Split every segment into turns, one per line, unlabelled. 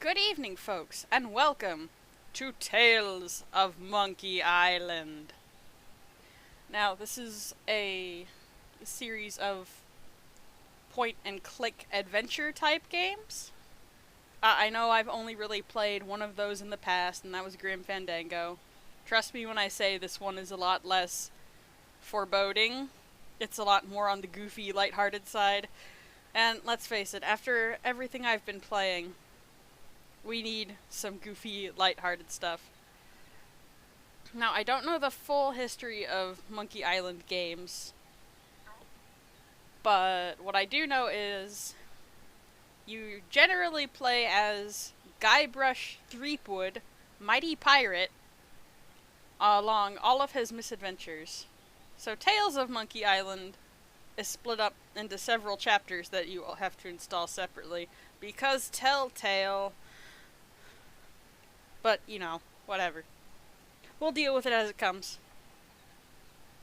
Good evening, folks, and welcome to Tales of Monkey Island. Now, this is a series of point-and-click adventure type games. I know I've only really played one of those in the past, and that was Grim Fandango. Trust me when I say this one is a lot less foreboding. It's a lot more on the goofy, lighthearted side. And let's face it, after everything I've been playing, we need some goofy, lighthearted stuff. Now, I don't know the full history of Monkey Island games, but what I do know is you generally play as Guybrush Threepwood, Mighty Pirate, along all of his misadventures. So Tales of Monkey Island is split up into several chapters that you will have to install separately, because Telltale... But, you know, whatever. We'll deal with it as it comes.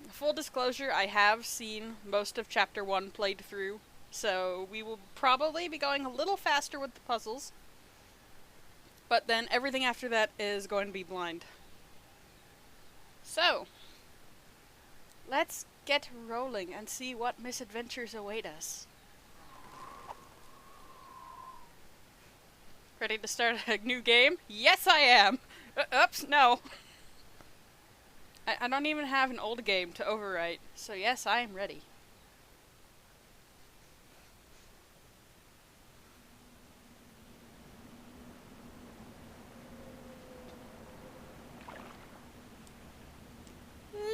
Full disclosure, I have seen most of Chapter 1 played through, so we will probably be going a little faster with the puzzles. But then everything after that is going to be blind. So, let's get rolling and see what misadventures await us. Ready to start a new game? Yes, I am! Oops, no. I don't even have an old game to overwrite, so yes, I am ready.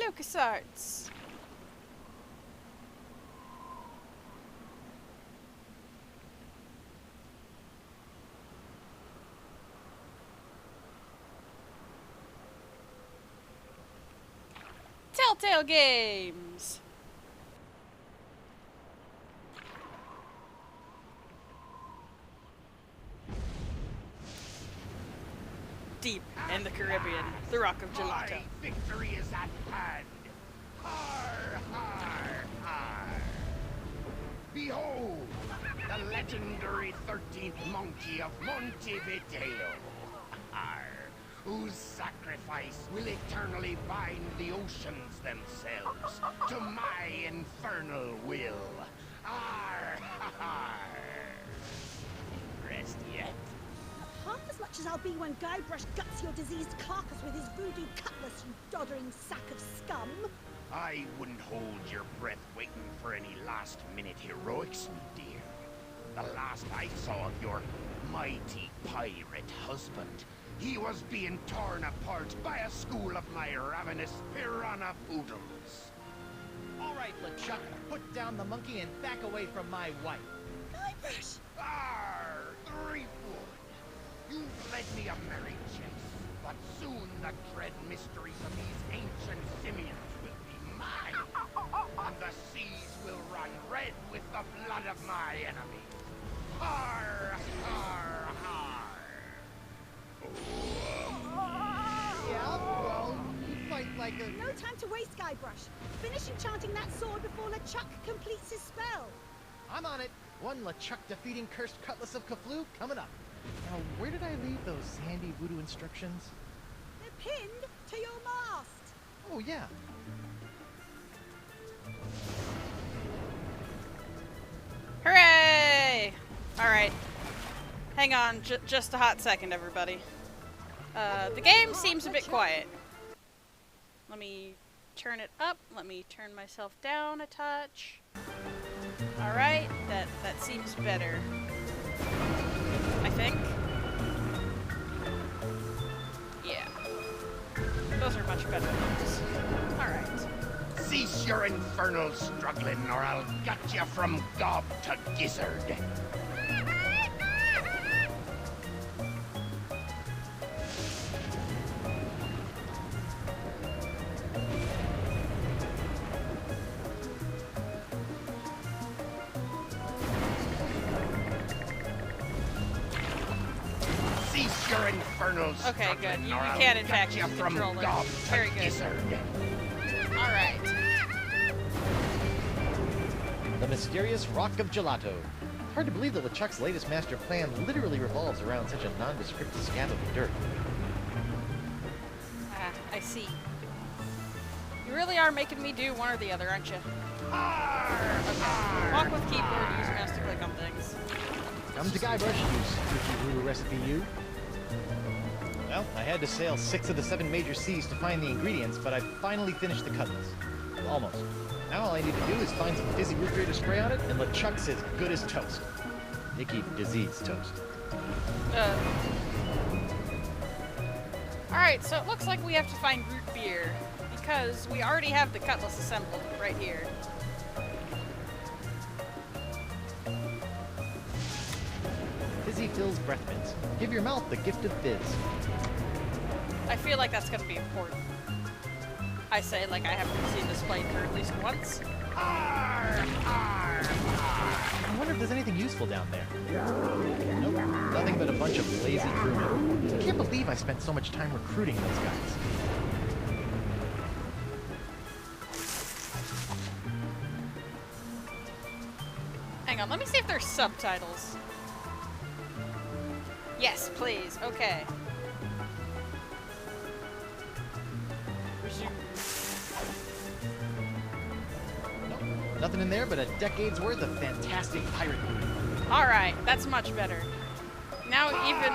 LucasArts. Telltale Games! Deep in the Caribbean, the Rock of Gelato.
My victory is at hand. Har, har, har. Behold, the legendary 13th monkey of Montevideo. Har, whose sacrifice will eternally bind the oceans themselves to my infernal will. Har, har. Impressed yet?
Half as much as I'll be when Guybrush guts your diseased carcass with his voodoo cutlass, you doddering sack of scum.
I wouldn't hold your breath waiting for any last-minute heroics, dear. The last I saw of your mighty pirate husband, he was being torn apart by a school of my ravenous piranha poodles.
All right, LeChuck, put down the monkey and back away from my wife.
Guybrush!
Arr, Threepwood! You've led me a merry chase, but soon the dread mysteries of these ancient simians will be mine, and the seas will run red with the blood of my enemy. Har, har, har!
Yeah, well, you fight like a...
No time to waste, Guybrush. Finish enchanting that sword before LeChuck completes his spell.
I'm on it. One LeChuck defeating cursed cutlass of Kaflu coming up. Now, where did I leave those handy voodoo instructions?
They're pinned to your mast.
Oh, yeah.
Hooray! Alright. Hang on just a hot second, everybody. The game seems a bit quiet. Let me turn it up. Let me turn myself down a touch. Alright, that seems better. I think. Yeah. Those are much better ones. Alright.
Cease your infernal struggling, or I'll gut you from gob to gizzard. Cease your infernal
Okay,
struggling,
good. You
or I'll
can in fact
gut you
use the
from
controller.
gob
Very
to
good.
gizzard.
Alright.
The mysterious Rock of Gelato. Hard to believe that LeChuck's latest master plan literally revolves around such a nondescript scab of dirt.
Ah, I see. You really are making me do one or the other, aren't you? Okay. Walk with keyboard, use mouse to click on things.
Come to Guybrush, you spooky voodoo recipe you. Well, I had to sail 6 of the 7 major seas to find the ingredients, but I finally finished the cutlass. Almost. Now all I need to do is find some fizzy root beer to spray on it, and LeChuck's as good as toast. Icky disease toast.
Alright, so it looks like we have to find root beer, because we already have the cutlass assembled right here.
Fizzy fills breath mints. Give your mouth the gift of fizz.
I feel like that's going to be important. I say like I haven't seen this playthrough at least once.
I wonder if there's anything useful down there. Nope, nothing but a bunch of lazy crewmen. I can't believe I spent so much time recruiting those guys.
Hang on, let me see if there's subtitles. Yes, please. Okay. Resume.
Nope, nothing in there but a decade's worth of fantastic pirate food.
Alright, that's much better. Now even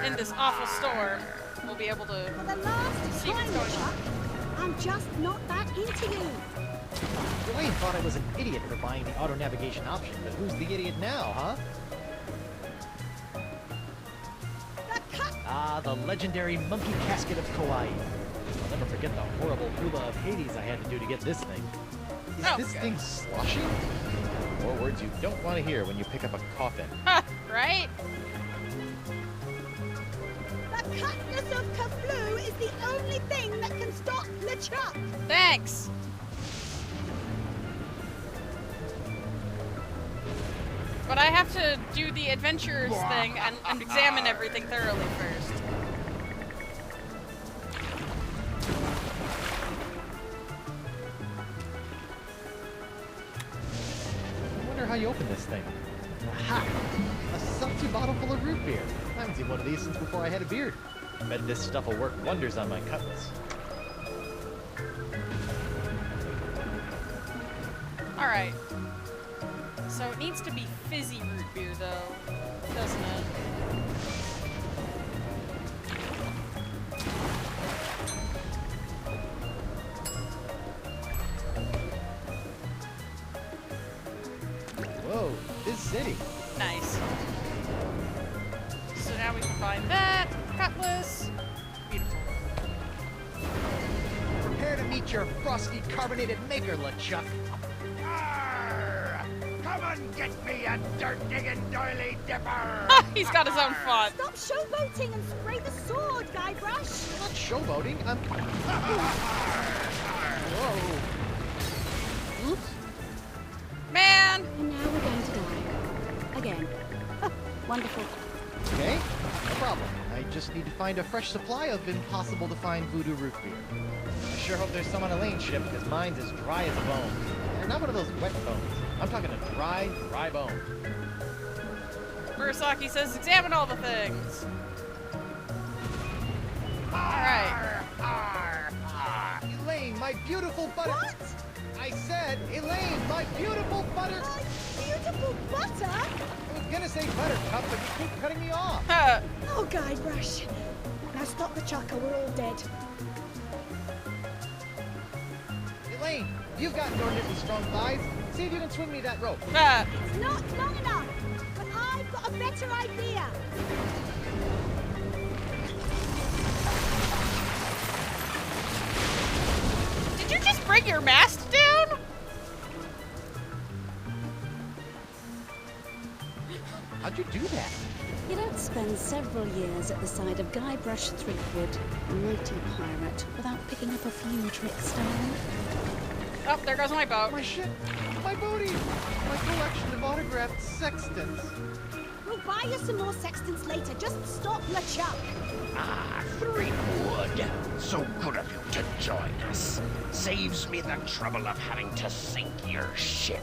in this awful store, we'll be able to
For the last
see what's
time,
going on.
Chuck, I'm just not that into you.
Elaine thought I was an idiot for buying the auto navigation option, but who's the idiot now, huh?
The cut.
Ah, the legendary monkey casket of Kauai. I'll never forget the horrible hula of Hades I had to do to get this thing. Is
Oh,
this
good.
thing sloshing? More words you don't want to hear when you pick up a coffin.
Ha! Right?
The cutlass of Kaflu is the only thing that can stop LeChuck.
Thanks! But I have to do the adventurers thing and examine everything thoroughly first.
I wonder how you open this thing. Aha! A seltzer bottle full of root beer. I haven't seen one of these since before I had a beard. Bet this stuff will work wonders on my cutlass.
Alright. So it needs to be fizzy root beer, though, doesn't it?
Whoa, this city.
Nice. So now we can find that. Cutlass. Beautiful.
Prepare to meet your frosty carbonated maker, LeChuck.
Arr! Come and get me a dirt-digging doily dipper!
He's got his own font.
Stop showboating and spray the sword, Guybrush.
I'm not showboating, I'm... Whoa. Oops.
Man!
And now we're going to die. Again. Wonderful.
Okay, no problem. I just need to find a fresh supply of impossible-to-find voodoo root beer. I sure hope there's some on Elaine's ship, because mine's as dry as a bone. And not one of those wet bones. I'm talking a dry, dry bone.
Murasaki says, examine all the things. Alright.
Elaine, my beautiful butter...
What?
I said, Elaine, my beautiful butter...
My beautiful butter?
I was gonna say buttercup, but you keep cutting me off.
Huh.
Oh, Guybrush. Now stop the chucker, we're all dead.
Elaine, you've got inordinately strong thighs. See if you can swing me that rope.
It's not long enough, but I've got a better idea.
Did you just bring your mast down?
How'd you do that?
You don't spend several years at the side of Guybrush Threepwood, a mighty pirate, without picking up a few tricks, darling.
Oh, there goes my boat.
My shit, my booty, my collection of autographed sextants.
We'll buy you some more sextants later. Just stop LeChuck.
Ah, Threepwood. So good of you to join us. Saves me the trouble of having to sink your ship.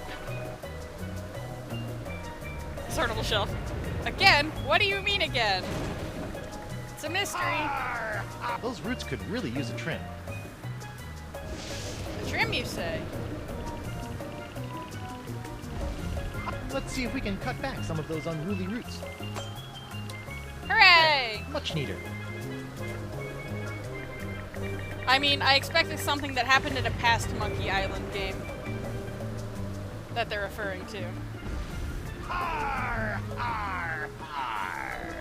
Sortable shelf. Again? What do you mean again? It's a mystery.
Those roots could really use a trim.
A trim, you say?
Let's see if we can cut back some of those unruly roots.
Hooray!
Much neater.
I mean, I expected something that happened in a past Monkey Island game that they're referring to.
Arr, arr, arr.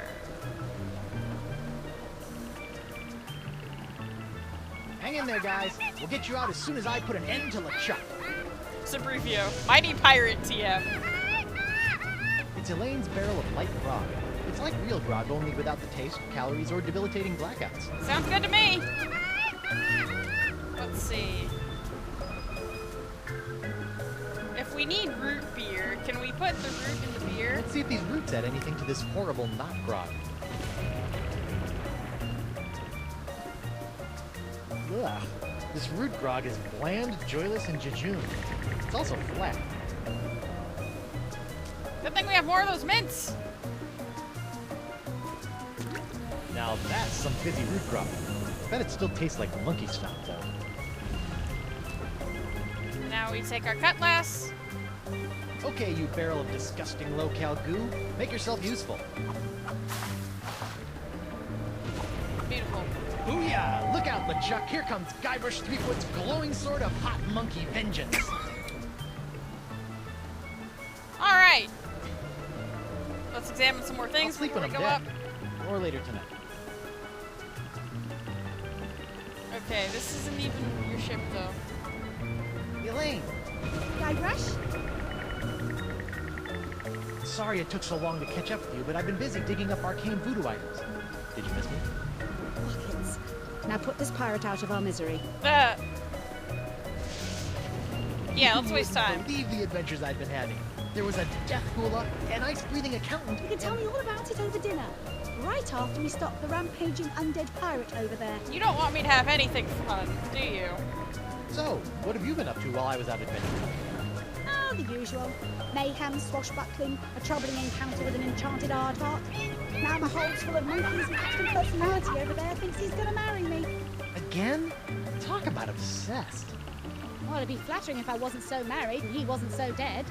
Hang in there, guys. We'll get you out as soon as I put an end to LeChuck.
Subrufio. Mighty Pirate TM.
It's Elaine's barrel of light grog. It's like real grog, only without the taste, calories, or debilitating blackouts.
Sounds good to me. Let's see. If we need root beer, can we put the root in the beer?
Let's see if these roots add anything to this horrible not grog. Ugh. This root grog is bland, joyless, and jejune. It's also flat.
Good thing we have more of those mints.
Now that's some fizzy root grog. I bet it still tastes like monkey snot, though.
Now we take our cutlass.
Okay, you barrel of disgusting low-cal goo. Make yourself useful.
Beautiful.
Booyah! Look out, LeChuck! Here comes Guybrush Threepwood's glowing sword of hot monkey vengeance.
Alright. Let's examine some more
I'll
things
sleep
before
when
we
I'm
go up.
dead. Or later tonight.
Okay, this isn't even your ship, though.
Elaine!
Guybrush?
Sorry it took so long to catch up with you, but I've been busy digging up arcane voodoo items. Did you miss me?
Buckets. Now put this pirate out of our misery.
Yeah, let's waste time.
Believe the adventures I've been having. There was a death ghoul, an ice-breathing accountant.
You can tell me all about it over dinner. Right after we stop the rampaging undead pirate over there.
You don't want me to have anything fun, do you?
So, what have you been up to while I was out adventuring?
Oh, the usual. Mayhem, swashbuckling, a troubling encounter with an enchanted aardvark. Now my hole's full of monkeys and Captain Personality over there thinks he's gonna marry me.
Again? Talk about obsessed.
Well, it'd be flattering if I wasn't so married and he wasn't so dead.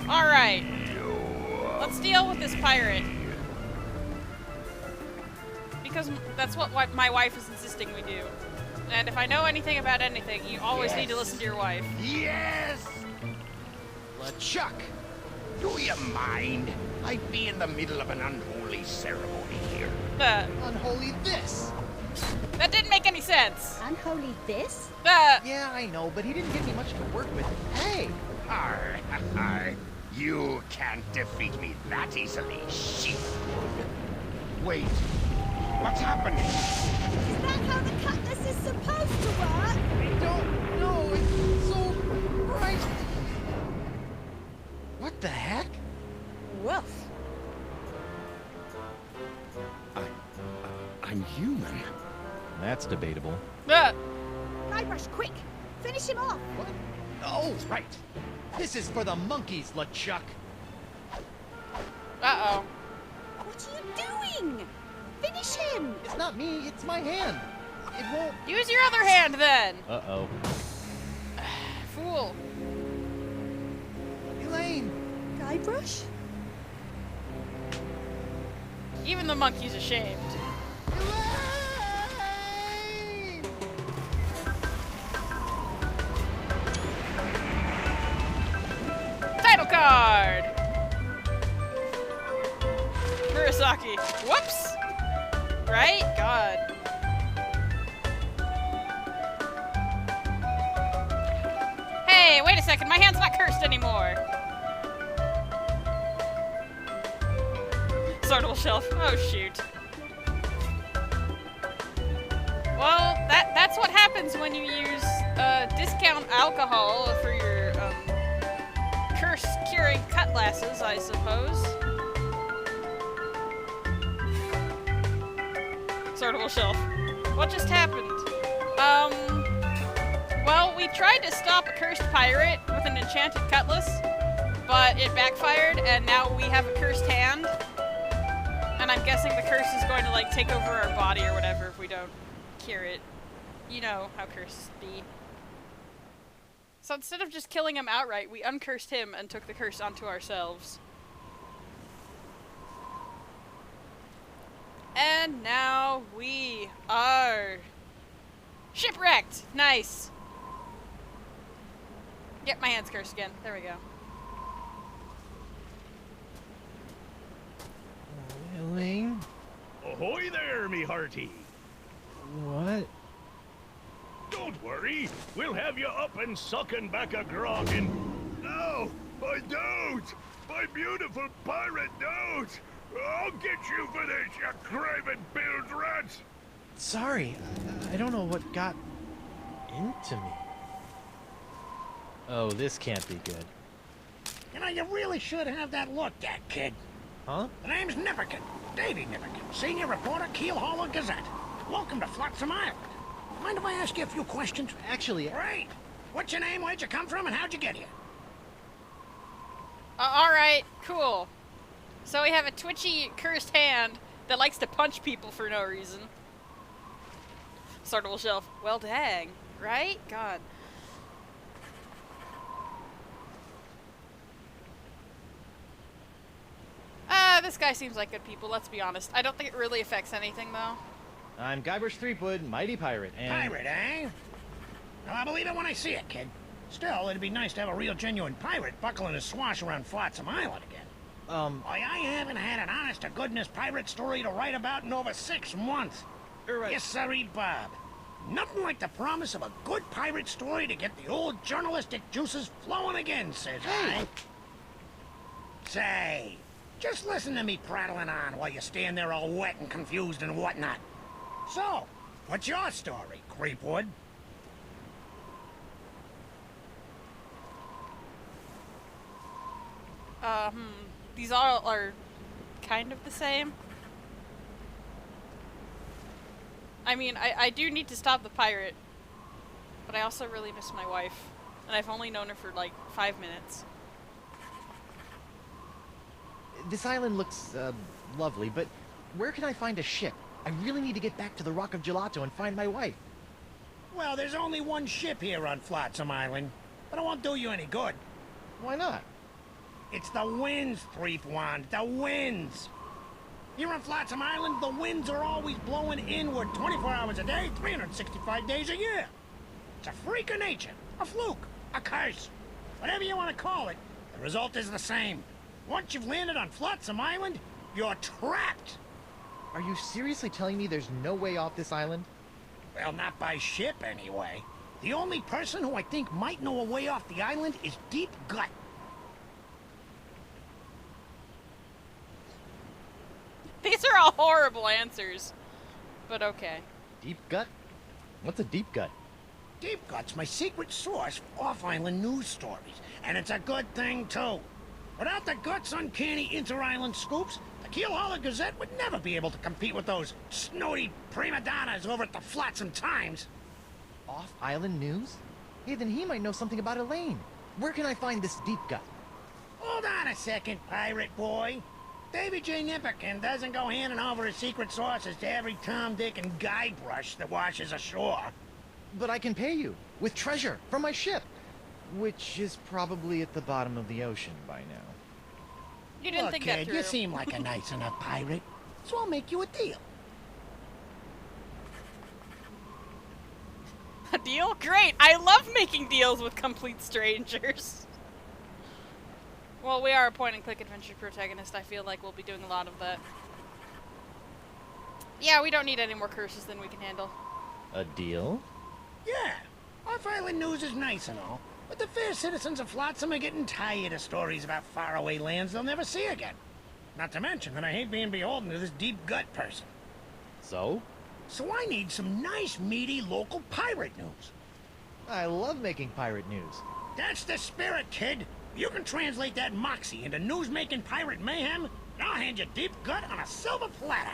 Alright. Let's deal with this pirate. Because that's what my wife is insisting we do. And if I know anything about anything, you always need to listen to your wife.
Yes!
LeChuck!
Do you mind? I'd be in the middle of an unholy ceremony here.
Unholy this!
That didn't make any sense.
Unholy this?
Yeah, I know, but he didn't give me much to work with. Hey!
Arr, arr. You can't defeat me that easily, sheepwood. Wait, what's happening?
Is that how the cutlass is supposed to work?
I don't know, it's so bright! What the heck?
Woof.
I'm human.
That's debatable.
Guybrush, quick! Finish him off!
What? Oh, right. This is for the monkeys, LeChuck.
Uh-oh.
What are you doing? Finish him!
It's not me, it's my hand. It won't...
Use your other hand, then.
Uh-oh.
Fool.
Elaine!
Guybrush?
Even the monkey's ashamed.
Elaine!
Title card! Murasaki. Whoops! Right? God. Hey, wait a second. My hand's not cursed anymore. Sortable shelf. Oh, shoot. Well, that's what happens when you use discount alcohol for your curse-curing cutlasses, I suppose. Sortable shelf. What just happened? Well, we tried to stop a cursed pirate with an enchanted cutlass, but it backfired, and now we have a cursed hand. And I'm guessing the curse is going to, like, take over our body or whatever if we don't cure it. You know how curses be. So instead of just killing him outright, we uncursed him and took the curse onto ourselves. And now we are shipwrecked! Nice! Yep, my hand's cursed again. There we go.
Elaine?
Ahoy there, me hearty.
What?
Don't worry, we'll have you up and sucking back a grog in... No, I don't! My beautiful pirate don't! I'll get you for this, you craven bilge rat!
Sorry, I don't know what got into me. Oh, this can't be good.
You know, you really should have that looked at, kid.
Huh?
The name's Nipperkin. Davy Nipperkin, senior reporter, Keel Hauler Gazette. Welcome to Flotsam Island. Mind if I ask you a few questions?
Actually,
Great. What's your name, where'd you come from, and how'd you get here?
Alright, cool. So we have a twitchy, cursed hand that likes to punch people for no reason. Startle shelf. Well, dang. Right? God. This guy seems like good people, let's be honest. I don't think it really affects anything, though.
I'm Guybrush Threepwood, mighty pirate, and...
Pirate, eh? Well, I believe it when I see it, kid. Still, it'd be nice to have a real genuine pirate buckling his swash around Flotsam Island again. Why, I haven't had an honest-to-goodness pirate story to write about in over 6 months.
Right.
Yes, sirree, Bob. Nothing like the promise of a good pirate story to get the old journalistic juices flowing again, says I. Say, just listen to me prattling on while you stand there all wet and confused and whatnot. So, what's your story, Creepwood?
These all are kind of the same. I mean, I do need to stop the pirate, but I also really miss my wife, and I've only known her for like 5 minutes.
This island looks, lovely, but where can I find a ship? I really need to get back to the Rock of Gelato and find my wife.
Well, there's only one ship here on Flotsam Island, but it won't do you any good.
Why not?
It's the winds, Threepwand, the winds. Here on Flotsam Island, the winds are always blowing inward 24 hours a day, 365 days a year. It's a freak of nature, a fluke, a curse. Whatever you want to call it, the result is the same. Once you've landed on Flotsam Island, you're trapped.
Are you seriously telling me there's no way off this island?
Well, not by ship, anyway. The only person who I think might know a way off the island is Deep Gut.
These are all horrible answers, but okay.
Deep gut? What's a deep gut?
Deep Gut's my secret source for off-island news stories, and it's a good thing, too. Without the Gut's uncanny inter-island scoops, the Keel Hauler Gazette would never be able to compete with those snooty prima donnas over at the Flotsam Times.
Off-island news? Hey, then he might know something about Elaine. Where can I find this deep gut?
Hold on a second, pirate boy. Davy J. Nipperkin doesn't go handing over his secret sources to every Tom, Dick, and Guybrush that washes ashore.
But I can pay you with treasure from my ship, which is probably at the bottom of the ocean by now.
You didn't
Look,
think
kid,
that through.
you seem like a nice enough pirate, so I'll make you a deal.
A deal? Great! I love making deals with complete strangers. Well, we are a point-and-click adventure protagonist. I feel like we'll be doing a lot of that. Yeah, we don't need any more curses than we can handle.
A deal?
Yeah, off-island news is nice and all, but the fair citizens of Flotsam are getting tired of stories about faraway lands they'll never see again. Not to mention that I hate being beholden to this Deep Gut person.
So?
So I need some nice, meaty, local pirate news.
I love making pirate news.
That's the spirit, kid. You can translate that moxie into news-making pirate mayhem, and I'll hand you Deep Gut on a silver platter.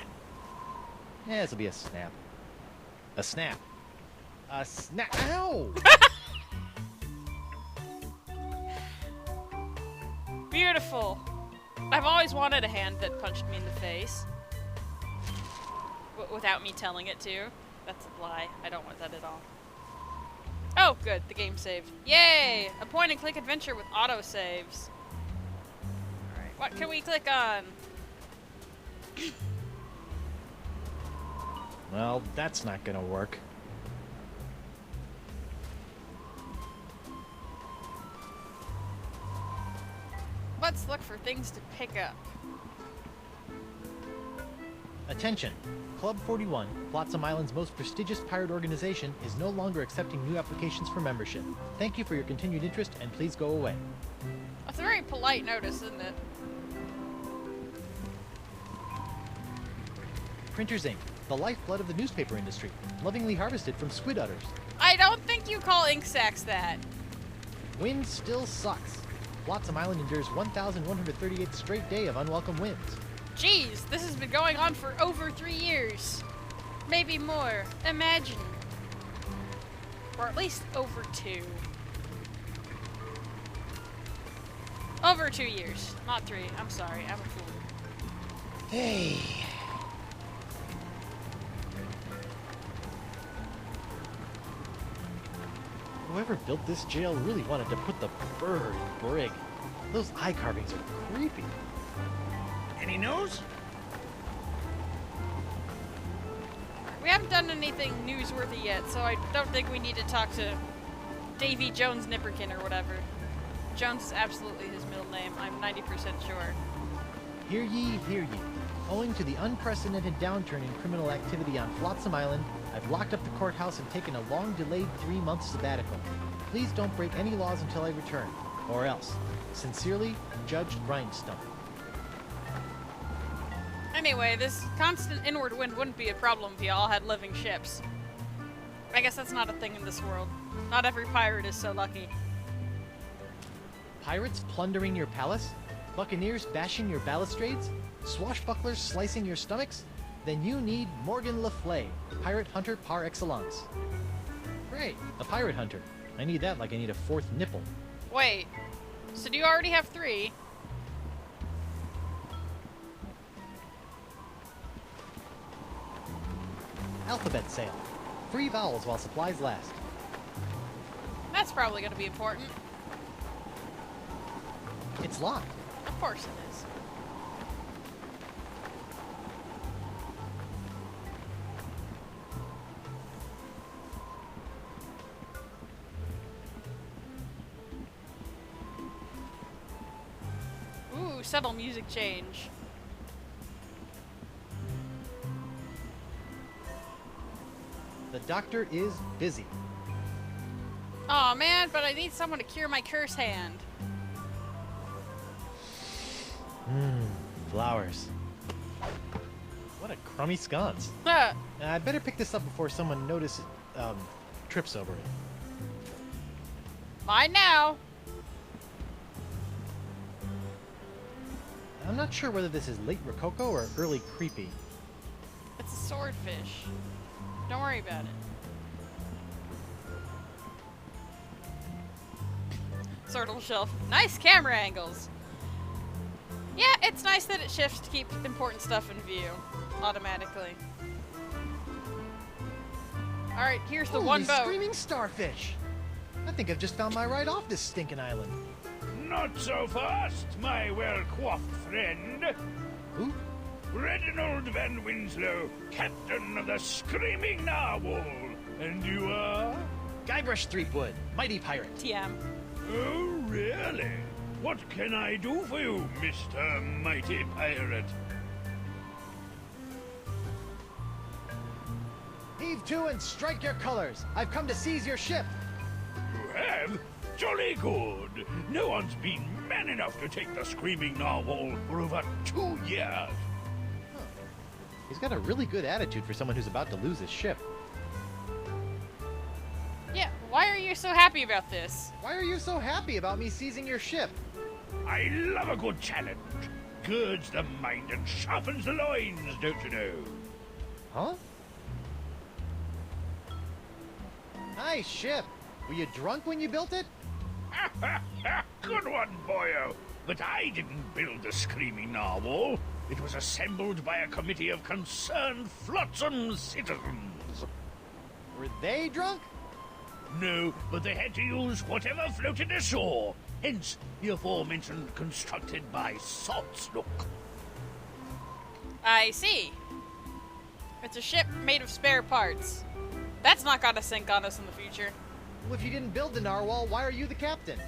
Yeah, this'll be a snap. A snap. A snap. Ow!
Beautiful. I've always wanted a hand that punched me in the face. Without me telling it to. That's a lie. I don't want that at all. Oh, good. The game saved. Yay! A point-and-click adventure with autosaves. Alright, what can we click on?
Well, that's not gonna work.
Let's look for things to pick up.
Attention! Club 41, Flotsam Island's most prestigious pirate organization, is no longer accepting new applications for membership. Thank you for your continued interest, and please go away.
That's a very polite notice, isn't it?
Printers Inc., the lifeblood of the newspaper industry, lovingly harvested from squid udders.
I don't think you call ink sacks that.
Wind still sucks. Flotsam Island endures 1,138th straight day of unwelcome winds.
Jeez, this has been going on for over 3 years. Maybe more. Imagine. Or at least over 2. Over 2 years, not 3. I'm sorry, I'm a fool.
Hey. Whoever built this jail really wanted to put the bird in brig. Those eye carvings are creepy.
Any news?
We haven't done anything newsworthy yet, so I don't think we need to talk to Davy Jones Nipperkin or whatever. Jones is absolutely his middle name, I'm 90% sure.
Hear ye, hear ye. Owing to the unprecedented downturn in criminal activity on Flotsam Island, I've locked up the courthouse and taken a long-delayed 3-month sabbatical. Please don't break any laws until I return, or else. Sincerely, Judge Grindstone.
Anyway, this constant inward wind wouldn't be a problem if you all had living ships. I guess that's not a thing in this world. Not every pirate is so lucky.
Pirates plundering your palace? Buccaneers bashing your balustrades? Swashbucklers slicing your stomachs? Then you need Morgan Le Fay, pirate hunter par excellence. Great, a pirate hunter. I need that like I need a 4th nipple.
Wait, so do you already have 3?
Alphabet sale. Free vowels while supplies last.
That's probably going to be important.
It's locked.
Of course it is. Ooh, subtle music change.
The doctor is busy.
Aw, man, but I need someone to cure my curse hand.
Flowers. What a crummy sconce.
Huh.
I'd better pick this up before someone trips over it.
Mine now.
I'm not sure whether this is late Rococo or early creepy.
It's a swordfish. Don't worry about it. Swordle shelf. Nice camera angles. Yeah, it's nice that it shifts to keep important stuff in view automatically. Alright, here's the one boat.
Screaming starfish! I think I've just found my ride off this stinking island.
Not so fast, my well-coiffed friend.
Who?
Reginald Van Winslow, captain of the Screaming Narwhal. And you are?
Guybrush Threepwood, mighty pirate.
TM.
Oh, really? What can I do for you, Mr. Mighty Pirate?
Heave to and strike your colors. I've come to seize your ship.
You have? Jolly good. No one's been man enough to take the Screaming Narwhal for over 2 years.
He's got a really good attitude for someone who's about to lose his ship.
Yeah, why are you so happy about this?
Why are you so happy about me seizing your ship?
I love a good challenge. Girds the mind and sharpens the loins, don't you know?
Huh? Nice ship. Were you drunk when you built it?
Good one, boyo. The But I didn't build the Screaming Narwhal. It was assembled by a committee of concerned flotsam citizens.
Were they drunk?
No, but they had to use whatever floated ashore. Hence, the aforementioned constructed by Saltsnook.
I see. It's a ship made of spare parts. That's not gonna sink on us in the future.
Well, if you didn't build the narwhal, why are you the captain?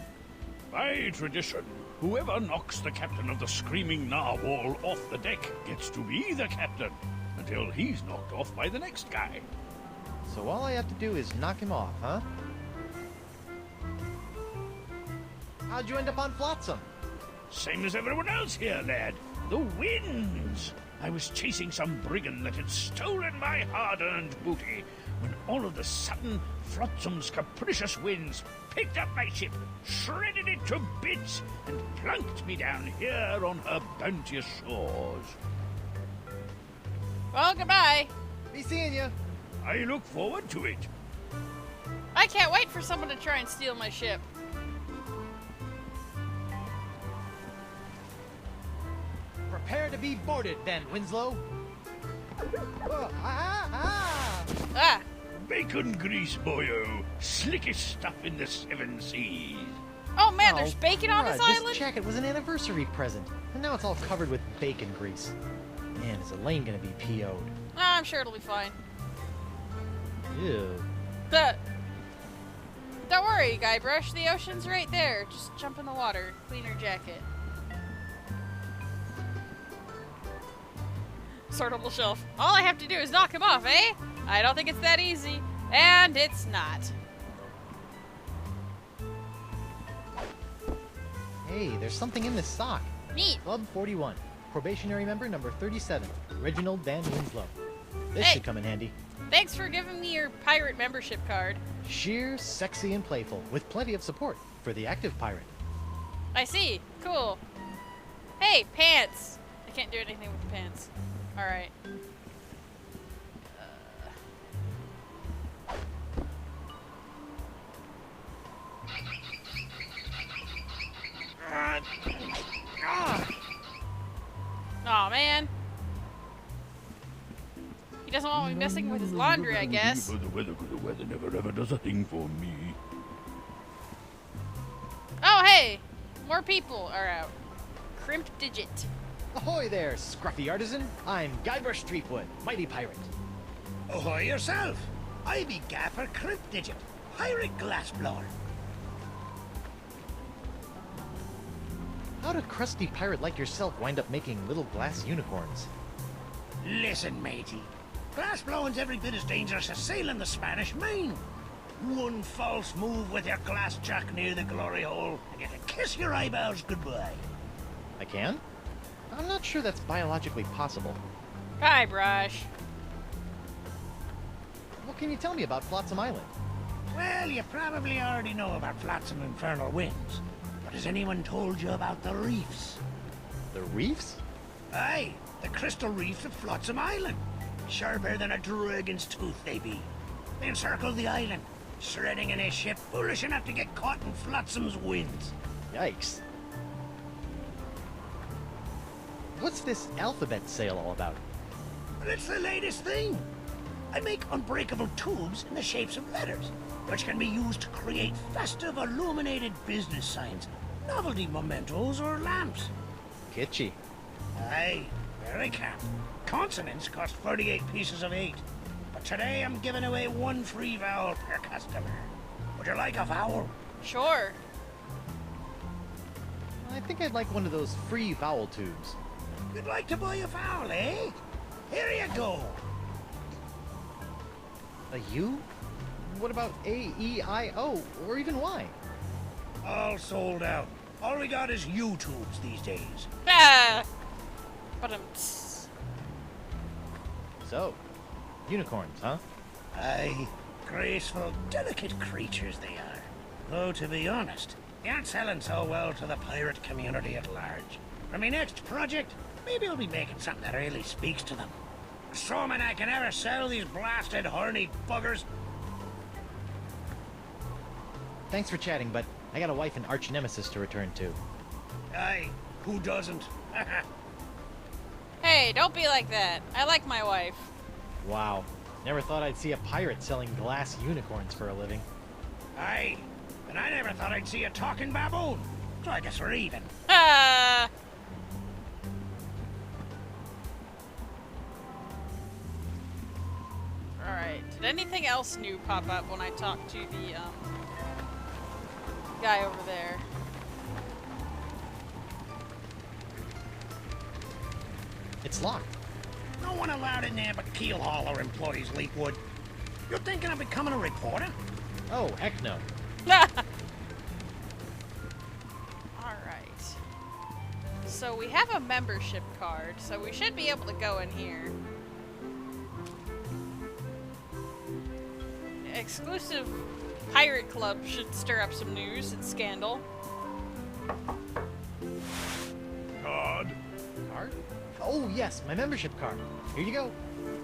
By tradition, whoever knocks the captain of the Screaming Narwhal off the deck gets to be the captain, until he's knocked off by the next guy.
So all I have to do is knock him off, huh? How'd you end up on Flotsam?
Same as everyone else here, lad. The winds! I was chasing some brigand that had stolen my hard-earned booty, when all of a sudden, Flotsam's capricious winds picked up my ship, shredded it to bits, and plunked me down here on her bounteous shores.
Well, goodbye.
Be seeing you.
I look forward to it.
I can't wait for someone to try and steal my ship.
Prepare to be boarded, then, Winslow.
Ah!
Bacon grease, boyo. Slickest stuff in the 7 seas.
Oh man, there's bacon on this
Crud,
island?
This jacket was an anniversary present, and now it's all covered with bacon grease. Man, is Elaine gonna be PO'd?
I'm sure it'll be fine.
Ew.
But don't worry, Guybrush. The ocean's right there. Just jump in the water. Clean your jacket. Sortable shelf. All I have to do is knock him off, eh? I don't think it's that easy. And it's not.
Hey, there's something in this sock.
Neat.
Club 41. Probationary member number 37. Reginald Van Winslow. This
Hey.
should come in handy.
Thanks for giving me your pirate membership card.
Sheer, sexy, and playful, with plenty of support for the active pirate.
I see. Cool. Hey, pants. I can't do anything with the pants. Alright. Aw, man. He doesn't want me messing with his laundry, I guess.
The weather never ever does a thing for me.
Oh, hey! More people are out. Crimp Digit.
Ahoy there, scruffy artisan. I'm Guybrush Threepwood, mighty pirate.
Ahoy yourself. I be Gaffer Cryptdigit, pirate glassblower.
How'd a crusty pirate like yourself wind up making little glass unicorns?
Listen, matey. Glassblowing's every bit as dangerous as sailing the Spanish Main. One false move with your glass jack near the glory hole, and you can kiss your eyeballs goodbye.
I can? I'm not sure that's biologically possible.
Guybrush.
What can you tell me about Flotsam Island?
Well, you probably already know about flotsam infernal winds. But has anyone told you about the reefs?
The reefs?
Aye, the crystal reefs of Flotsam Island. Sharper than a dragon's tooth they be. They encircle the island, shredding in a ship foolish enough to get caught in Flotsam's winds.
Yikes. What's this alphabet sale all about?
Well, it's the latest thing. I make unbreakable tubes in the shapes of letters, which can be used to create festive illuminated business signs, novelty mementos, or lamps.
Kitschy.
Aye, very camp. Consonants cost 48 pieces of 8. But today I'm giving away 1 free vowel per customer. Would you like a vowel?
Sure.
I think I'd like one of those free vowel tubes.
You'd like to buy a vowel, eh? Here you go.
A U? What about A, E, I, O, or even Y?
All sold out. All we got is U-tubes these days.
Ah! But
So, unicorns, huh?
Aye, graceful, delicate creatures they are. Though, to be honest, they aren't selling so well to the pirate community at large. For my next project, maybe I'll be making something that really speaks to them. Assuming I can ever sell these blasted horny buggers.
Thanks for chatting, but I got a wife and arch nemesis to return to.
Aye, who doesn't?
Hey, don't be like that. I like my wife.
Wow. Never thought I'd see a pirate selling glass unicorns for a living.
Aye, and I never thought I'd see a talking baboon. So I guess we're even.
Ah! Alright, did anything else new pop up when I talked to the, guy over there?
It's locked.
No one allowed in there but Keelhauler employees, Leapwood. You're thinking of becoming a reporter?
Oh, heck no.
Alright. So we have a membership card, so we should be able to go in here. Exclusive pirate club should stir up some news and scandal.
Card.
Card? Oh, yes, my membership card. Here you go.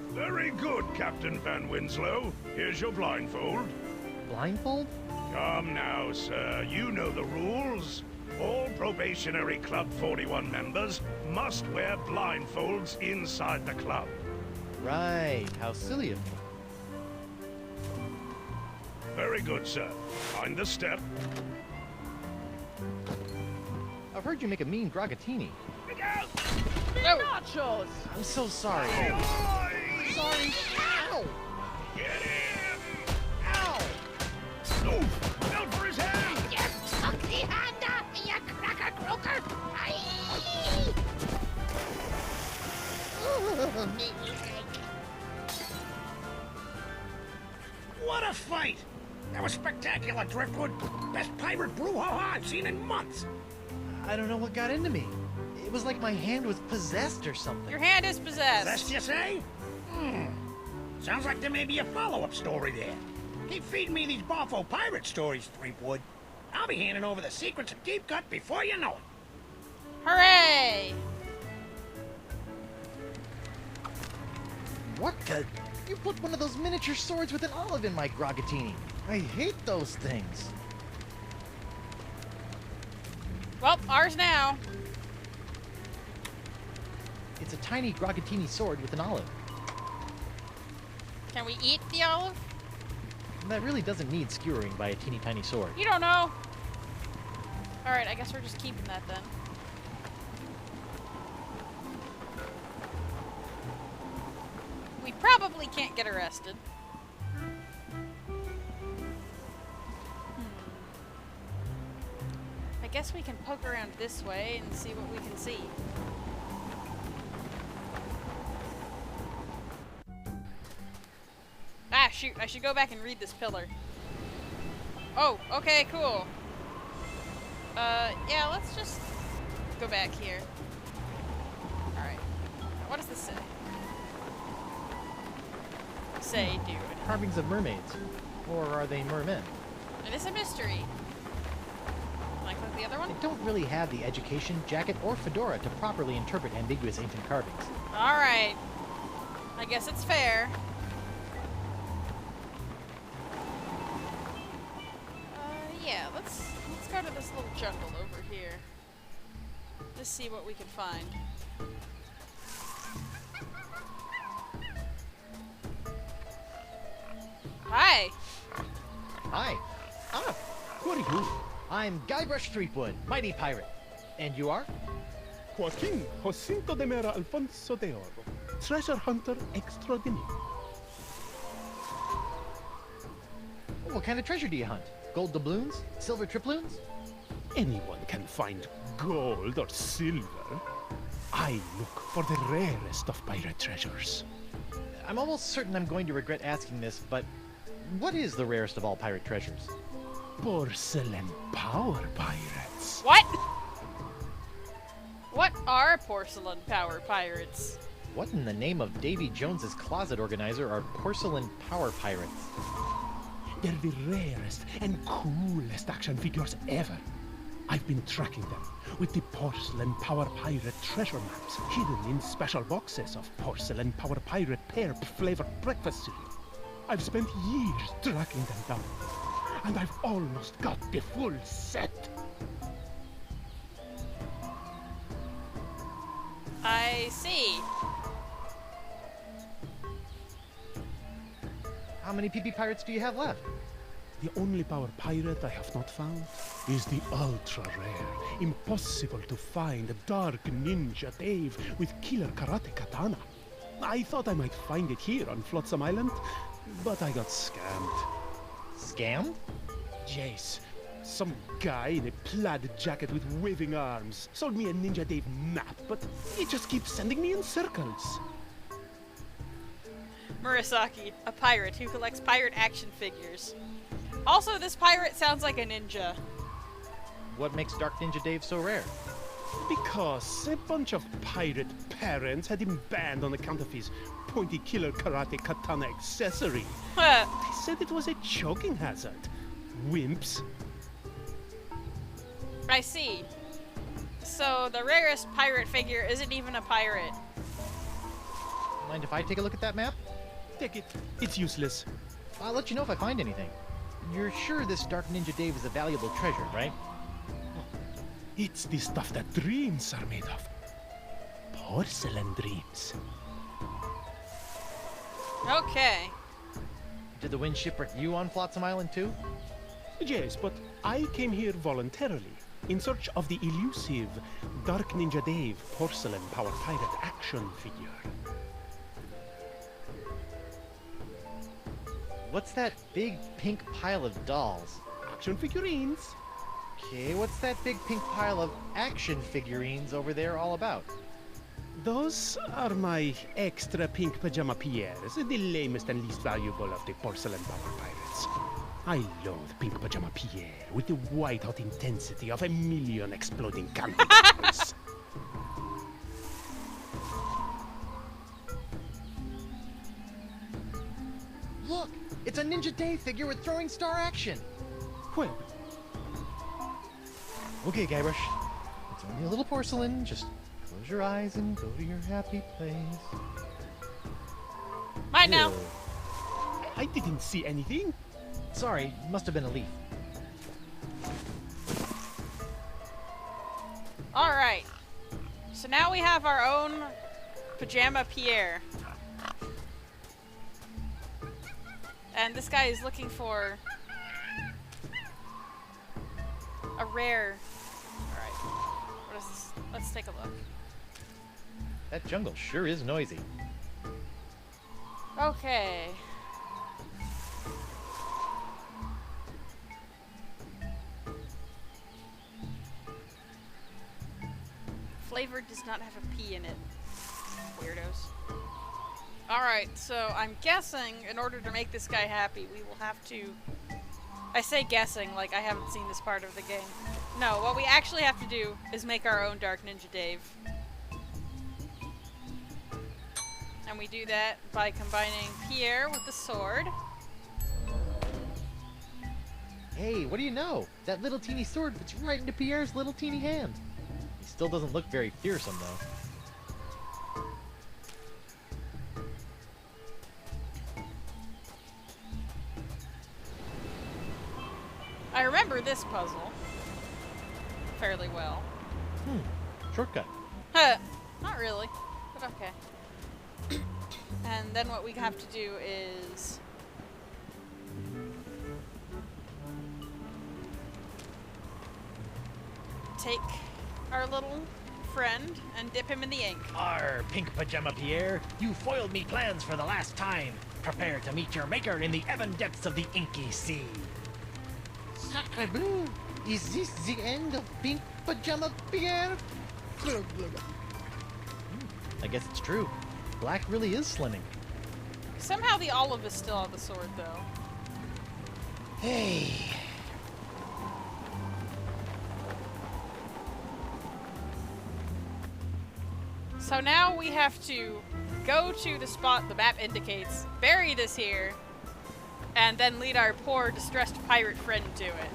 Very good, Captain Van Winslow. Here's your blindfold.
Blindfold?
Come now, sir. You know the rules. All Probationary Club 41 members must wear blindfolds inside the club.
Right. How silly of me.
Very good, sir. Mind the step.
I've heard you make a mean gragatini.
Look out!
No.
Nachos!
I'm so sorry.
Oi!
Sorry. Ow!
Get him!
Ow!
Oof! Out for his hand!
You took the hand off me, you cracker croaker! What a fight! That was spectacular, Driftwood. Best pirate brouhaha I've seen in months.
I don't know what got into me. It was like my hand was possessed or something.
Your hand is possessed.
That's you say? Sounds like there may be a follow-up story there. Keep feeding me these Boffo pirate stories, Threepwood. I'll be handing over the secrets of Deep Cut before you know it.
Hooray!
What the? You put one of those miniature swords with an olive in my gragatini. I hate those things.
Well, ours now.
It's a tiny gragatini sword with an olive.
Can we eat the olive?
That really doesn't need skewering by a teeny tiny sword.
You don't know. Alright, I guess we're just keeping that then. We probably can't get arrested. I guess we can poke around this way and see what we can see. Ah, shoot, I should go back and read this pillar. Oh, okay, cool. Yeah, let's just go back here. Alright. What does this say? Say, dude.
Carvings of mermaids. Or are they mermen?
It is a mystery. Like the other one?
I don't really have the education, jacket, or fedora to properly interpret ambiguous ancient carvings.
Alright. I guess it's fair. Yeah, let's go to this little jungle over here. Just see what we can find. Hi!
Hi. Ah, who are you? I'm Guybrush Threepwood, mighty pirate. And you are?
Joaquin Jacinto de Mera Alfonso de Oro, treasure hunter extraordinaire.
What kind of treasure do you hunt? Gold doubloons? Silver triploons?
Anyone can find gold or silver. I look for the rarest of pirate treasures.
I'm almost certain I'm going to regret asking this, but what is the rarest of all pirate treasures?
Porcelain power pirates.
What? What are porcelain power pirates?
What in the name of Davy Jones's closet organizer are porcelain power pirates?
They're the rarest and coolest action figures ever. I've been tracking them with the Porcelain Power Pirate treasure maps hidden in special boxes of Porcelain Power Pirate Perp flavored breakfast cereal. I've spent years tracking them down, and I've almost got the full set.
I see.
How many PP pirates do you have left?
The only power pirate I have not found is the ultra-rare, impossible to find Dark Ninja Dave with killer karate katana. I thought I might find it here on Flotsam Island, but I got scammed.
Scammed?
Jace, some guy in a plaid jacket with waving arms sold me a Ninja Dave map, but he just keeps sending me in circles.
Murasaki, a pirate who collects pirate action figures. Also, this pirate sounds like a ninja.
What makes Dark Ninja Dave so rare?
Because a bunch of pirate parents had him banned on account of his pointy killer karate katana accessory.
Huh.
They said it was a choking hazard. Wimps.
I see. So the rarest pirate figure isn't even a pirate.
Mind if I take a look at that map?
Take it. It's useless.
I'll let you know if I find anything. You're sure this Dark Ninja Dave is a valuable treasure, right?
It's the stuff that dreams are made of. Porcelain dreams.
Okay.
Did the wind shipwreck you on Flotsam Island too?
Yes, but I came here voluntarily in search of the elusive Dark Ninja Dave porcelain power pirate action figure.
What's that big pink pile of dolls?
Action figurines?
Okay, what's that big pink pile of action figurines over there all about?
Those are my extra pink pajama Pierres, the lamest and least valuable of the porcelain power pirates. I loathe pink pajama Pierre with the white-hot intensity of a million exploding candles.
Look! It's a Ninja Dave figure with throwing star action!
Where?
Okay, Guybrush. It's only a little porcelain. Just close your eyes and go to your happy place.
Mine now.
Ew.
I didn't see anything.
Sorry, must have been a leaf.
Alright. So now we have our own Pajama Pierre. And this guy is looking for a rare... Alright. What is this? Let's take a look.
That jungle sure is noisy.
Okay. Flavor does not have a P in it. Weirdos. Alright, so I'm guessing in order to make this guy happy, we will have to... I say guessing like I haven't seen this part of the game. No, what we actually have to do is make our own Dark Ninja Dave. And we do that by combining Pierre with the sword.
Hey, what do you know? That little teeny sword fits right into Pierre's little teeny hand. He still doesn't look very fearsome, though.
I remember this puzzle fairly well.
Shortcut.
Huh. Not really, but okay. And then what we have to do is... take our little friend and dip him in the ink.
Arr, Pink Pajama Pierre, you foiled me plans for the last time. Prepare to meet your maker in the even depths of the inky sea.
Sacre bleu! Is this the end of Pink Pajama Pierre? I guess it's true. Black really is slimming.
Somehow the olive is still on the sword, though.
Hey.
So now we have to go to the spot the map indicates, bury this here, and then lead our poor, distressed pirate friend to it.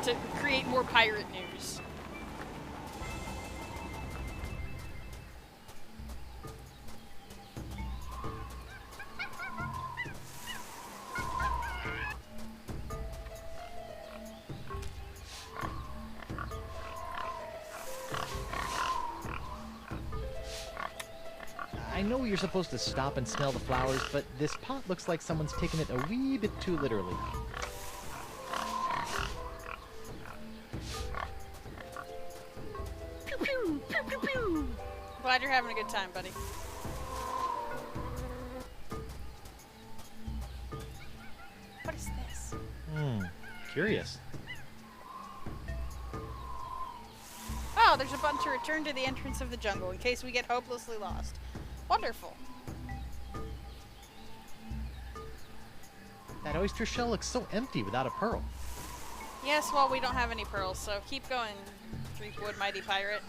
To create more pirate news.
I know you're supposed to stop and smell the flowers, but this pot looks like someone's taken it a wee bit too literally.
Pew pew! Pew pew pew! Glad you're having a good time, buddy. What is this?
Curious.
Oh, there's a button to return to the entrance of the jungle in case we get hopelessly lost. Wonderful.
That oyster shell looks so empty without a pearl.
Yes, well, we don't have any pearls, so keep going, Threepwood, mighty pirate.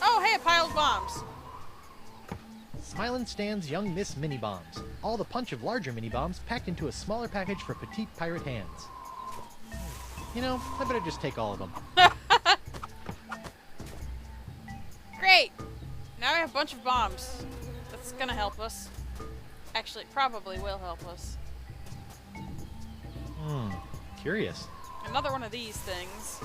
Oh, hey, a pile of bombs.
Smilin' stands young Miss Mini Bombs. All the punch of larger mini bombs packed into a smaller package for petite pirate hands. You know, I better just take all of them.
Great! Now we have a bunch of bombs. That's gonna help us. Actually, it probably will help us.
Curious.
Another one of these things.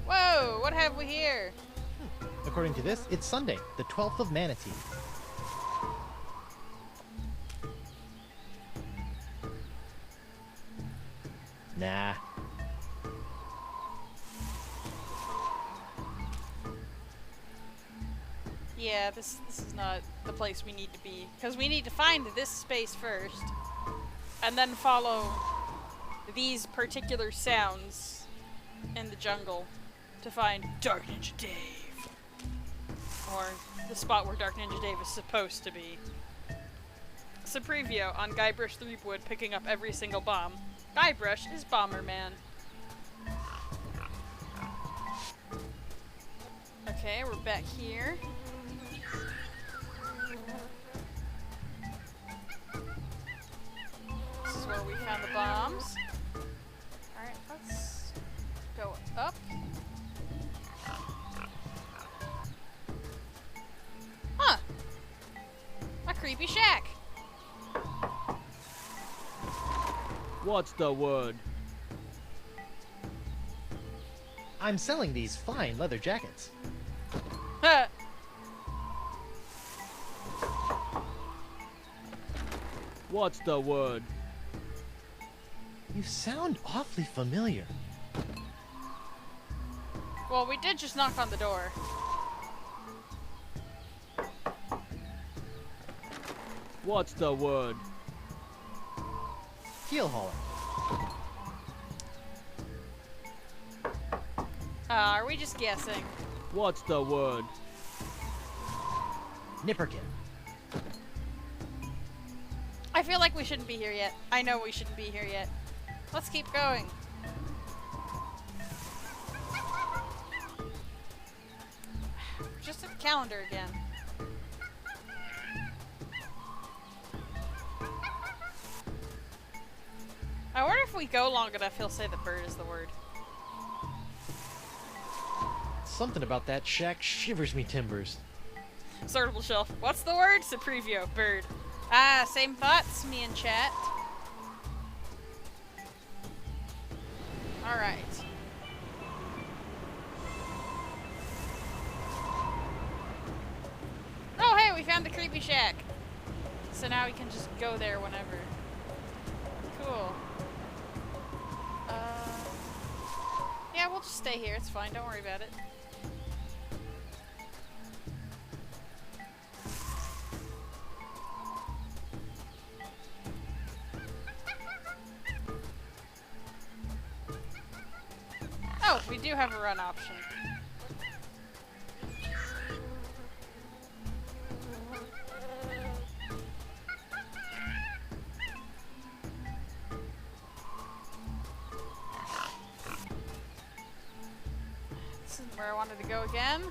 Whoa! What have we here?
According to this, it's Sunday, the 12th of Manatee. Nah.
Yeah, this is not the place we need to be. Because we need to find this space first. And then follow these particular sounds in the jungle to find Dark Ninja Dave. Or the spot where Dark Ninja Dave is supposed to be. It's a preview on Guybrush Threepwood picking up every single bomb. Guybrush is Bomberman. Okay, we're back here. This is where we found the bombs. Alright, let's go up. Huh! A creepy shack!
What's the word?
I'm selling these fine leather jackets.
Huh!
What's the word?
You sound awfully familiar.
Well, we did just knock on the door.
What's the word?
Heel hauler.
Are we just guessing?
What's the word?
Nipperkin.
I feel like we shouldn't be here yet. I know we shouldn't be here yet. Let's keep going. Just at the calendar again. I wonder if we go long enough, he'll say the bird is the word.
Something about that shack shivers me timbers.
Sortable shelf. What's the word? Suprevio. Bird. Ah, same thoughts, me and chat. Alright. Oh, hey, we found the creepy shack. So now we can just go there whenever. Cool. Yeah, we'll just stay here. It's fine. Don't worry about it. Oh, we do have a run option. This is where I wanted to go again.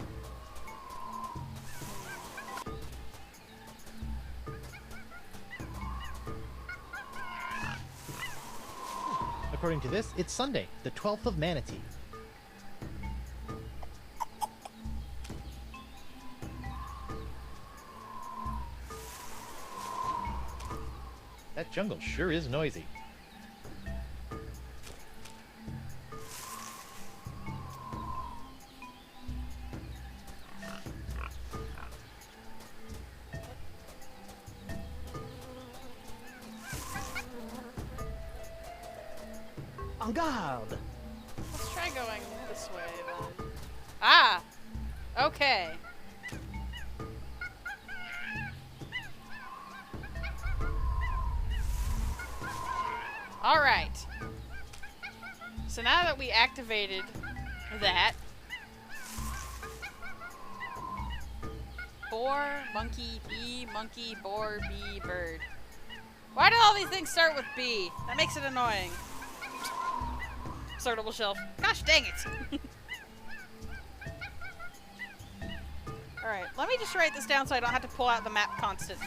According to this, it's Sunday, the 12th of Manatee. That jungle sure is noisy.
En garde!
Let's try going this way then. Ah! Okay. Alright. So now that we activated that, boar, monkey, bee, boar, bee, bird. Why do all these things start with B? That makes it annoying. Sortable shelf. Gosh dang it! Alright, let me just write this down so I don't have to pull out the map constantly.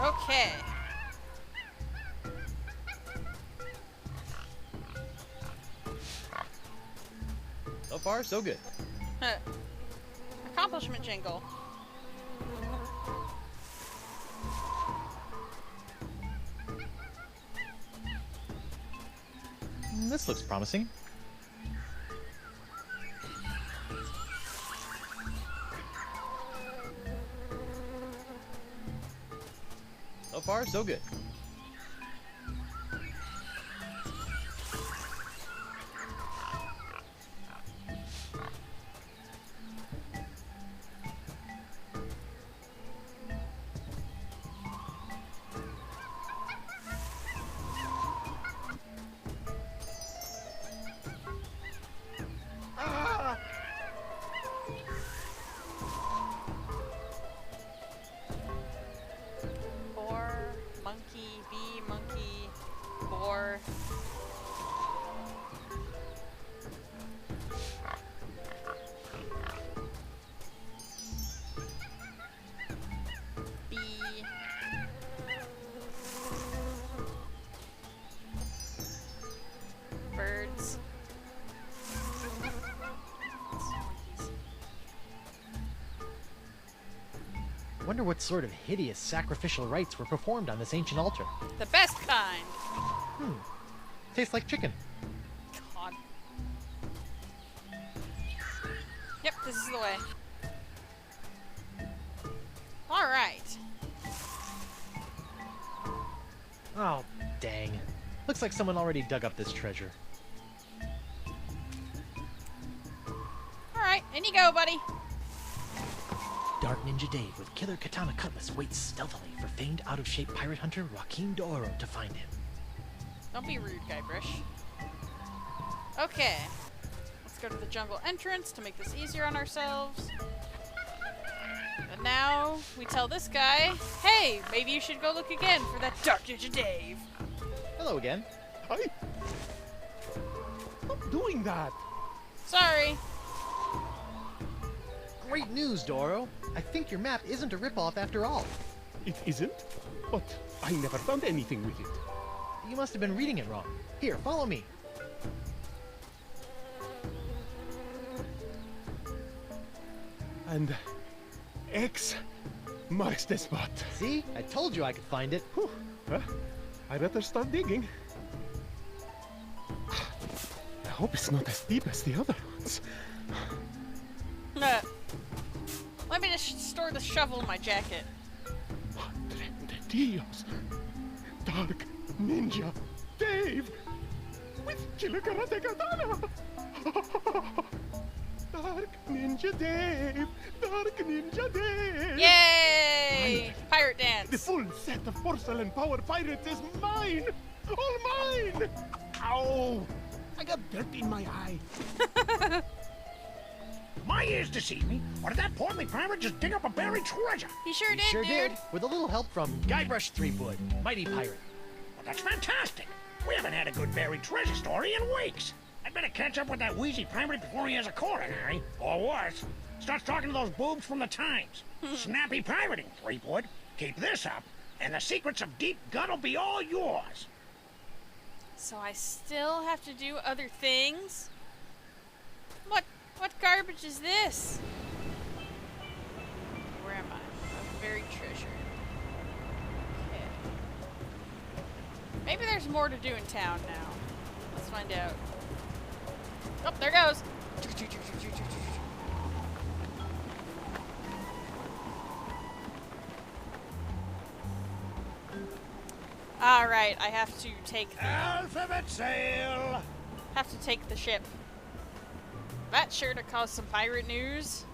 Okay.
So far, so good.
Accomplishment jingle.
This looks promising. So far, so good.
Boar, monkey, bee, monkey, boar. Bee. Birds.
Wonder what sort of hideous sacrificial rites were performed on this ancient altar.
The best kind.
Tastes like chicken.
God. Yep, this is the way. Alright.
Oh, dang. Looks like someone already dug up this treasure.
Alright, in you go, buddy.
Dark Ninja Dave with killer katana cutlass waits stealthily for famed out-of-shape pirate hunter Joaquin D'Oro to find him.
Don't be rude, Guybrush. Okay. Let's go to the jungle entrance to make this easier on ourselves. And now we tell this guy, hey, maybe you should go look again for that Dark Ninja Dave.
Hello again.
Stop doing that!
Sorry.
Great news, Doro. I think your map isn't a ripoff after all.
It isn't? But I never found anything with it.
You must have been reading it wrong. Here, follow me.
And X marks the spot.
See? I told you I could find it.
Whew. Well, I better start digging. I hope it's not as deep as the other ones.
Let me just store the shovel in my jacket.
Madre de Dios! Dark Ninja Dave! With Killer Karate Katana! Dark Ninja Dave! Dark Ninja Dave!
Yay! Pirate dance.
The full set of porcelain power pirates is mine! All mine! Ow! I got dirt in my eye.
My ears deceive me, or did that portly pirate just dig up a buried treasure?
He sure
You
did,
sure
dude.
did. With a little help from
Guybrush Threepwood, mighty pirate.
That's fantastic. We haven't had a good buried treasure story in weeks. I'd better catch up with that wheezy pirate before he has a coronary. Or worse, starts talking to those boobs from the Times. Snappy pirating, Threepwood. Keep this up, and the secrets of Deep Gut'll be all yours.
So I still have to do other things? What garbage is this? Where am I? A buried treasure. Okay. Maybe there's more to do in town now. Let's find out. Oh, there goes. Alright, I have to take the...
Alphabet sail!
Have to take the ship. That's sure to cause some pirate news.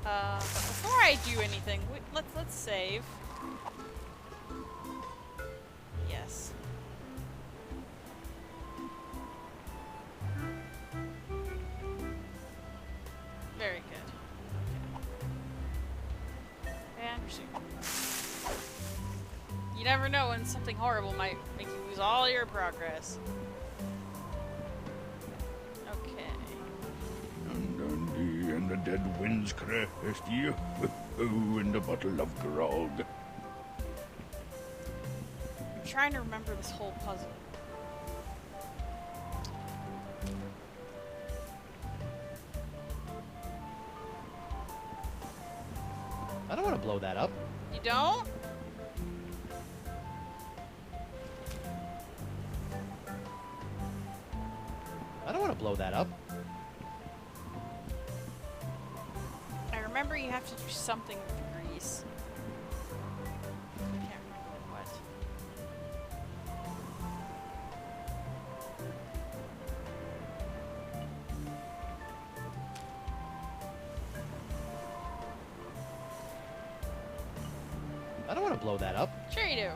But before I do anything, let's save. Yes. Very good. Okay. And pursue. You never know when something horrible might make you lose all your progress. Okay.
Dundee and the dead winds crest you, and a bottle of grog.
I'm trying to remember this whole puzzle.
I don't want to blow that up.
You don't?
I don't want to blow that up.
I remember you have to do something with the grease. I can't remember what.
I don't want to blow that up.
Sure you do.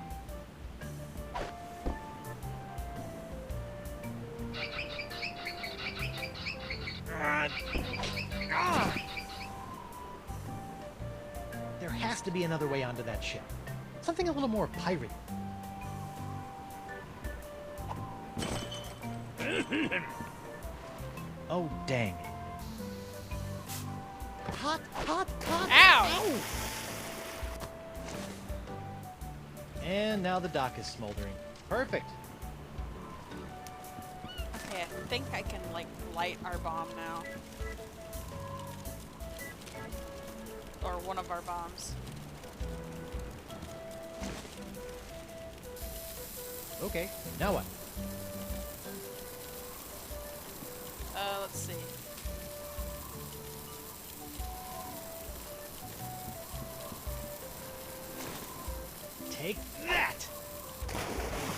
There has to be another way onto that ship. Something a little more pirate. Oh, dang. Hot, hot, hot.
Ow!
And now the dock is smoldering. Perfect.
Okay, I think I can, like, light our bomb now. Or one of our bombs.
Okay, now what?
Let's see.
Take that!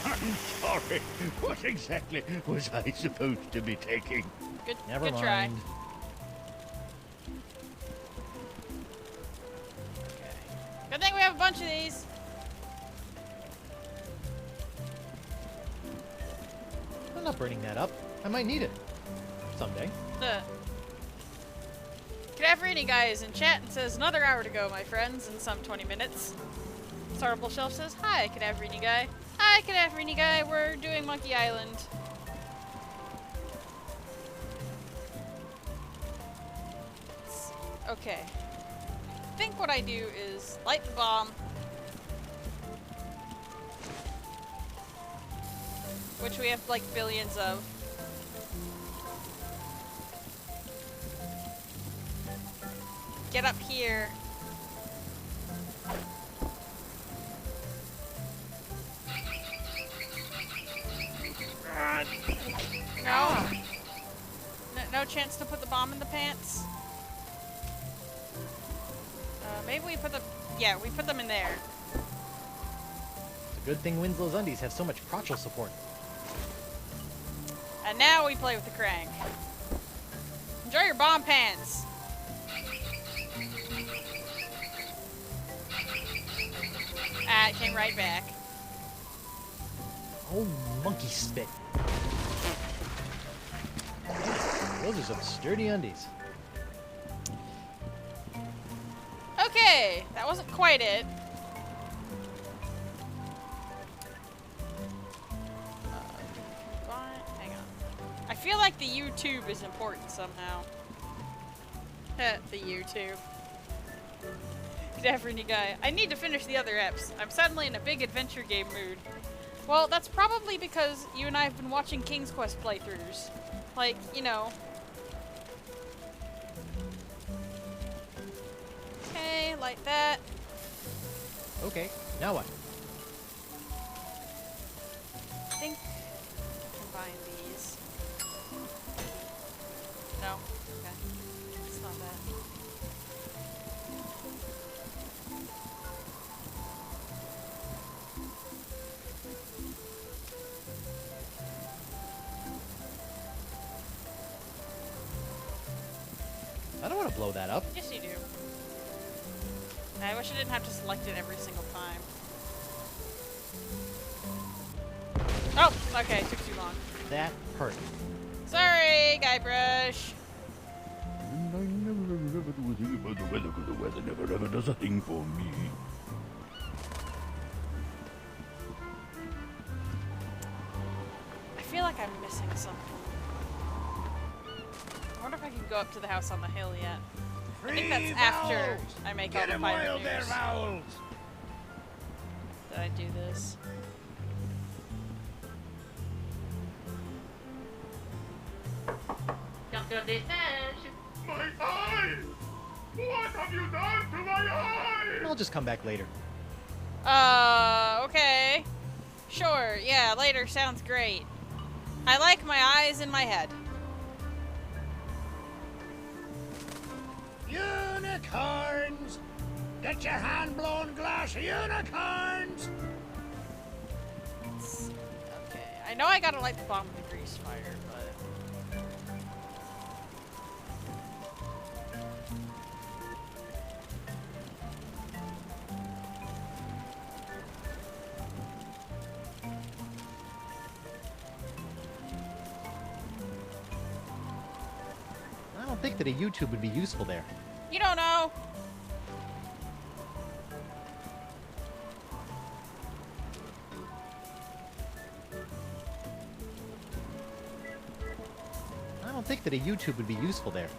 I'm sorry. What exactly was I supposed to be taking?
Good,
Never
good
mind.
try.
Okay.
Good thing we have a bunch of these.
I'm not burning that up. I might need it. Someday.
Cadaverini guy is in chat and says, another hour to go, my friends, in some 20 minutes. Startable Shelf says, hi, Cadaverini guy. Hi, Cadaverini guy. We're doing Monkey Island. Okay. I think what I do is light the bomb. Which we have, like, billions of. Get up here. No. No chance to put the bomb in the pants. Maybe we put the... Yeah, we put them in there.
It's a good thing Winslow's undies have so much crotchal support.
And now we play with the crank. Enjoy your bomb pants. Ah, it came right back.
Oh, monkey spit. Those are some sturdy undies.
Okay, that wasn't quite it. feel like the YouTube is important somehow. The YouTube. Definitely guy. I need to finish the other eps. I'm suddenly in a big adventure game mood. Well, that's probably because you and I have been watching King's Quest playthroughs. Like, you know. Okay, like that.
Okay, now what?
I think combine these. No. Okay. It's not that.
I don't want to blow that up.
Yes, you do. I wish I didn't have to select it every single time. Oh, okay, it took too long.
That hurt.
Sorry, Guybrush.
And I never ever do a thing about the weather, because the weather never ever does a thing for me.
I feel like I'm missing something. I wonder if I can go up to the house on the hill yet. I think that's after I make all the pirate news. Did I do this?
My eye! What have you done to my eye?
I'll just come back later.
Okay. Sure, yeah, later sounds great. I like my eyes in my head.
Unicorns! Get your hand-blown glass unicorns!
Okay, I know I gotta light the bomb with the grease fire, but...
I don't think that a YouTube would be useful there.
You don't know!
I don't think that a YouTube would be useful there.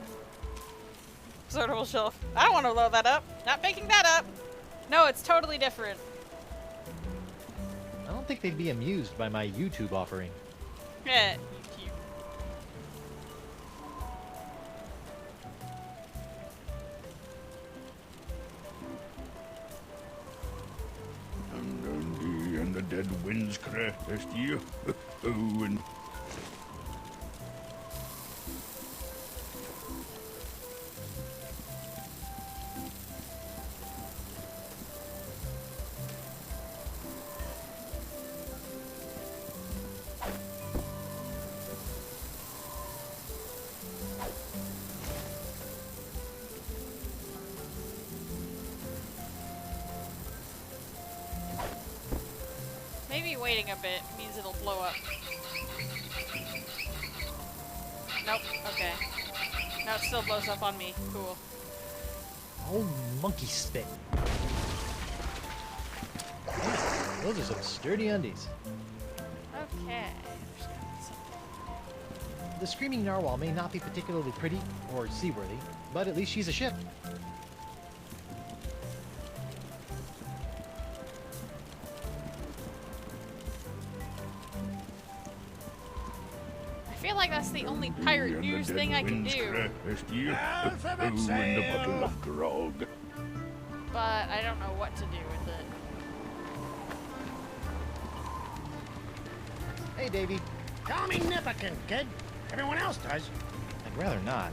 Sortable shelf. I don't want to load that up. Not picking that up. No, it's totally different.
I don't think they'd be amused by my YouTube offering.
Yeah.
And the dead winds crest you. Oh, and
Maybe waiting a bit means it'll blow up. Nope, okay. Now it still blows up on me. Cool.
Oh, monkey spit. Yeah, those are some sturdy undies.
Okay.
The screaming narwhal may not be particularly pretty or seaworthy, but at least she's a ship.
I feel like that's the only pirate news thing I can do.
and a bottle of grog.
But I don't know what to do with it.
Hey, Davey.
Call me Nipperkin, kid. Everyone else does.
I'd rather not.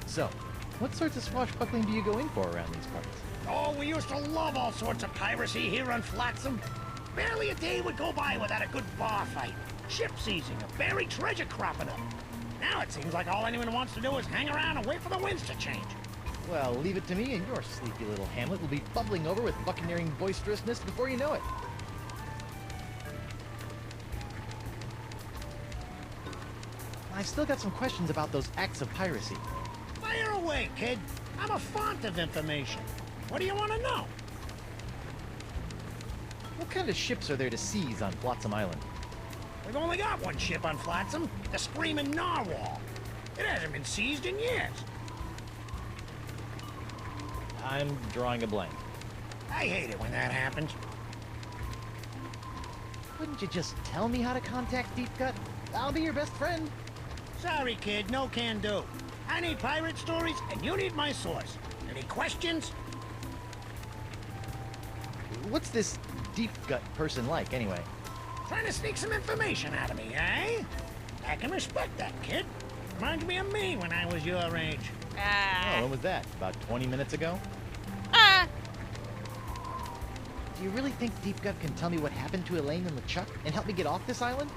So, what sorts of swashbuckling do you go in for around these parts?
Oh, we used to love all sorts of piracy here on Flotsam. Barely a day would go by without a good bar fight, ship seizing, or buried treasure cropping up. Now it seems like all anyone wants to do is hang around and wait for the winds to change.
Well, leave it to me, and your sleepy little hamlet will be bubbling over with buccaneering boisterousness before you know it. I've still got some questions about those acts of piracy.
Fire away, kid. I'm a font of information. What do you want to know?
What kind of ships are there to seize on Flotsam Island?
We've only got one ship on Flotsam, the Screaming Narwhal. It hasn't been seized in years.
I'm drawing a blank.
I hate it when that happens.
Wouldn't you just tell me how to contact Deep Gut? I'll be your best friend.
Sorry, kid, no can do. I need pirate stories, and you need my source. Any questions?
What's this Deep Gut person like, anyway?
Trying to sneak some information out of me, eh? I can respect that, kid. Reminds me of me when I was your age.
Oh, when was that? About 20 minutes ago? Do you really think Deep Gut can tell me what happened to Elaine and LeChuck and help me get off this island?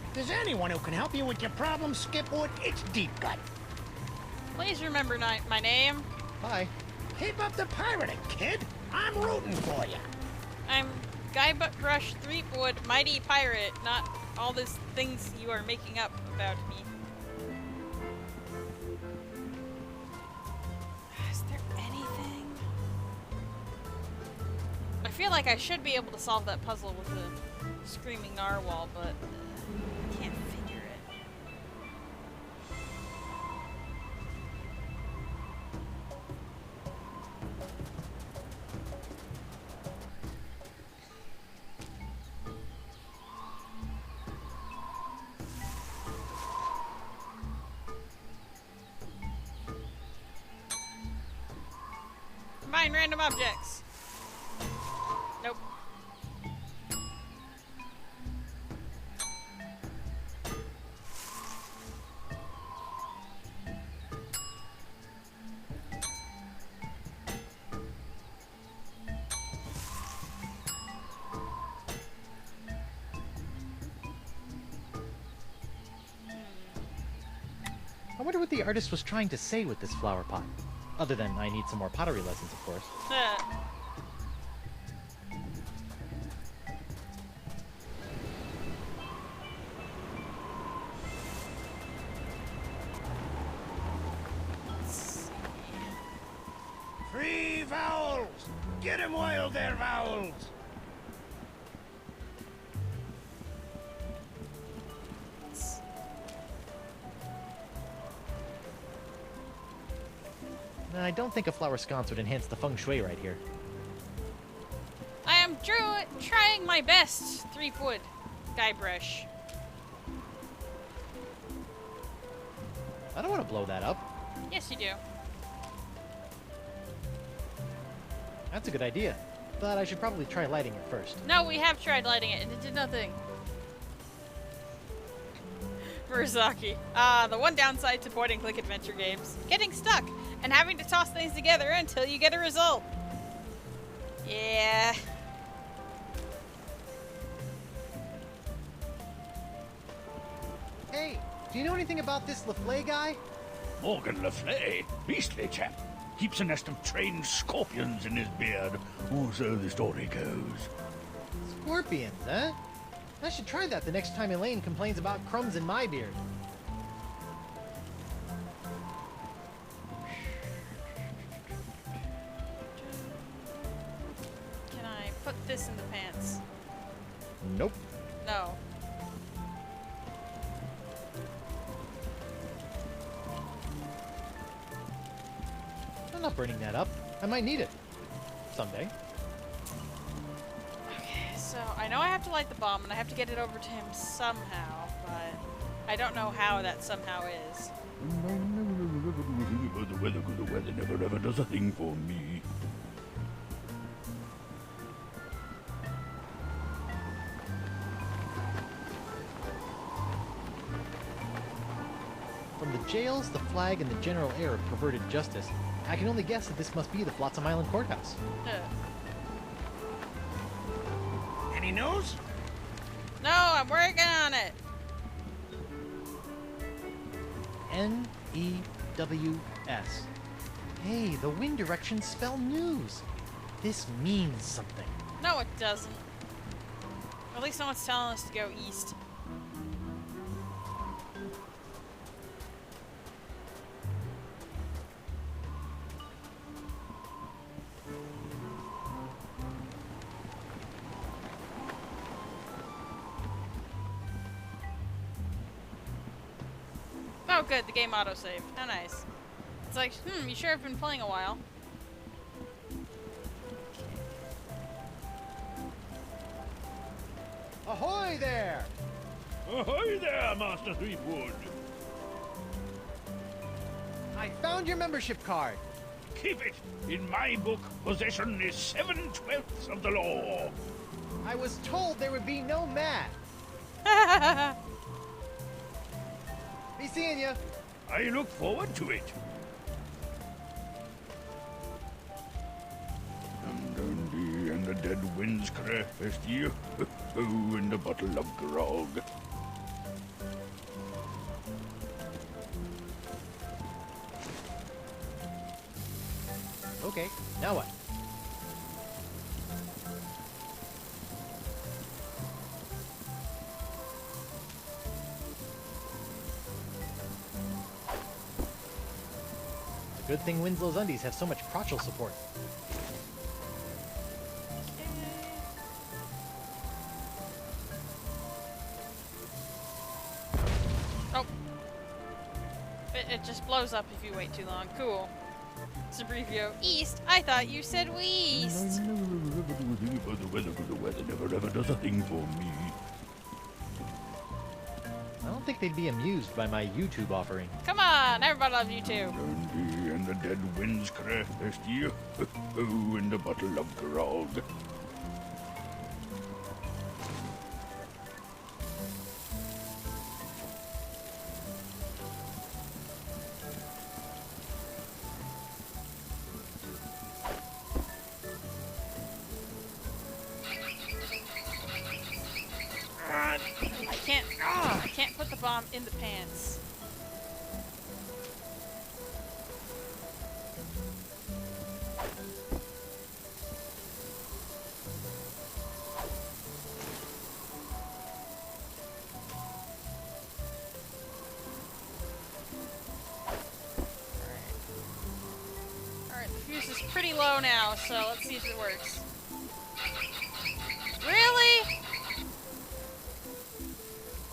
If there's anyone who can help you with your problems, Skipwood, it's Deep Gut.
Please remember my name.
Hi.
Keep up the pirating, kid. I'm rooting for you.
I'm Guybrush Threepwood, mighty pirate, not all these things you are making up about me. Is there anything? I feel like I should be able to solve that puzzle with the Screaming Narwhal, but I can't figure it. Combine random objects. Nope.
I wonder what the artist was trying to say with this flower pot. Other than I need some more pottery lessons, of course.
Free vowels! Get 'em while they're vowels!
I don't think a flower sconce would enhance the feng shui right here.
I am trying my best, Threepwood, Guybrush.
I don't want to blow that up.
Yes, you do.
That's a good idea. But I should probably try lighting it first.
No, we have tried lighting it, and it did nothing. Murasaki. The one downside to point-and-click adventure games. Getting stuck, and having to toss things together until you get a result. Yeah.
Hey, do you know anything about this LaFleur guy?
Morgan Le Fay, beastly chap. Keeps a nest of trained scorpions in his beard, or so the story goes.
Scorpions, huh? I should try that the next time Elaine complains about crumbs in my beard.
Can I put this in the pants?
Nope.
No.
I'm not burning that up. I might need it. Someday.
Okay, so I know I have to light the bomb, and I have to get it over to him somehow, but I don't know how that somehow is.
The weather never ever does a thing for me.
From the jails, the flag, and the general air of perverted justice, I can only guess that this must be the Flotsam Island courthouse.
Any news?
No, I'm working on it.
N-E-W-S. Hey, the wind directions spell news. This means something.
No, it doesn't. At least no one's telling us to go east. Oh, good. The game autosaved. How nice. It's like, you sure have been playing a while.
Ahoy there!
Ahoy there, Master Threepwood.
I found your membership card.
Keep it. In my book, possession is 7/12 of the law.
I was told there would be no math. Be seeing you.
I look forward to it. And the dead winds crest you, and a bottle of grog.
Okay, now what? Good thing Winslow's undies have so much crotchal support.
Oh. It just blows up if you wait too long. Cool. Subrevio. East? I thought you said west.
The weather never ever does a thing for me.
I don't think they'd be amused by my YouTube offering.
Come on, everybody loves you too.
And the dead winds crest you, and a bottle of grog.
I can't put the bomb in the pants. Alright, the fuse is pretty low now, so let's see if it works. Really?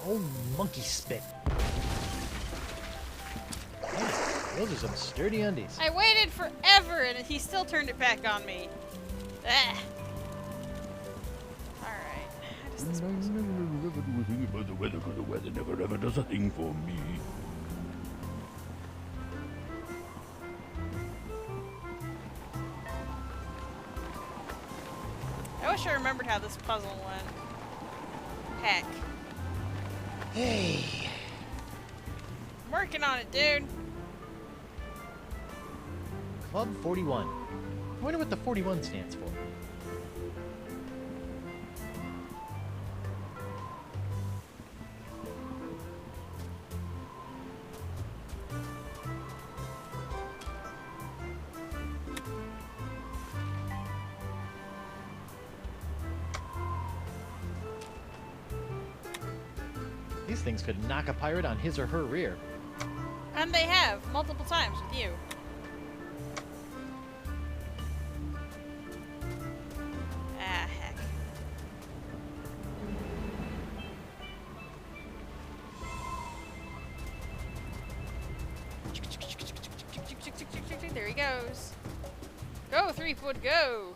Oh, monkey spit. Man, those are some sturdy undies.
I waited forever and he still turned it back on me. Ah. Alright. How does this work?
The weather never ever does a thing for me.
I wish I remembered how this puzzle went. Heck.
Hey.
I'm working on it, dude.
Club 41. I wonder what the 41 stands for. These things could knock a pirate on his or her rear.
And they have, multiple times with you. Ah, heck. There he goes. Go, Threepwood, go!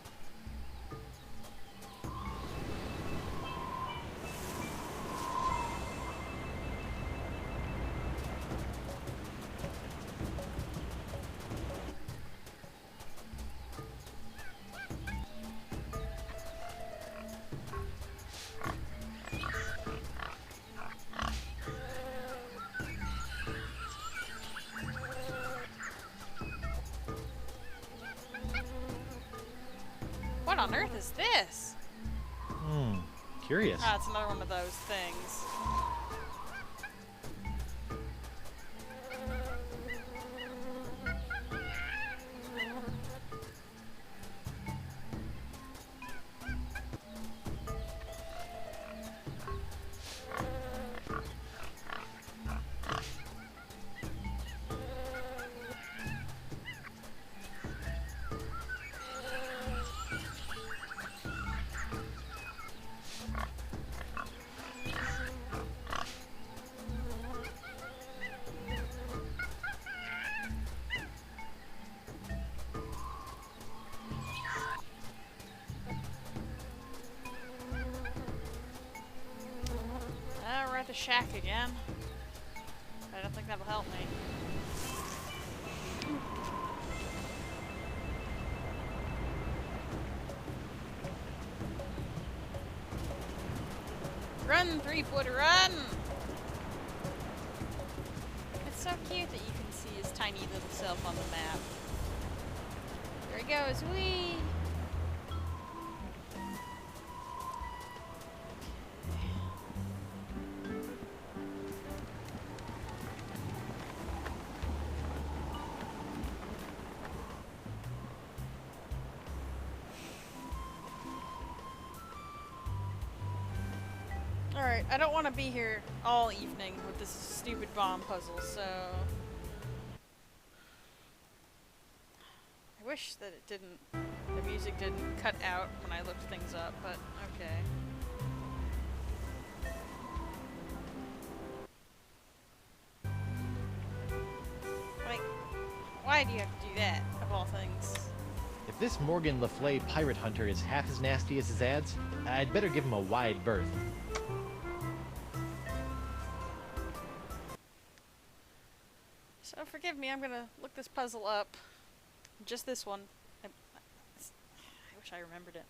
What on earth is this?
Curious.
Ah, it's another one of those things. shack again. I don't think that'll help me. Run, 3-footer, run! It's so cute that you can see his tiny little self on the map. There he goes, whee! Alright, I don't want to be here all evening with this stupid bomb puzzle, so... I wish that it didn't... the music didn't cut out when I looked things up, but okay. Like, why do you have to do that, of all things?
If this Morgan Le Fay pirate hunter is half as nasty as his ads, I'd better give him a wide berth.
So forgive me, I'm gonna look this puzzle up. Just this one. I wish I remembered it.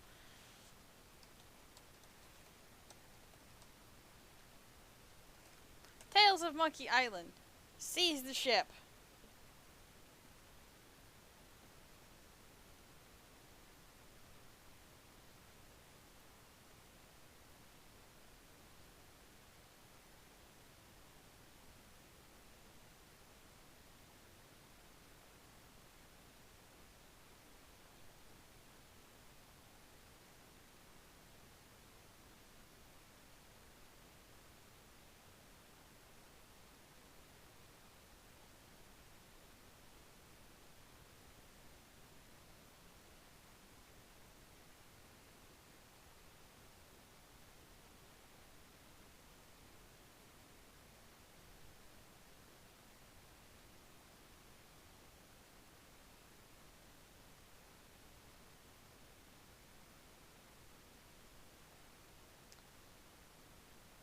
Tales of Monkey Island. Seize the ship.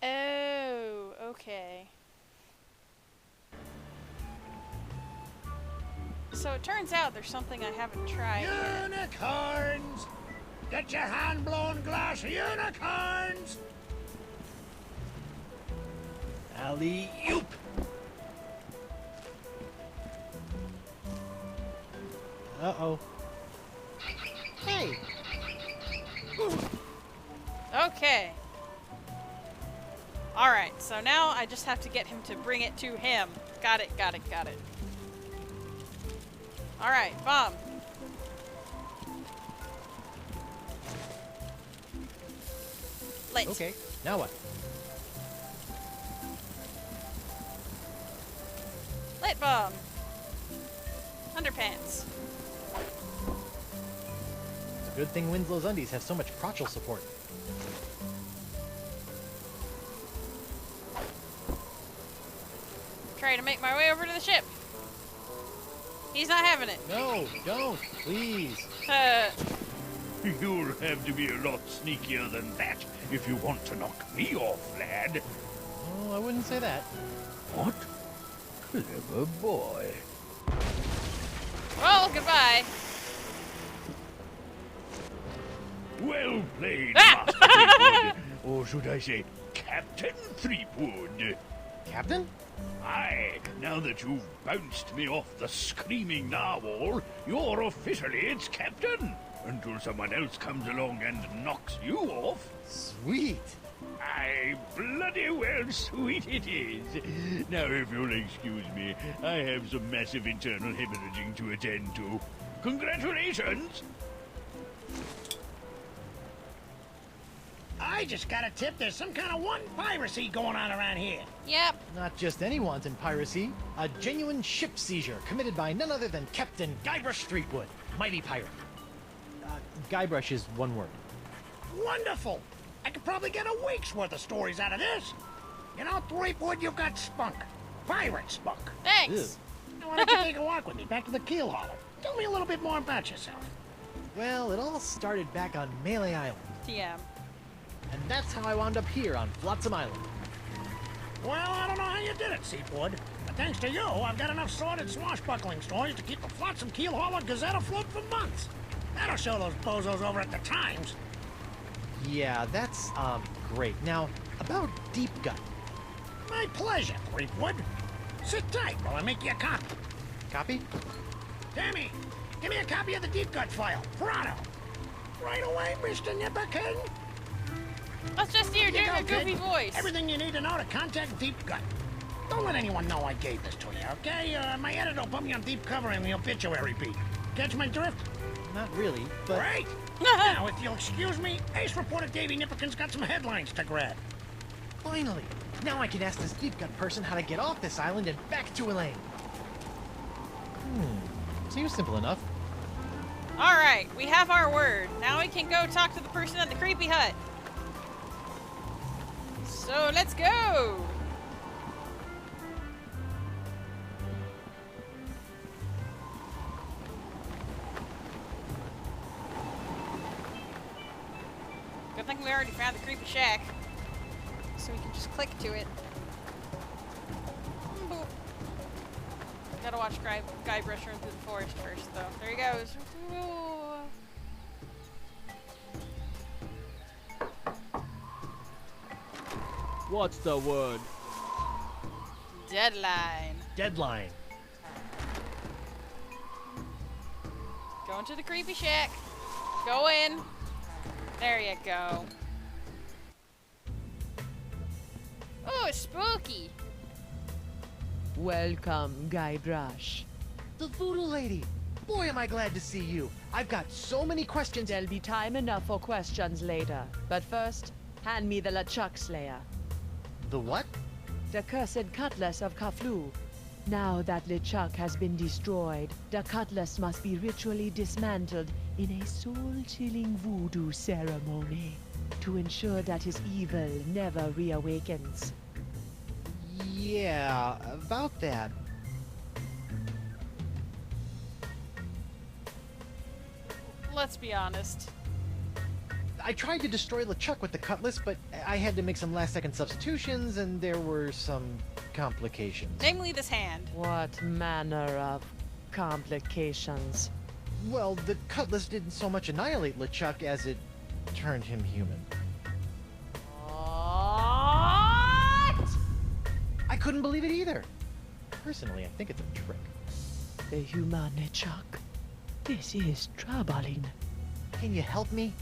Oh, okay. So it turns out there's something I haven't tried yet.
Unicorns! Get your hand-blown glass unicorns!
Alley-oop!
Uh-oh. Hey!
Okay. Alright, so now I just have to get him to bring it to him. Got it, got it, got it. Alright, bomb. Lit.
Okay, now what?
Lit bomb. Underpants.
It's a good thing Winslow's undies have so much crotchal support.
Try to make my way over to the ship. He's not having it.
No, don't, please.
You'll have to be a lot sneakier than that if you want to knock me off, lad.
Oh, I wouldn't say that.
What? Clever boy.
Well, goodbye.
Well played,
Ah!
Master Threepwood. Or should I say, Captain Threepwood.
Captain?
Aye, now that you've bounced me off the screaming narwhal, you're officially its captain. Until someone else comes along and knocks you off.
Sweet.
Aye, bloody well sweet it is. Now, if you'll excuse me, I have some massive internal hemorrhaging to attend to. Congratulations!
I just got a tip there's some kind of one piracy going on around here.
Yep.
Not just any wanton piracy, a genuine ship seizure committed by none other than Captain Guybrush Threepwood, mighty pirate. Guybrush is one word.
Wonderful! I could probably get a week's worth of stories out of this. You know, Threepwood, you've got spunk. Pirate spunk.
Thanks.
Now, why don't you take a walk with me back to the keel hollow? Tell me a little bit more about yourself.
Well, it all started back on Melee Island,
TM.
and that's how I wound up here on Flotsam Island.
Well, I don't know how you did it, Seepwood. But thanks to you, I've got enough sordid swashbuckling stories to keep the Flotsam Keel Hauler Gazette afloat for months. That'll show those bozos over at the Times.
Yeah, that's, great. Now, about Deep Gut.
My pleasure, Creepwood. Sit tight while I make you a copy.
Copy?
Tammy, give me a copy of the Deep Gut file. Pronto. Right away, Mr. Nipperkin.
That's just you doing a goofy
kid.
voice.
Everything you need to know to contact Deep Gut. Don't let anyone know I gave this to you, okay? My editor will put me on deep cover in the obituary beat. Catch my drift?
Not really, but...
Great! Now, if you'll excuse me, Ace reporter Davy Nipperkin's got some headlines to grab.
Finally! Now I can ask this Deep Gut person how to get off this island and back to Elaine. Seems simple enough.
Alright, we have our word. Now we can go talk to the person at the creepy hut. So, let's go! Good thing we already found the creepy shack. So we can just click to it. Boop. Gotta watch Guybrush run through the forest first, though. There he goes.
What's the word?
Deadline.
Deadline.
Going to the creepy shack. Go in. There you go. Oh, spooky.
Welcome, Guybrush.
The Voodoo Lady! Boy, am I glad to see you. I've got so many questions.
There'll be time enough for questions later. But first, hand me the LeChuck Slayer.
The what?
The cursed cutlass of Kaflu. Now that LeChuck has been destroyed, the cutlass must be ritually dismantled in a soul-chilling voodoo ceremony to ensure that his evil never reawakens.
Yeah, about that.
Let's be honest.
I tried to destroy LeChuck with the cutlass, but I had to make some last-second substitutions, and there were some complications.
Namely this hand.
What manner of complications?
Well, the cutlass didn't so much annihilate LeChuck as it turned him human.
What?
I couldn't believe it either. Personally, I think it's a trick.
The human LeChuck. This is troubling.
Can you help me?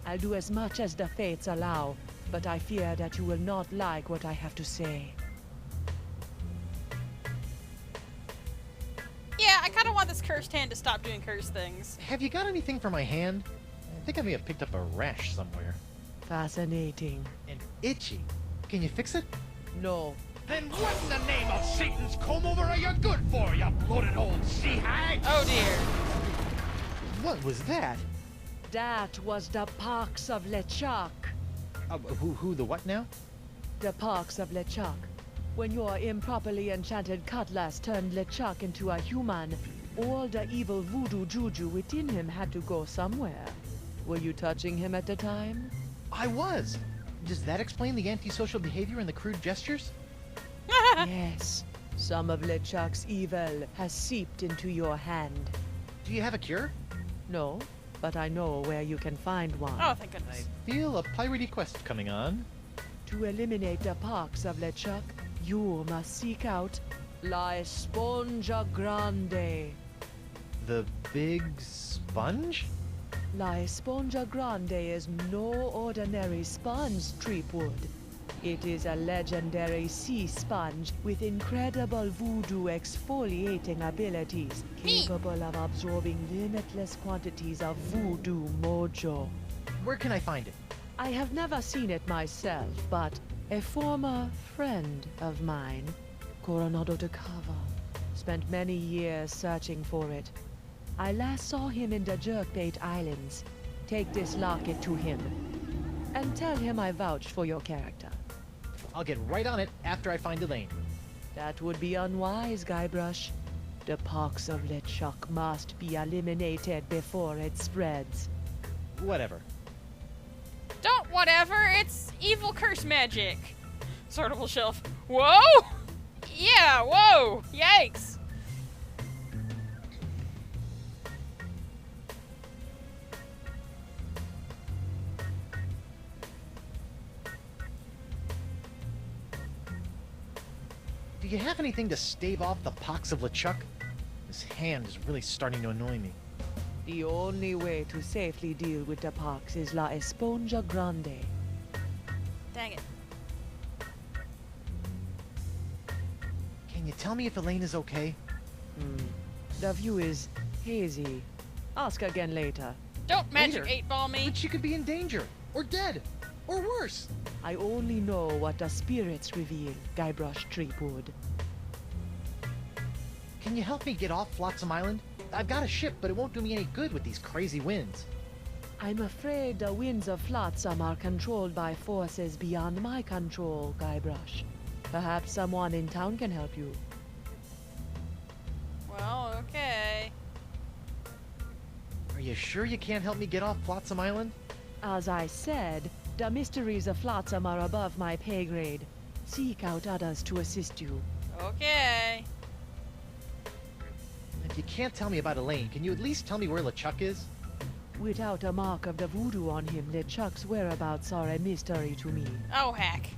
I'll do as much as the fates allow, but I fear that you will not like what I have to say.
Yeah, I kind of want this cursed hand to stop doing cursed things.
Have you got anything for my hand? I think I may have picked up a rash somewhere.
Fascinating.
And itchy. Can you fix it?
No.
Then what in the name of Satan's comb-over are you good for, you bloated old sea hag?
Oh dear.
What was that?
That was the pox of LeChuck.
Who the what now?
The pox of LeChuck. When your improperly enchanted cutlass turned LeChuck into a human, all the evil voodoo juju within him had to go somewhere. Were you touching him at the time?
I was. Does that explain the antisocial behavior and the crude gestures?
Yes. Some of LeChuck's evil has seeped into your hand.
Do you have a cure?
No, but I know where you can find one.
Oh, thank goodness.
I feel a piratey quest coming on.
To eliminate the pox of LeChuck, you must seek out La Esponja Grande.
The big sponge?
La Esponja Grande is no ordinary sponge, Treepwood. It is a legendary sea sponge with incredible voodoo exfoliating abilities, capable of absorbing limitless quantities of voodoo mojo.
Where can I find it?
I have never seen it myself, but a former friend of mine, Coronado de Cava, spent many years searching for it. I last saw him in the Jerkbait Islands. Take this locket to him, and tell him I vouched for your character.
I'll get right on it after I find Elaine.
That would be unwise, Guybrush. The pox of LeChuck must be eliminated before it spreads.
Whatever.
Don't whatever, it's evil curse magic. Sortable shelf. Whoa! Yeah, whoa! Yikes!
Do you have anything to stave off the pox of LeChuck? His hand is really starting to annoy me.
The only way to safely deal with the pox is La Esponja Grande.
Dang it.
Can you tell me if Elaine is okay?
The view is hazy. Ask again later.
Don't magic
Later?
8-ball me.
But she could be in danger, or dead, or worse.
I only know what the spirits reveal, Guybrush Threepwood.
Can you help me get off Flotsam Island? I've got a ship, but it won't do me any good with these crazy winds.
I'm afraid the winds of Flotsam are controlled by forces beyond my control, Guybrush. Perhaps someone in town can help you.
Well, okay.
Are you sure you can't help me get off Flotsam Island?
As I said, the mysteries of Flotsam are above my pay grade. Seek out others to assist you.
Okay.
If you can't tell me about Elaine, can you at least tell me where LeChuck is?
Without a mark of the voodoo on him, LeChuck's whereabouts are a mystery to me.
Oh, heck.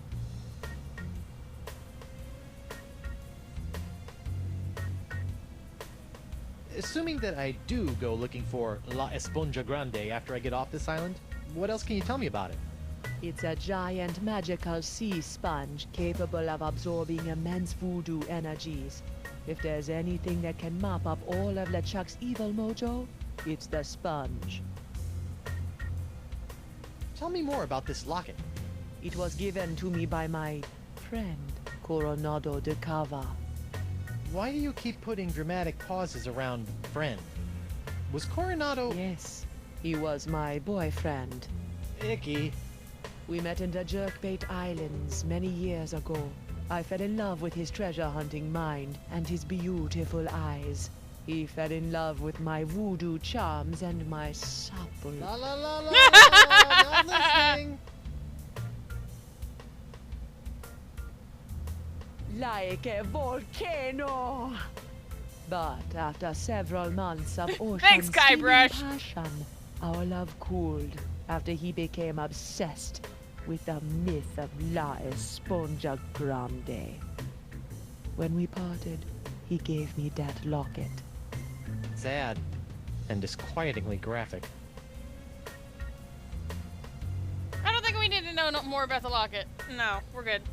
Assuming that I do go looking for La Esponja Grande after I get off this island, what else can you tell me about it?
It's a giant magical sea sponge capable of absorbing immense voodoo energies. If there's anything that can mop up all of LeChuck's evil mojo, it's the sponge.
Tell me more about this locket.
It was given to me by my friend, Coronado de Cava.
Why do you keep putting dramatic pauses around friend? Was Coronado...
Yes, he was my boyfriend.
Icky.
We met in the Jerkbait Islands many years ago. I fell in love with his treasure-hunting mind and his beautiful eyes. He fell in love with my voodoo charms and my supple...
La la la la la, not listening.
Like a volcano! But after several months of
Thanks, Guybrush.
passion, our love cooled after he became obsessed with the myth of La Esponja Grande. When we parted, he gave me that locket.
Sad. And disquietingly graphic.
I don't think we need to know no more about the locket. No, we're good.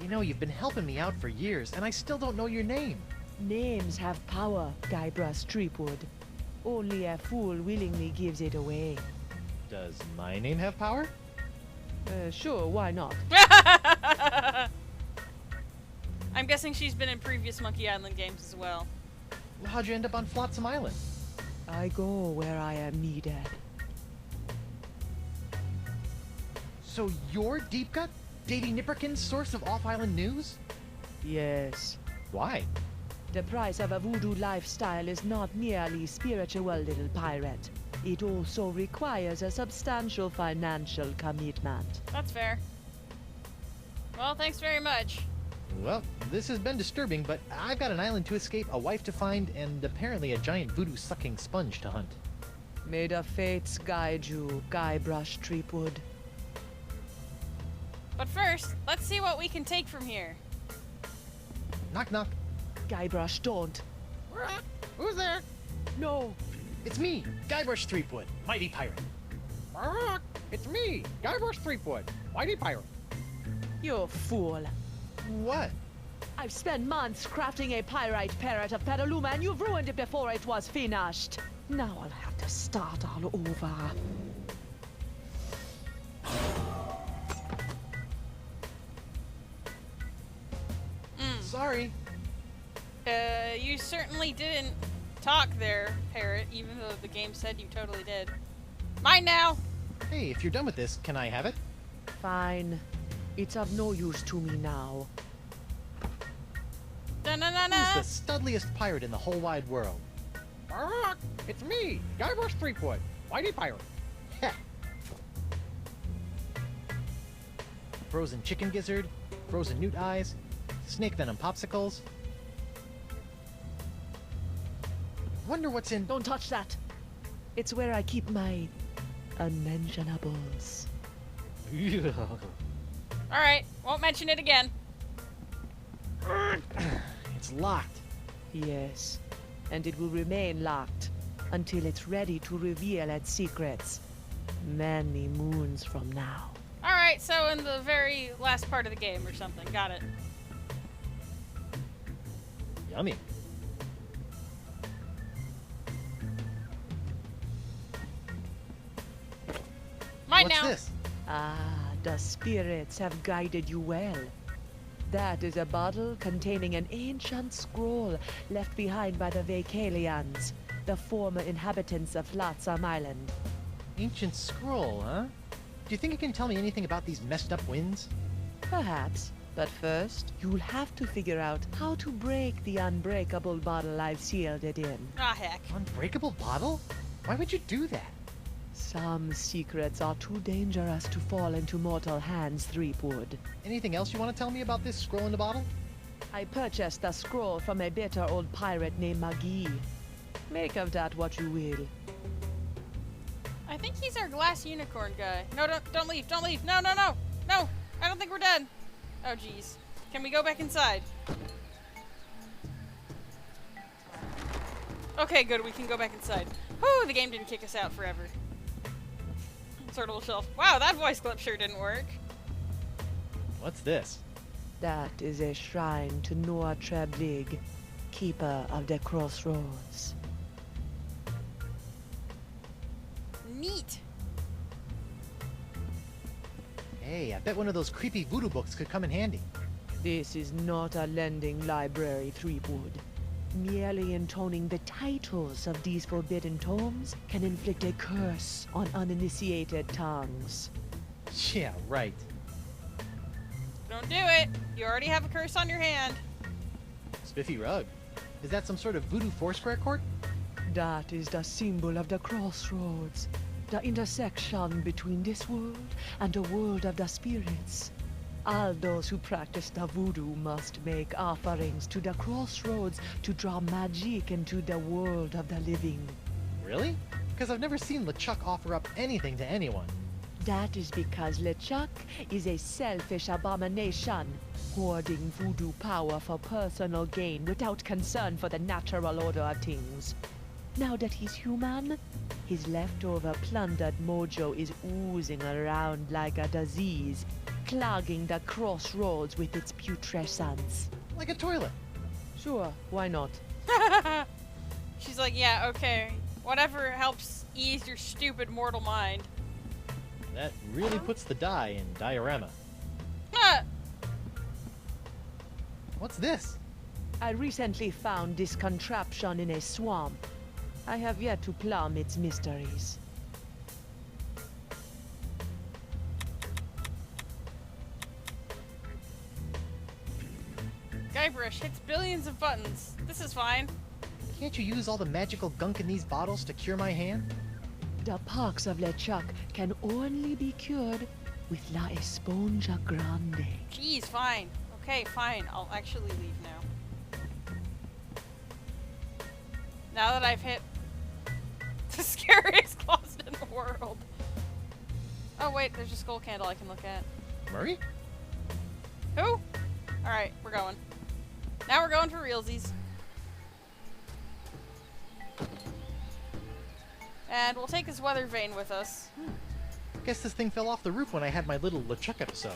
You know, you've been helping me out for years, and I still don't know your name.
Names have power, Guybrush Threepwood. Only a fool willingly gives it away.
Does my name have power?
Sure, why not?
I'm guessing she's been in previous Monkey Island games as well.
Well, how'd you end up on Flotsam Island?
I go where I am needed.
So you're Deep Gut? Davy Nipperkin's source of off-island news?
Yes.
Why?
The price of a voodoo lifestyle is not merely spiritual, little pirate. It also requires a substantial financial commitment.
That's fair. Well, thanks very much.
Well, this has been disturbing, but I've got an island to escape, a wife to find, and apparently a giant voodoo-sucking sponge to hunt.
May the fates guide you, Guybrush Threepwood.
But first, let's see what we can take from here.
Knock knock.
Guybrush, don't.
Who's there?
No.
It's me, Guybrush Threepwood, mighty pirate.
It's me, Guybrush Threepwood, mighty pirate.
You fool.
What?
I've spent months crafting a pyrite parrot of Petaluma, and you've ruined it before it was finished. Now I'll have to start all over.
Sorry.
You certainly didn't talk there, Parrot, even though the game said you totally did. Mine now!
Hey, if you're done with this, can I have it?
Fine. It's of no use to me now.
Da-na-na-na!
Who's the studliest pirate in the whole wide world?
It's me, Guybrush Threepwood, mighty pirate.
Heh. Frozen chicken gizzard, frozen newt eyes, snake venom popsicles. Wonder what's in...
Don't touch that. It's where I keep my unmentionables.
Alright, won't mention it again.
It's locked.
Yes, and it will remain locked until it's ready to reveal its secrets many moons from now.
Alright, so in the very last part of the game or something. Got it.
Yummy.
Mine
What's
now.
this?
Ah, the spirits have guided you well. That is a bottle containing an ancient scroll left behind by the Vacalians, the former inhabitants of Flotsam Island.
Ancient scroll, huh? Do you think it can tell me anything about these messed up winds?
Perhaps, but first, you'll have to figure out how to break the unbreakable bottle I've sealed it in.
Ah, heck.
Unbreakable bottle? Why would you do that?
Some secrets are too dangerous to fall into mortal hands, Threepwood.
Anything else you want to tell me about this scroll in the bottle?
I purchased the scroll from a bitter old pirate named Magee. Make of that what you will.
I think he's our glass unicorn guy. No, don't leave, don't leave. No, no, no. No, I don't think we're dead. Oh, jeez. Can we go back inside? Okay, good, we can go back inside. Whew, the game didn't kick us out forever. Sortable shelf. Wow, that voice clip sure didn't work.
What's this?
That is a shrine to Noah Treblig, keeper of the crossroads.
Neat.
Hey, I bet one of those creepy voodoo books could come in handy.
This is not a lending library, Threepwood. Merely intoning the titles of these forbidden tomes can inflict a curse on uninitiated tongues.
Yeah, right.
Don't do it. You already have a curse on your hand.
Spiffy rug. Is that some sort of voodoo foursquare court?
That is the symbol of the crossroads, the intersection between this world and the world of the spirits. All those who practice the voodoo must make offerings to the crossroads to draw magic into the world of the living.
Really? Because I've never seen LeChuck offer up anything to anyone.
That is because LeChuck is a selfish abomination, hoarding voodoo power for personal gain without concern for the natural order of things. Now that he's human, his leftover plundered mojo is oozing around like a disease, clogging the crossroads with its putrescence.
Like a toilet.
Sure, why not?
She's like, yeah, okay. Whatever helps ease your stupid mortal mind.
That really puts the die in diorama.
Ah!
What's this?
I recently found this contraption in a swamp. I have yet to plumb its mysteries.
Guybrush hits billions of buttons. This is fine.
Can't you use all the magical gunk in these bottles to cure my hand?
The pox of LeChuck can only be cured with La Esponja Grande.
Jeez, fine. Okay, fine. I'll actually leave now. Now that I've hit the scariest closet in the world. Oh wait, there's a skull candle I can look at.
Murray?
Who? Alright, we're going. Now we're going for realsies. And we'll take his weather vane with us.
Guess this thing fell off the roof when I had my little LeChuck episode.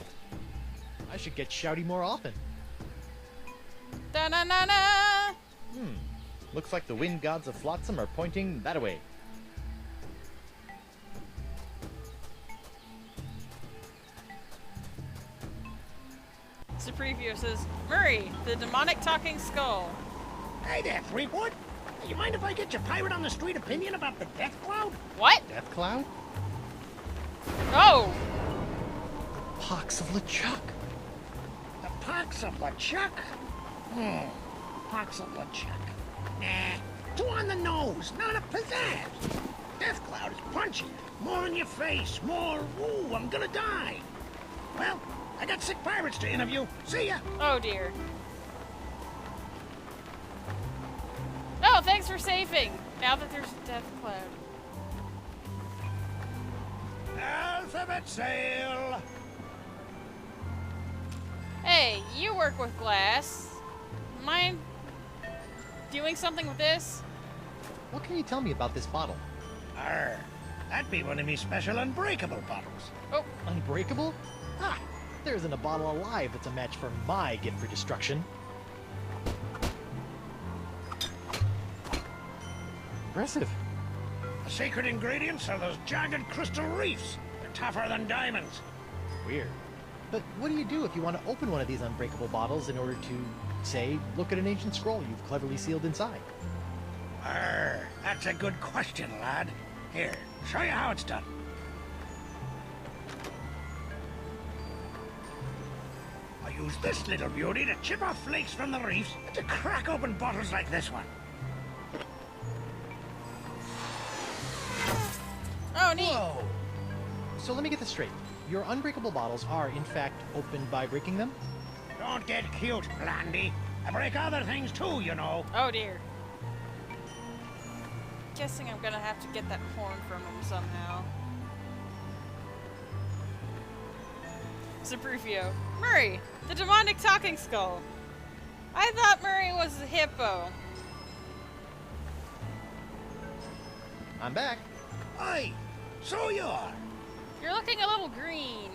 I should get shouty more often.
Da-na-na-na!
Looks like the wind gods of Flotsam are pointing that way.
It's a preview. It says, Murray, the demonic talking skull.
Hey there, Threepwood. You mind if I get your pirate on the street opinion about the death cloud?
What?
Death Cloud?
Oh!
Pox of LeChuck.
The pox of LeChuck? Pox of LeChuck. Nah, too on the nose, not a pizzazz. Death cloud is punchy. More in your face, more, ooh, I'm gonna die. Well, I got sick pirates to interview. See ya.
Oh dear. Oh, thanks for saving. Now that there's a death cloud.
Alphabet sail.
Hey, you work with glass. Mind doing something with this?
What can you tell me about this bottle?
Arr, that'd be one of me special unbreakable bottles.
Oh.
Unbreakable? Ah, there isn't a bottle alive that's a match for my gift for destruction. Impressive.
The secret ingredients are those jagged crystal reefs. They're tougher than diamonds.
Weird. But what do you do if you want to open one of these unbreakable bottles in order to, say, look at an ancient scroll you've cleverly sealed inside?
Arr, that's a good question, lad. Here, show you how it's done. I use this little beauty to chip off flakes from the reefs and to crack open bottles like this one.
Oh, neat.
Whoa! So let me get this straight. Your unbreakable bottles are, in fact, opened by breaking them?
Don't get cute, Blandy. I break other things too, you know.
Oh dear. Guessing I'm gonna have to get that horn from him somehow. Sabrufio. Murray, the demonic talking skull. I thought Murray was a hippo.
I'm back.
Aye, so you are.
You're looking a little green.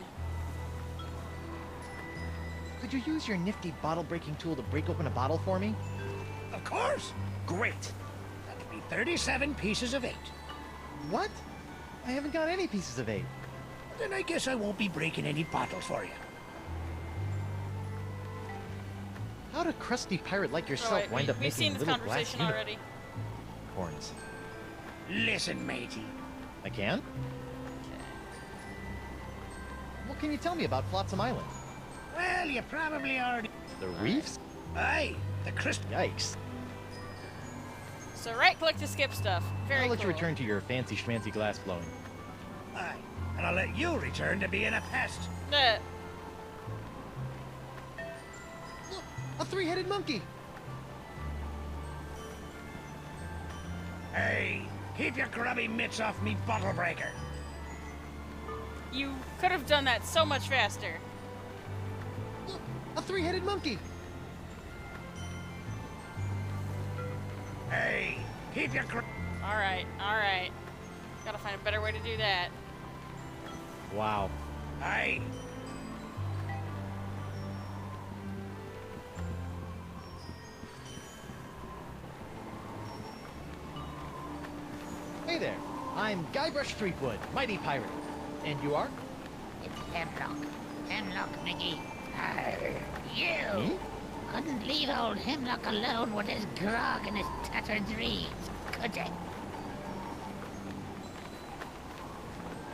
Could you use your nifty bottle-breaking tool to break open a bottle for me?
Of course. Great. That'll be 37 pieces of 8.
What? I haven't got any pieces of 8.
Then I guess I won't be breaking any bottles for you.
How'd a crusty pirate like yourself wind up
we've seen
making
this
little glass
conversation already.
unicorns?
Listen, matey.
I can? What can you tell me about Flotsam Island?
Well, you probably already...
The reefs?
Aye, the crystal...
Yikes.
So right-click to skip stuff. Very
I'll let
cool.
you return to your fancy schmancy glass blowing.
Aye, and I'll let you return to being a pest.
Look, a three-headed monkey!
Hey, keep your grubby mitts off me bottle breaker.
You could have done that so much faster.
Look, a three-headed monkey!
Hey, keep your
Alright, alright. Gotta find a better way to do that.
Wow.
Aye.
Hey there, I'm Guybrush Threepwood, mighty pirate. And you are?
It's Hemlock. Hemlock, Mickey. Arr, you!
Me?
Couldn't leave old Hemlock alone with his grog and his tattered dreams, could you?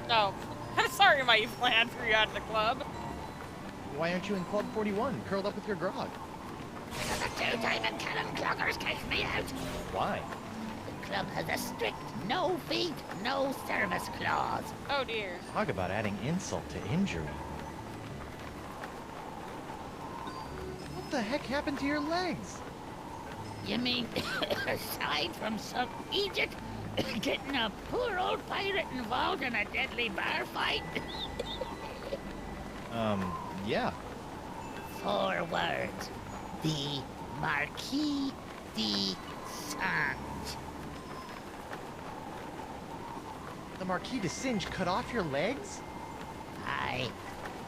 Oh, I'm sorry my plan threw you out of the club.
Why aren't you in Club 41, curled up with your grog?
Because the two diamond cannon cloggers kicked me out.
Why?
The club has a strict no feet, no service clause.
Oh dear.
Talk about adding insult to injury. What the heck happened to your legs?
You mean, aside from some idiot getting a poor old pirate involved in a deadly bar fight?
Yeah.
4 words. The Marquis de Sange.
The Marquis de Singe cut off your legs?
Aye.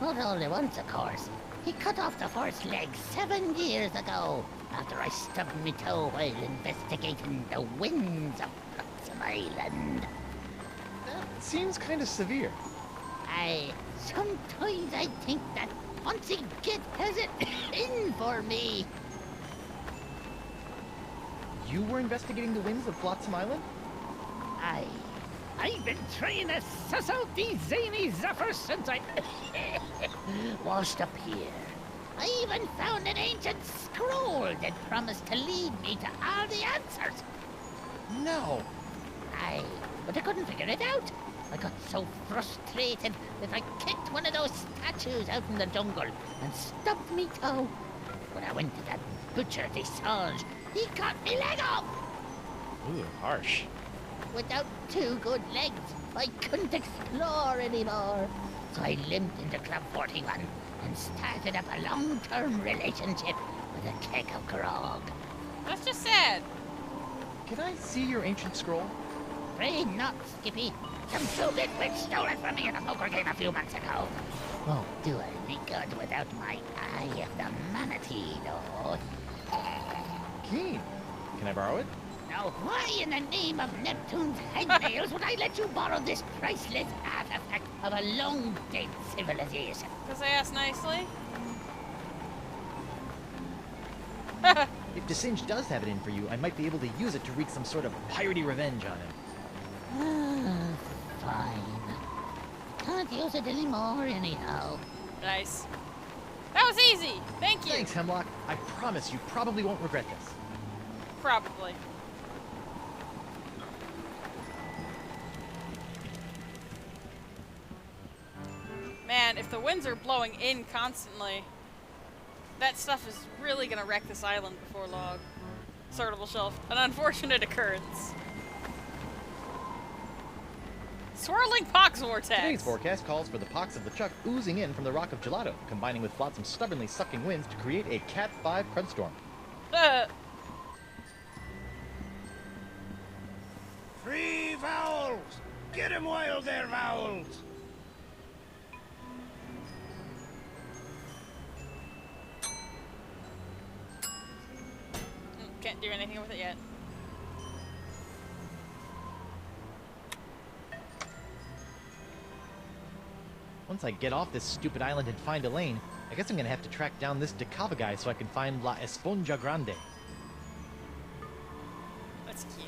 Not only once, of course. He cut off the first leg 7 years ago, after I stubbed me toe while investigating the winds of Flotsam Island.
That seems kind of severe.
Aye. Sometimes I think that once he has it in for me.
You were investigating the winds of Flotsam Island?
Aye. I've been trying to suss out these zany zephyrs since I washed up here. I even found an ancient scroll that promised to lead me to all the answers.
No.
Aye, but I couldn't figure it out. I got so frustrated that I kicked one of those statues out in the jungle and stubbed me toe. When I went to that butcher Desange, he cut me leg off.
Ooh, harsh.
Without 2 good legs, I couldn't explore anymore. So I limped into Club 41 and started up a long-term relationship with a keg of grog.
That's just sad.
Can I see your ancient scroll?
Afraid not, Skippy. Some two-bit witch stole it from me in a poker game a few months ago. Won't do any good without my Eye of the Manatee, though.
Keen. Can I borrow it?
Now, why in the name of Neptune's headnails would I let you borrow this priceless artifact of a long-dead civilization?
Because I asked nicely.
If Desange does have it in for you, I might be able to use it to wreak some sort of piratey revenge on him.
Fine. Can't use it anymore anyhow.
Nice. That was easy. Thank you.
Thanks, Hemlock. I promise you probably won't regret this.
Probably. Man, if the winds are blowing in constantly, that stuff is really gonna wreck this island before long. Sortable shelf. An unfortunate occurrence. Swirling pox vortex.
Today's forecast calls for the pox of the Chuck oozing in from the Rock of Gelato, combining with flotsam stubbornly sucking winds to create a Cat 5 crud storm.
Free vowels! Get 'em while they're vowels!
Can't do anything with it yet.
Once I get off this stupid island and find Elaine, I guess I'm gonna have to track down this Decava guy so I can find La Esponja Grande.
That's cute.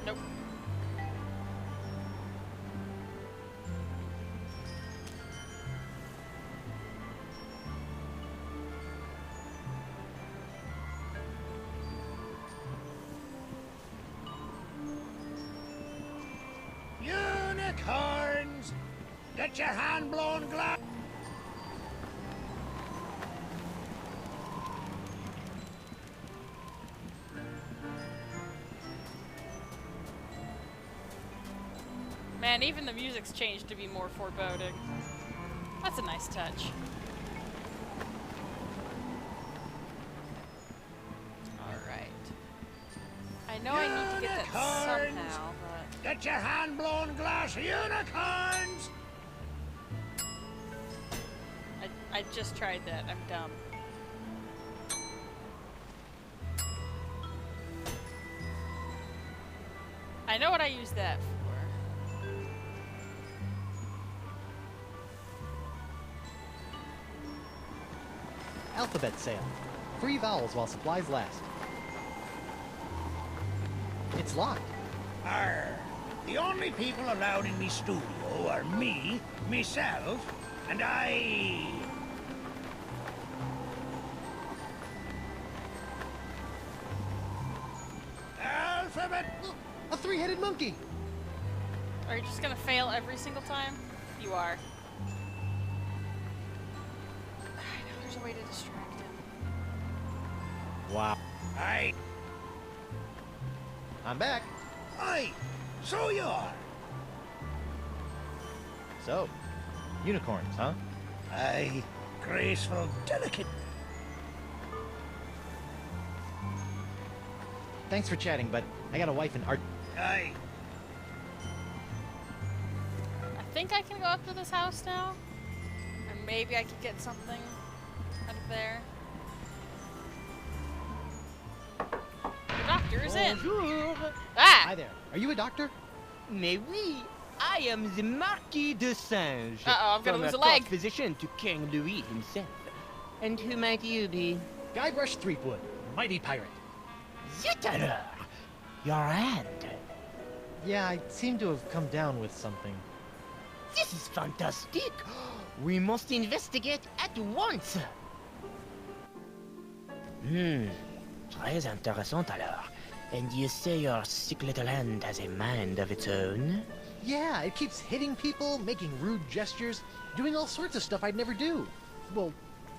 Nope.
Unicorns! Get your hand-blown glass!
Man, even the music's changed to be more foreboding. That's a nice touch. Alright. I know I need to get that somehow, but...
Get your hand-blown glass, unicorns!
I just tried that. I'm dumb. I know what I use that for.
Alphabet sale. Free vowels while supplies last. It's locked.
Arr. The only people allowed in me studio are me, myself, and I... Alphabet...
A 3-headed monkey!
Are you just gonna fail every single time? You are. I know there's a way to distract him.
Wow. I'm back.
Aye, so you are.
So, unicorns, huh?
Aye, graceful, delicate.
Thanks for chatting, but I got a wife and art.
Aye.
I think I can go up to this house now. And maybe I could get something out of there. The doctor is in.
Bonjour.
Ah!
Hi there. Are you a doctor?
Mais oui, I am the Marquis de Singe.
Uh-oh, I'm gonna
from
lose a
court
leg.
physician to King Louis himself. And who might you be?
Guybrush Threepwood, mighty pirate.
Zitterer! Your hand.
Yeah, I seem to have come down with something.
This is fantastic. We must investigate at once. Très intéressant alors. And you say your sick little hand has a mind of its own?
Yeah, it keeps hitting people, making rude gestures, doing all sorts of stuff I'd never do. Well,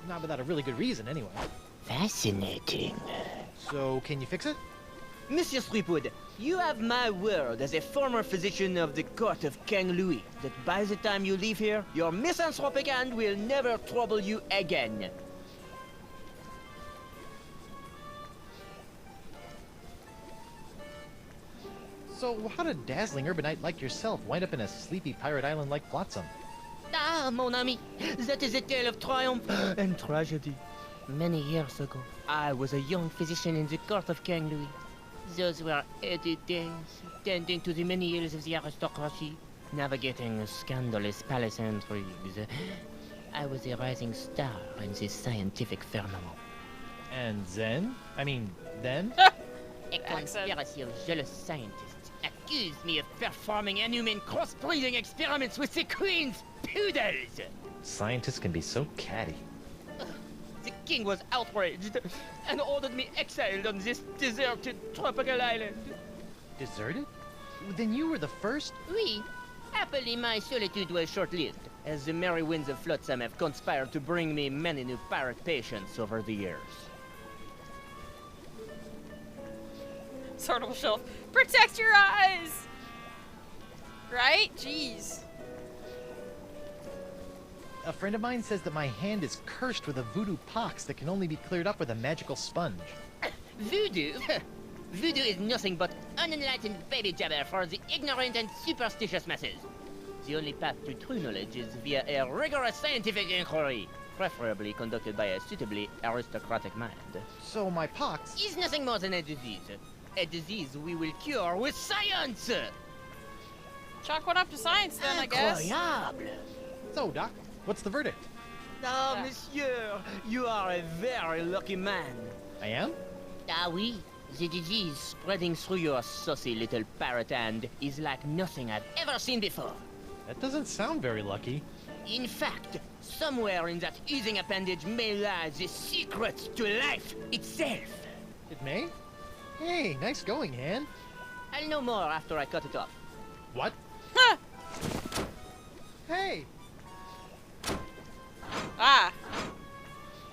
not without a really good reason, anyway.
Fascinating.
So, can you fix it?
Monsieur Threepwood, you have my word as a former physician of the court of King Louis that by the time you leave here, your misanthropic hand will never trouble you again.
So, how did a dazzling urbanite like yourself wind up in a sleepy pirate island like Flotsam?
Ah, mon ami, that is a tale of triumph and tragedy. Many years ago, I was a young physician in the court of King Louis. Those were heady days, tending to the many ills of the aristocracy, navigating scandalous palace intrigues. I was a rising star in the scientific firmament.
And then? Then?
A conspiracy of jealous scientists accused me of performing inhuman cross-breeding experiments with the Queen's poodles!
Scientists can be so catty.
The king was outraged and ordered me exiled on this deserted tropical island.
Deserted? Then you were the first?
Oui. Happily, my solitude was short-lived, as the merry winds of Flotsam have conspired to bring me many new pirate patients over the years.
Sword of a shelf. Protect your eyes! Right? Jeez.
A friend of mine says that my hand is cursed with a voodoo pox that can only be cleared up with a magical sponge.
Voodoo? Voodoo is nothing but unenlightened baby jabber for the ignorant and superstitious masses. The only path to true knowledge is via a rigorous scientific inquiry, preferably conducted by a suitably aristocratic mind.
So my pox
is nothing more than a disease. A disease we will cure with science!
Chalk one up to science then, I guess.
Incroyable!
So, Doc, what's the verdict?
Ah, monsieur, you are a very lucky man.
I am?
Ah, oui. The disease spreading through your saucy little parrot hand is like nothing I've ever seen before.
That doesn't sound very lucky.
In fact, somewhere in that oozing appendage may lie the secret to life itself.
It may? Hey, nice going, hand.
I'll know more after I cut it off.
What? Hey!
Ah!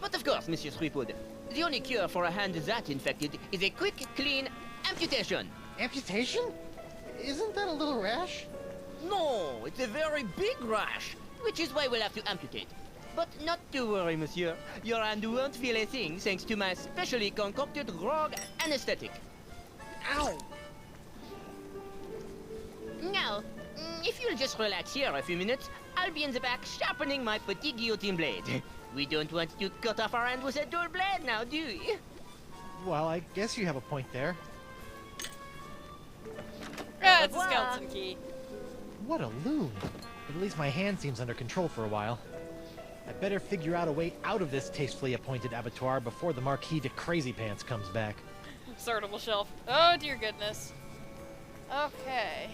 But of course, Monsieur Threepwood, the only cure for a hand that infected is a quick, clean amputation.
Amputation? Isn't that a little rash?
No, it's a very big rash, which is why we'll have to amputate. But not to worry, monsieur. Your hand won't feel a thing thanks to my specially concocted grog anesthetic.
Ow!
Now, if you'll just relax here a few minutes, I'll be in the back sharpening my petit guillotine blade. We don't want to cut off our hand with a dull blade now, do we?
Well, I guess you have a point there.
Yeah, it's a skeleton key.
What a loon. But at least my hand seems under control for a while. I better figure out a way out of this tastefully appointed abattoir before the Marquis de Crazy Pants comes back.
Sortable shelf. Oh, dear goodness. Okay.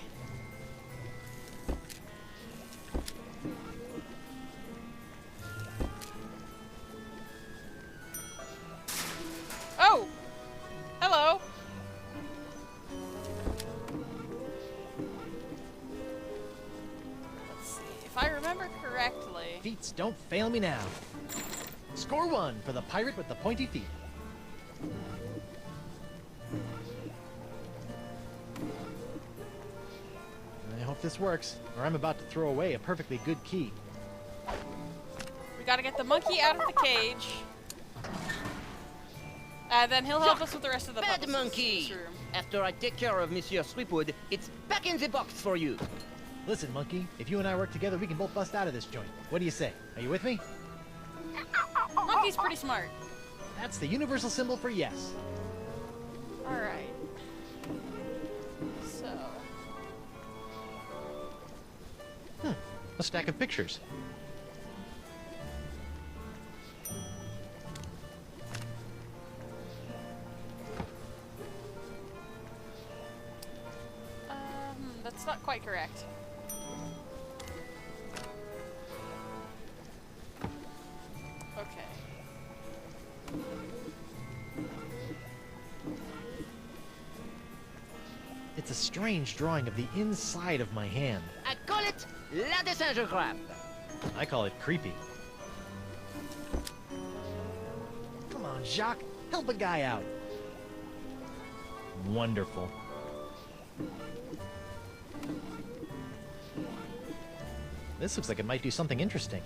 Oh! Hello! Let's see. If I remember correctly...
Feats don't fail me now. Score 1 for the pirate with the pointy feet. I hope this works, or I'm about to throw away a perfectly good key.
We gotta get the monkey out of the cage. Then he'll help us with the rest of the
Bad
puzzles
monkey!
in this room.
After I take care of Monsieur Threepwood, it's back in the box for you.
Listen, monkey, if you and I work together, we can both bust out of this joint. What do you say? Are you with me?
Monkey's pretty smart.
That's the universal symbol for yes.
Alright. So...
A stack of pictures.
That's not quite correct.
It's a strange drawing of the inside of my hand.
I call it la desingographe.
I call it creepy. Come on, Jacques. Help a guy out. Wonderful. This looks like it might do something interesting.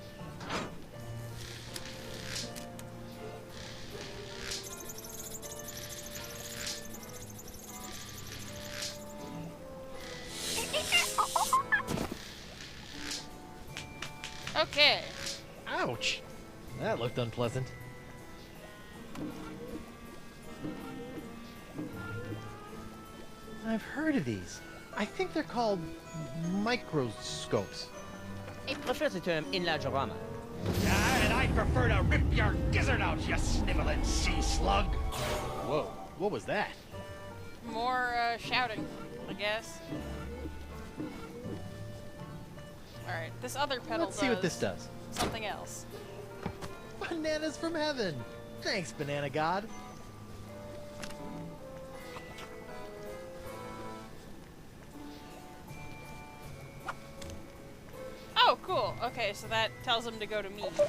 Okay.
Ouch! That looked unpleasant. I've heard of these. I think they're called microscopes.
I prefer the term enlargerama.
And I prefer to rip your gizzard out, you sniveling sea slug.
Whoa, what was that?
More shouting, I guess. Alright, this other pedal
Let's see what this does.
something else.
Bananas from heaven! Thanks, Banana God.
Oh, cool. Okay, so that tells him to go to me. Okay.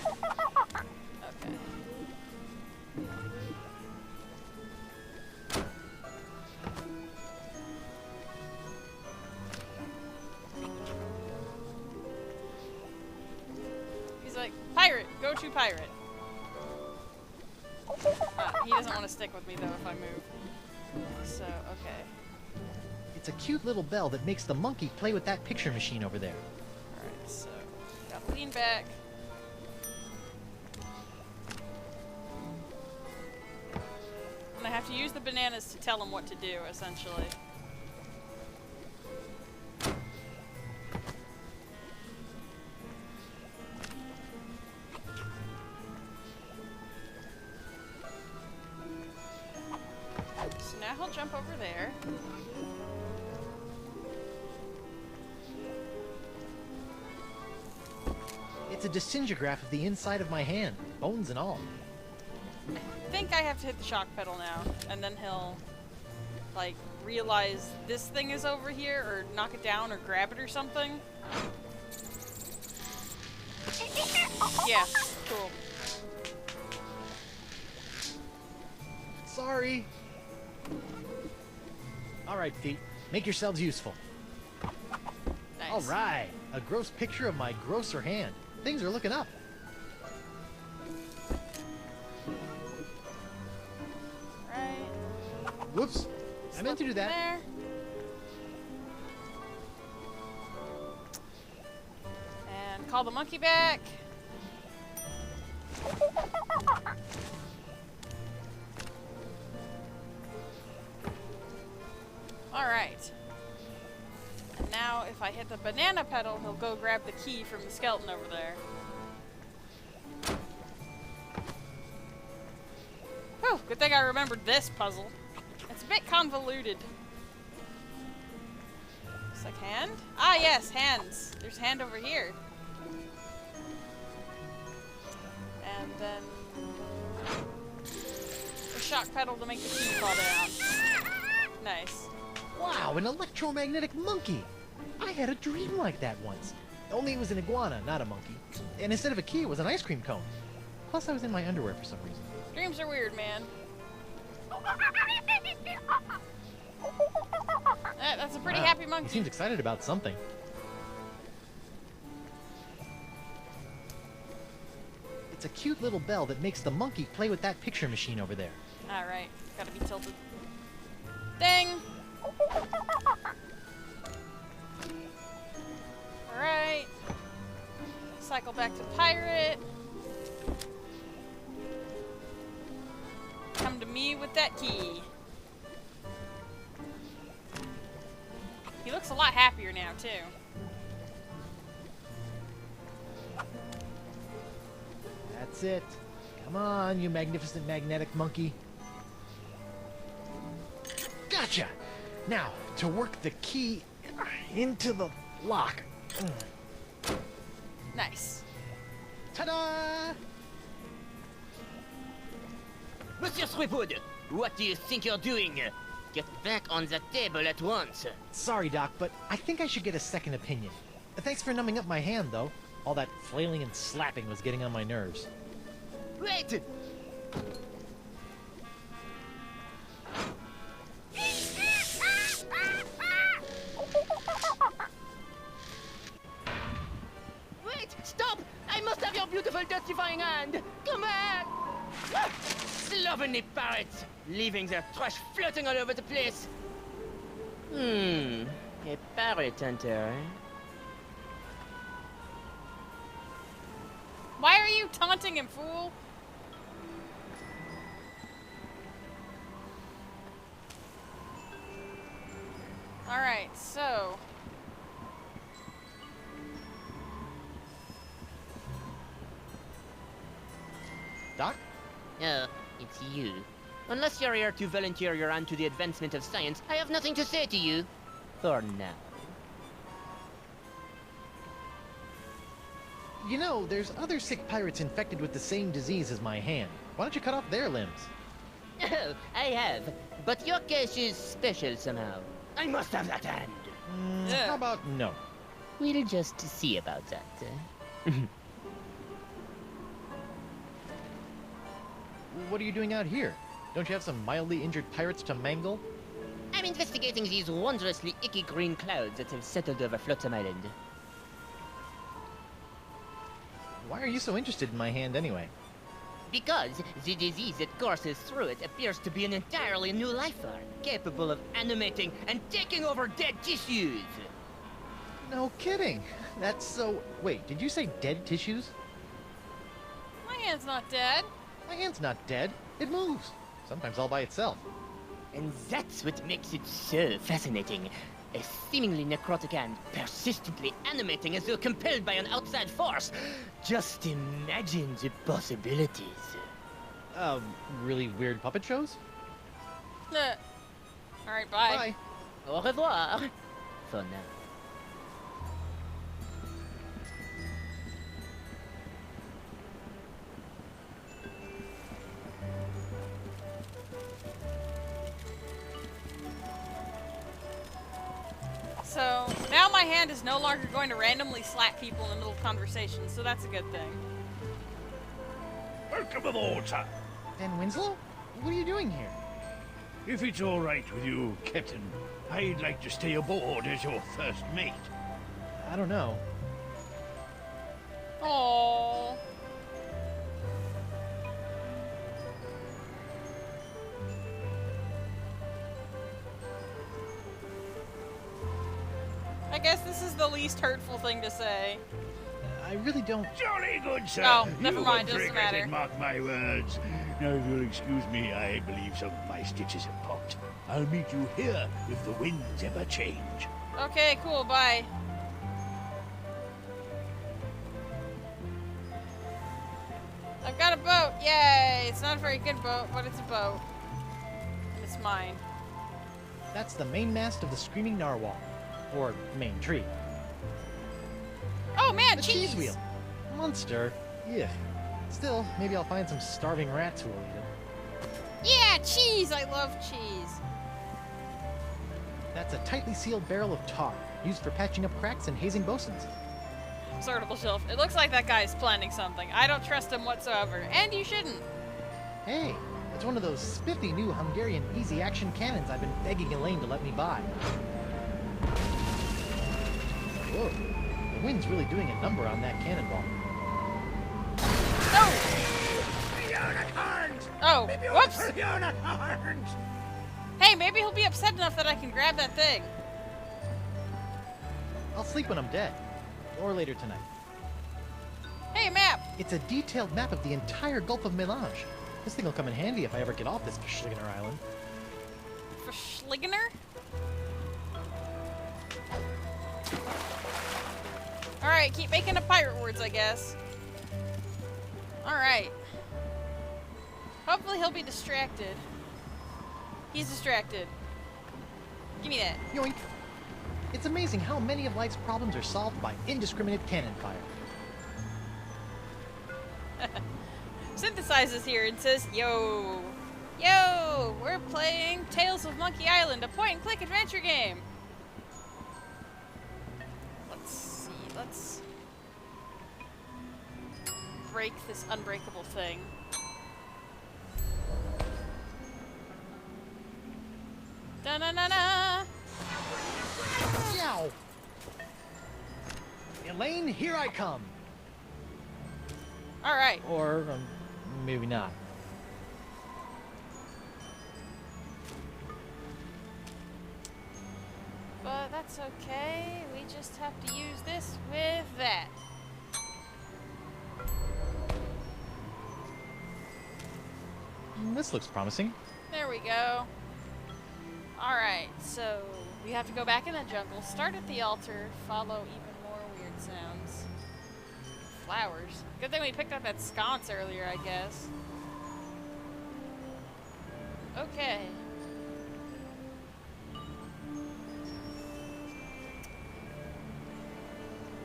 He's like, pirate, go to pirate. He doesn't want to stick with me though if I move. So, okay.
It's a cute little bell that makes the monkey play with that picture machine over there.
Alright, so gotta lean back. And I have to use the bananas to tell him what to do, essentially. So now he'll jump over there.
It's a disintegraph of the inside of my hand, bones and all.
I think I have to hit the shock pedal now, and then he'll, like, realize this thing is over here, or knock it down, or grab it or something. Yeah, cool.
Sorry. Alright, feet. Make yourselves useful.
Nice.
Alright. A gross picture of my grosser hand. Things are looking up.
Right.
Whoops. I meant to do that.
There. And call the monkey back. Alright. And now if I hit the banana pedal, he'll go grab the key from the skeleton over there. Whew, good thing I remembered this puzzle. It's a bit convoluted. Looks like hand? Ah yes, hands. There's hand over here. And then the shock pedal to make the key fall down. Nice.
Wow, an electromagnetic monkey! I had a dream like that once. Only it was an iguana, not a monkey. And instead of a key, it was an ice cream cone. Plus, I was in my underwear for some reason.
Dreams are weird, man. That's a pretty
Wow,
happy monkey.
He seems excited about something. It's a cute little bell that makes the monkey play with that picture machine over there.
Alright, gotta be tilted. Ding! Alright. Cycle back to pirate. Come to me with that key. He looks a lot happier now, too.
That's it. Come on, you magnificent magnetic monkey. Gotcha! Now, to work the key into the lock.
Nice.
Ta-da!
Monsieur Threepwood, what do you think you're doing? Get back on the table at once.
Sorry, Doc, but I think I should get a second opinion. Thanks for numbing up my hand, though. All that flailing and slapping was getting on my nerves.
Wait! Wait! Stop! I must have your beautiful, dirtifying hand! Come back! Slovenly parrots! Leaving their trash floating all over the place! A parrot hunter, eh?
Why are you taunting him, fool? Alright, so...
Doc?
Oh, it's you. Unless you're here to volunteer your hand to the advancement of science, I have nothing to say to you. For now.
You know, there's other sick pirates infected with the same disease as my hand. Why don't you cut off their limbs?
Oh, I have. But your case is special somehow. I must have that hand.
How about no?
We'll just see about that.
What are you doing out here? Don't you have some mildly injured pirates to mangle?
I'm investigating these wondrously icky green clouds that have settled over Flotsam Island.
Why are you so interested in my hand anyway?
Because the disease that courses through it appears to be an entirely new life form, capable of animating and taking over dead tissues.
No kidding. That's so... Wait, did you say dead tissues?
My hand's not dead.
My hand's not dead. It moves. Sometimes all by itself.
And that's what makes it so fascinating. A seemingly necrotic hand, persistently animating as though compelled by an outside force. Just imagine the possibilities.
Really weird puppet shows?
Alright, bye.
Bye.
Au revoir. For now.
So, now my hand is no longer going to randomly slap people in the middle of conversations, so that's a good thing.
Welcome aboard, sir.
Dan Winslow? What are you doing here?
If it's all right with you, Captain, I'd like to stay aboard as your first mate.
I don't know.
Aww. I guess this is the least hurtful thing to say.
I really don't...
Jolly good, sir.
Oh, never
You
mind,
won't
doesn't
regret
matter.
it, mark my words. Now, if you'll excuse me, I believe some of my stitches have popped. I'll meet you here if the winds ever change.
Okay, cool, bye. I've got a boat, yay! It's not a very good boat, but it's a boat. And it's mine.
That's the main mast of the Screaming Narwhal. Or main tree.
Oh man,
the
cheese!
Wheel. Monster. Yeah. Still, maybe I'll find some starving rats who will eat it.
Yeah, cheese! I love cheese.
That's a tightly sealed barrel of tar, used for patching up cracks and hazing bosuns.
Sortable shelf. It looks like that guy's planning something. I don't trust him whatsoever. And you shouldn't.
Hey, it's one of those spiffy new Hungarian easy-action cannons I've been begging Elaine to let me buy. Whoa, the wind's really doing a number on that cannonball.
Unicorns!
Oh, whoops!
Unicorns!
Hey, maybe he'll be upset enough that I can grab that thing.
I'll sleep when I'm dead. Or later tonight.
Hey, map!
It's a detailed map of the entire Gulf of Melange. This thing will come in handy if I ever get off this Verschligener Island.
Verschligener? Alright, keep making up pirate words, I guess. Alright. Hopefully he'll be distracted. He's distracted. Give me that.
Yoink! It's amazing how many of life's problems are solved by indiscriminate cannon fire.
Synthesizes here and says, yo. Yo! We're playing Tales of Monkey Island, a point-and-click adventure game! Let's see, let's break this unbreakable thing. Da-na-na-na!
Yow! Elaine, here I come!
Alright.
Or, maybe not.
But that's okay. We just have to use this with that.
This looks promising.
There we go. Alright, so we have to go back in the jungle, start at the altar, follow even more weird sounds. Flowers. Good thing we picked up that sconce earlier, I guess. Okay.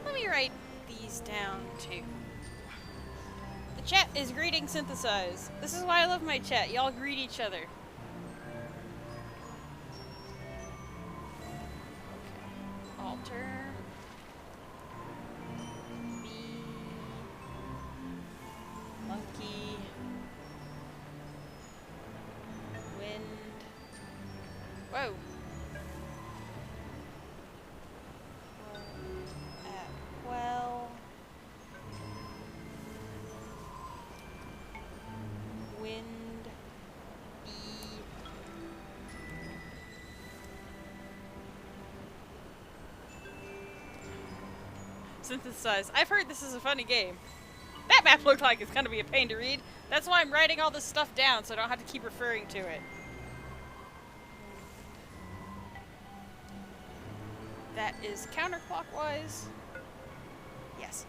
Let me write these down too. The chat is greeting synthesize. This is why I love my chat. Y'all greet each other. Okay. Altar. Bee. Monkey. Wind. Whoa. Well, wind, bee. Synthesize. I've heard this is a funny game. That map looked like it's gonna be a pain to read. That's why I'm writing all this stuff down so I don't have to keep referring to it. That is counterclockwise. Yes.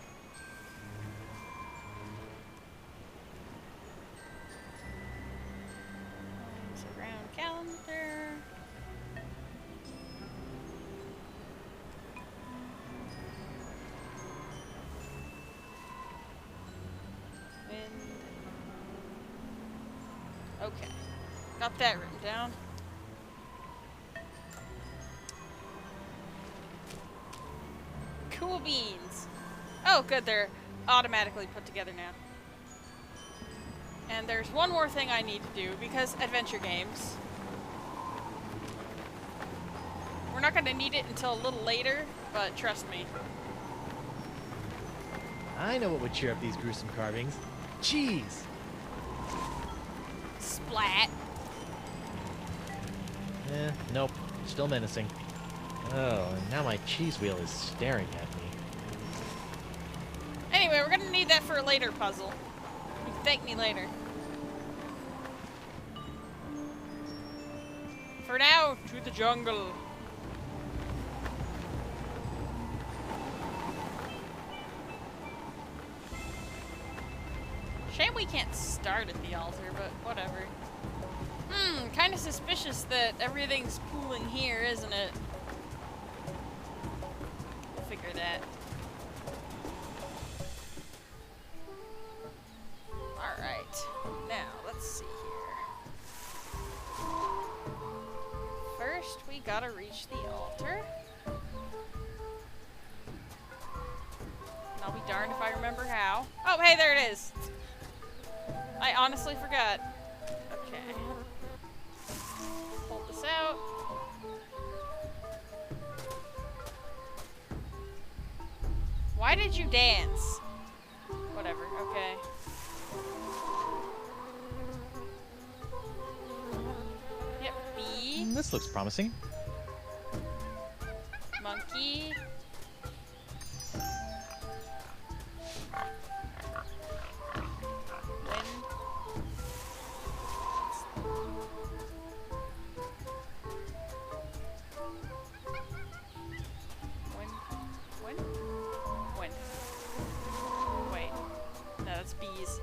Lines around calendar. Wind. Okay. Got that written down. Cool beans. Oh, good, they're automatically put together now. And there's one more thing I need to do, because adventure games. We're not going to need it until a little later, but trust me.
I know what would cheer up these gruesome carvings. Cheese!
Splat.
Nope. Still menacing. Oh, and now my cheese wheel is staring at me.
Anyway, we're gonna need that for a later puzzle. You can thank me later. For now, to the jungle. Shame we can't start at the altar, but whatever. Kinda suspicious that everything's pooling here, isn't it? We'll figure that. Alright, now let's see here. First, we gotta reach the altar. And I'll be darned if I remember how. Oh, hey, there it is! I honestly forgot. Okay. Hold this out. Why did you dance? Whatever, okay. Yep, bee.
This looks promising.
Monkey. Wind. Wind. Wind? Wind. Wait. No, that's bees.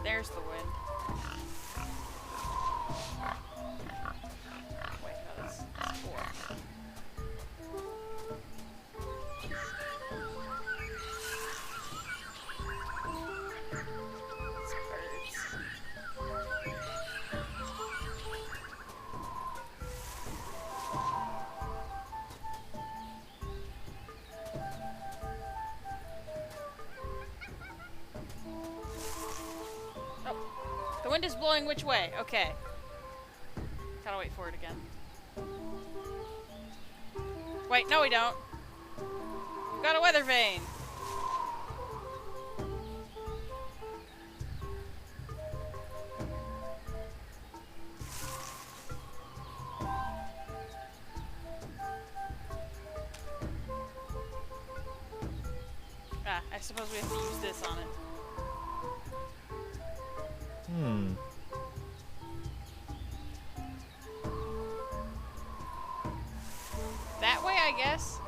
There's the wind. Wait, no, that's four. wind is blowing which way? Okay. Gotta wait for it again. Wait, no we don't. We've got a weather vane. Ah, I suppose we have to use this on it. That way, I guess.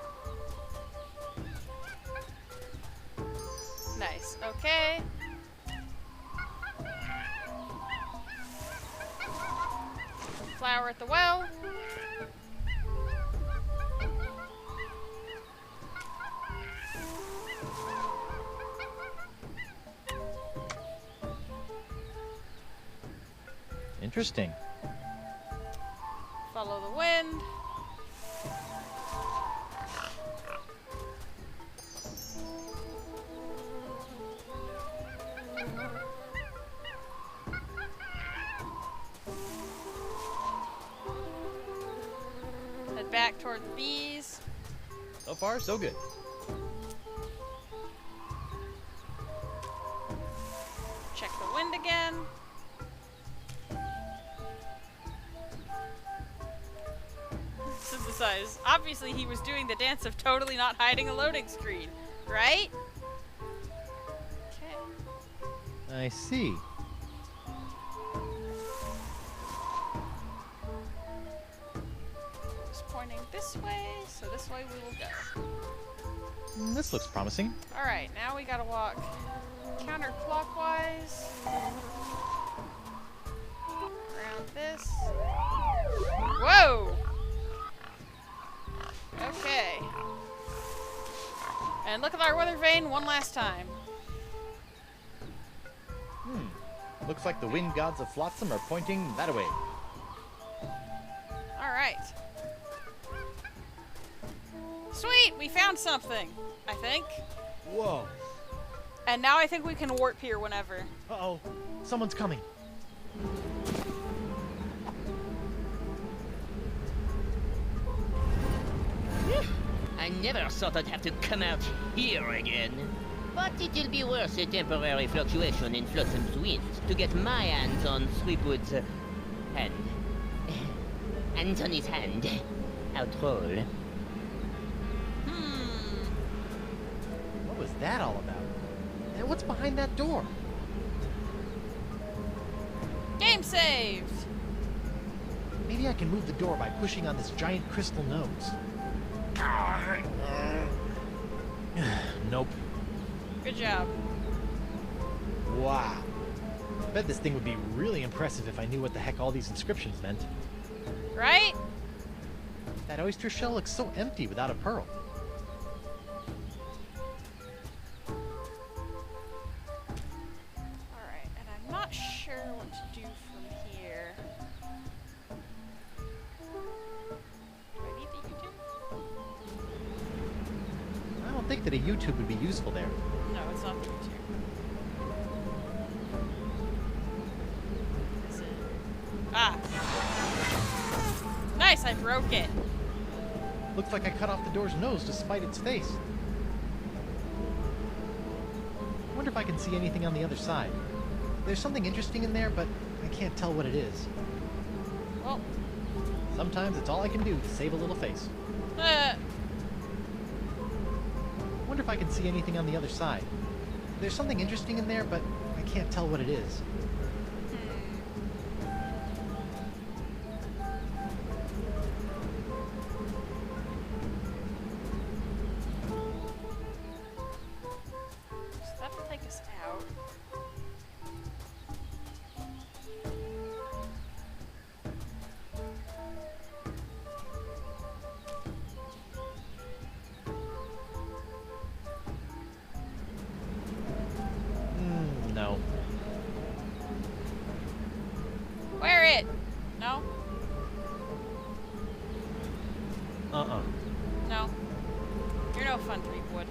Nice. Okay. Flower at the well.
Interesting.
Follow the wind. Head back toward the bees.
So far, so good.
Check the wind again. Synthesize. Obviously he was doing the dance of totally not hiding a loading screen, right? Okay.
I see.
It's pointing this way, so this way we will go.
This looks promising.
Alright, now we gotta walk counterclockwise. Around this. Whoa! Okay. And look at our weather vane one last time.
Looks like the wind gods of Flotsam are pointing that way.
Alright. Sweet! We found something, I think.
Whoa.
And now I think we can warp here whenever.
Uh-oh. Someone's coming.
I never thought I'd have to come out here again. But it'll be worth a temporary fluctuation in Flotsam's winds to get my hands on Threepwood's hand. Anthony's hand. Outroll.
What was that all about? And what's behind that door?
Game saved!
Maybe I can move the door by pushing on this giant crystal nose. Nope.
Good job.
Wow. Bet this thing would be really impressive if I knew what the heck all these inscriptions meant.
Right?
That oyster shell looks so empty without a pearl.
Alright, and I'm not sure what to do from here. Do I need the YouTube?
I don't think that a YouTube would be useful there.
No, it's not the YouTube. Is it? Ah! Nice, I broke it.
Looks like I cut off the door's nose to spite its face. Wonder if I can see anything on the other side. There's something interesting in there, but I can't tell what it is.
Well.
Sometimes it's all I can do to save a little face. Wonder if I can see anything on the other side. There's something interesting in there, but I can't tell what it is.
So that'll take us out.
No.
Wear it! No?
Uh-uh.
No. You're no fun, Threepwood.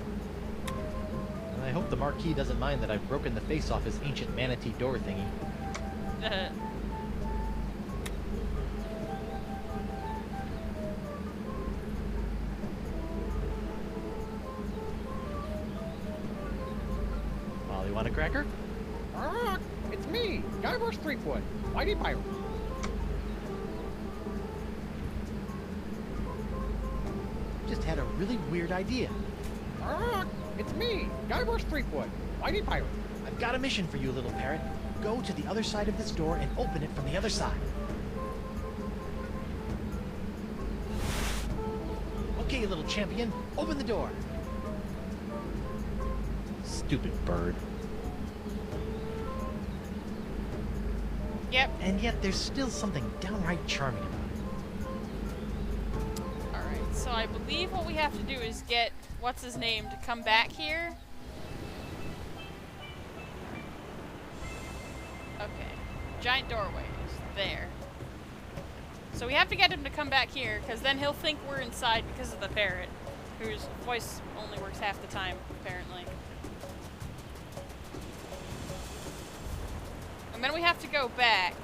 I hope the Marquis doesn't mind that I've broken the face off his ancient manatee door thingy. Molly, want a cracker?
It's me, Guybrush Threepwood, Whitey Pirate.
Just had a really weird idea.
It's me, Guybrush Threepwood, Whitey Pirate.
I've got a mission for you, little parrot. Go to the other side of this door and open it from the other side. Okay, little champion, open the door. Stupid bird.
Yep.
And yet there's still something downright charming about it.
Alright, so I believe what we have to do is get what's his name to come back here. Okay. Giant doorways. There. So we have to get him to come back here, because then he'll think we're inside because of the parrot, whose voice only works half the time, apparently. And then we have to go back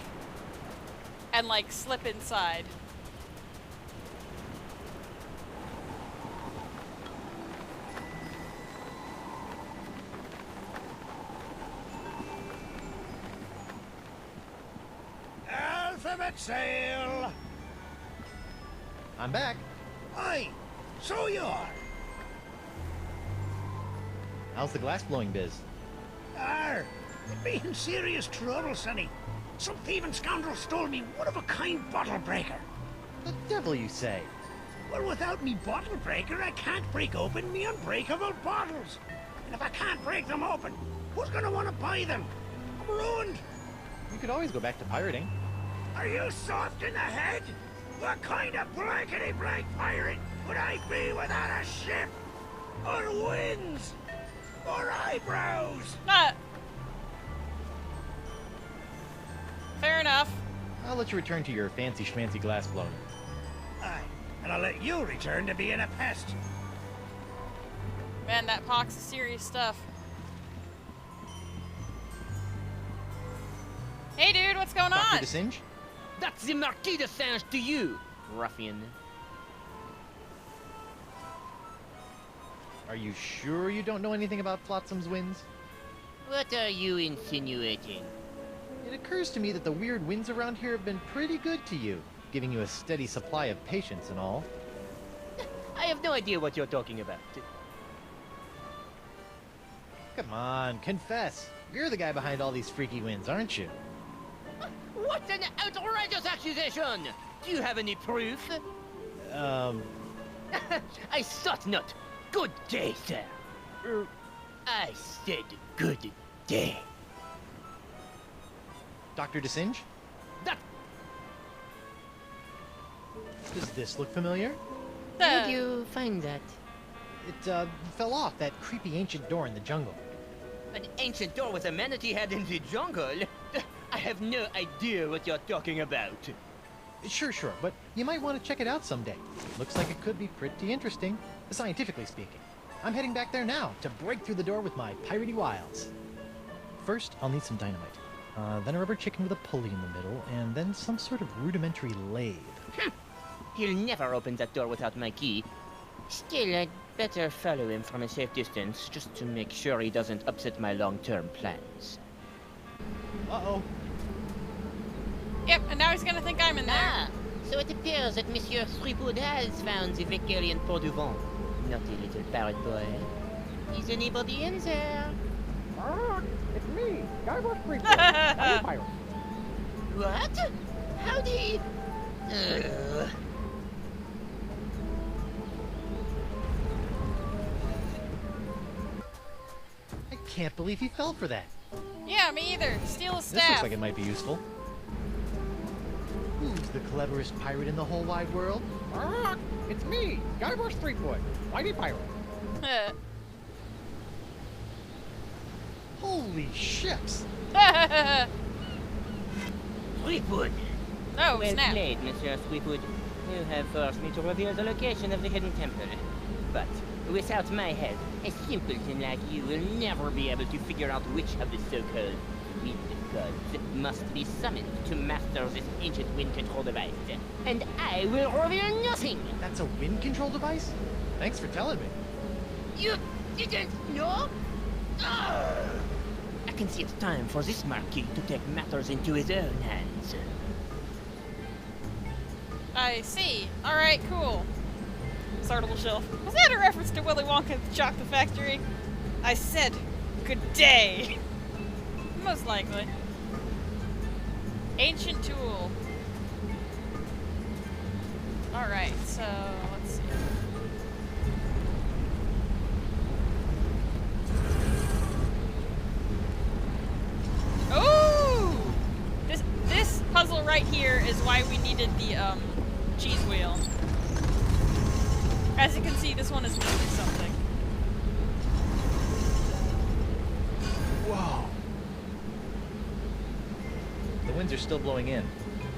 and, like, slip inside.
Alphabet sail!
I'm back.
Aye, so you are.
How's the glass blowing biz?
Arr, you'd be in serious trouble, sonny. Some thieving scoundrel stole me one-of-a-kind bottle breaker.
The devil you say?
Well, without me bottle breaker, I can't break open me unbreakable bottles. And if I can't break them open, who's gonna want to buy them? I'm ruined.
You could always go back to pirating.
Are you soft in the head? What kind of blankety-blank pirate would I be without a ship? Or wings? Or eyebrows?
Fair enough.
I'll let you return to your fancy schmancy glass blowing.
Aye, and I'll let you return to being a pest.
Man, that pox is serious stuff. Hey dude, what's going on?
Dr. DeSinge?
That's the Marquis de Singe to you, ruffian.
Are you sure you don't know anything about Flotsam's winds?
What are you insinuating?
It occurs to me that the weird winds around here have been pretty good to you, giving you a steady supply of patience and all.
I have no idea what you're talking about.
Come on, confess. You're the guy behind all these freaky winds, aren't you?
What an outrageous accusation! Do you have any proof? I thought not. Good day, sir. I said good day.
Dr. DeSinge?
That...
Does this look familiar?
Where'd you find that?
It, fell off that creepy ancient door in the jungle.
An ancient door with a manatee head in the jungle? I have no idea what you're talking about.
Sure, but you might want to check it out someday. Looks like it could be pretty interesting, scientifically speaking. I'm heading back there now to break through the door with my piratey wiles. First, I'll need some dynamite. Then a rubber chicken with a pulley in the middle, and then some sort of rudimentary lathe.
He'll never open that door without my key. Still, I'd better follow him from a safe distance, just to make sure he doesn't upset my long-term plans.
Uh-oh.
Yep, and now he's gonna think I'm in there.
Ah, so it appears that Monsieur Threepwood has found the Vicarian Port du Vent. Naughty little parrot boy. Is anybody in there?
It's me, Guybrush Threepwood, Whitey Pirate.
What? Howdy?
I can't believe he fell for that.
Yeah, me either. Steal a staff.
This looks like it might be useful. Who's the cleverest pirate in the whole wide world?
It's me, Guybrush Threepwood, Whitey Pirate.
Holy ships!
Threepwood!
Oh,
well
snap.
played, Monsieur Threepwood. You have forced me to reveal the location of the hidden temple. But without my help, a simpleton like you will never be able to figure out which of the so-called wind gods must be summoned to master this ancient wind control device, and I will reveal nothing.
That's a wind control device? Thanks for telling me.
You didn't know? Ugh. I can see it's time for this Marquis to take matters into his own hands.
I see. Alright, cool. Startable shelf. Was that a reference to Willy Wonka at the Chocolate Factory? I said, good day. Most likely. Ancient tool. Alright, so let's see. Ooh! This puzzle right here is why we needed the cheese wheel. As you can see, this one is missing something.
Whoa! The winds are still blowing in.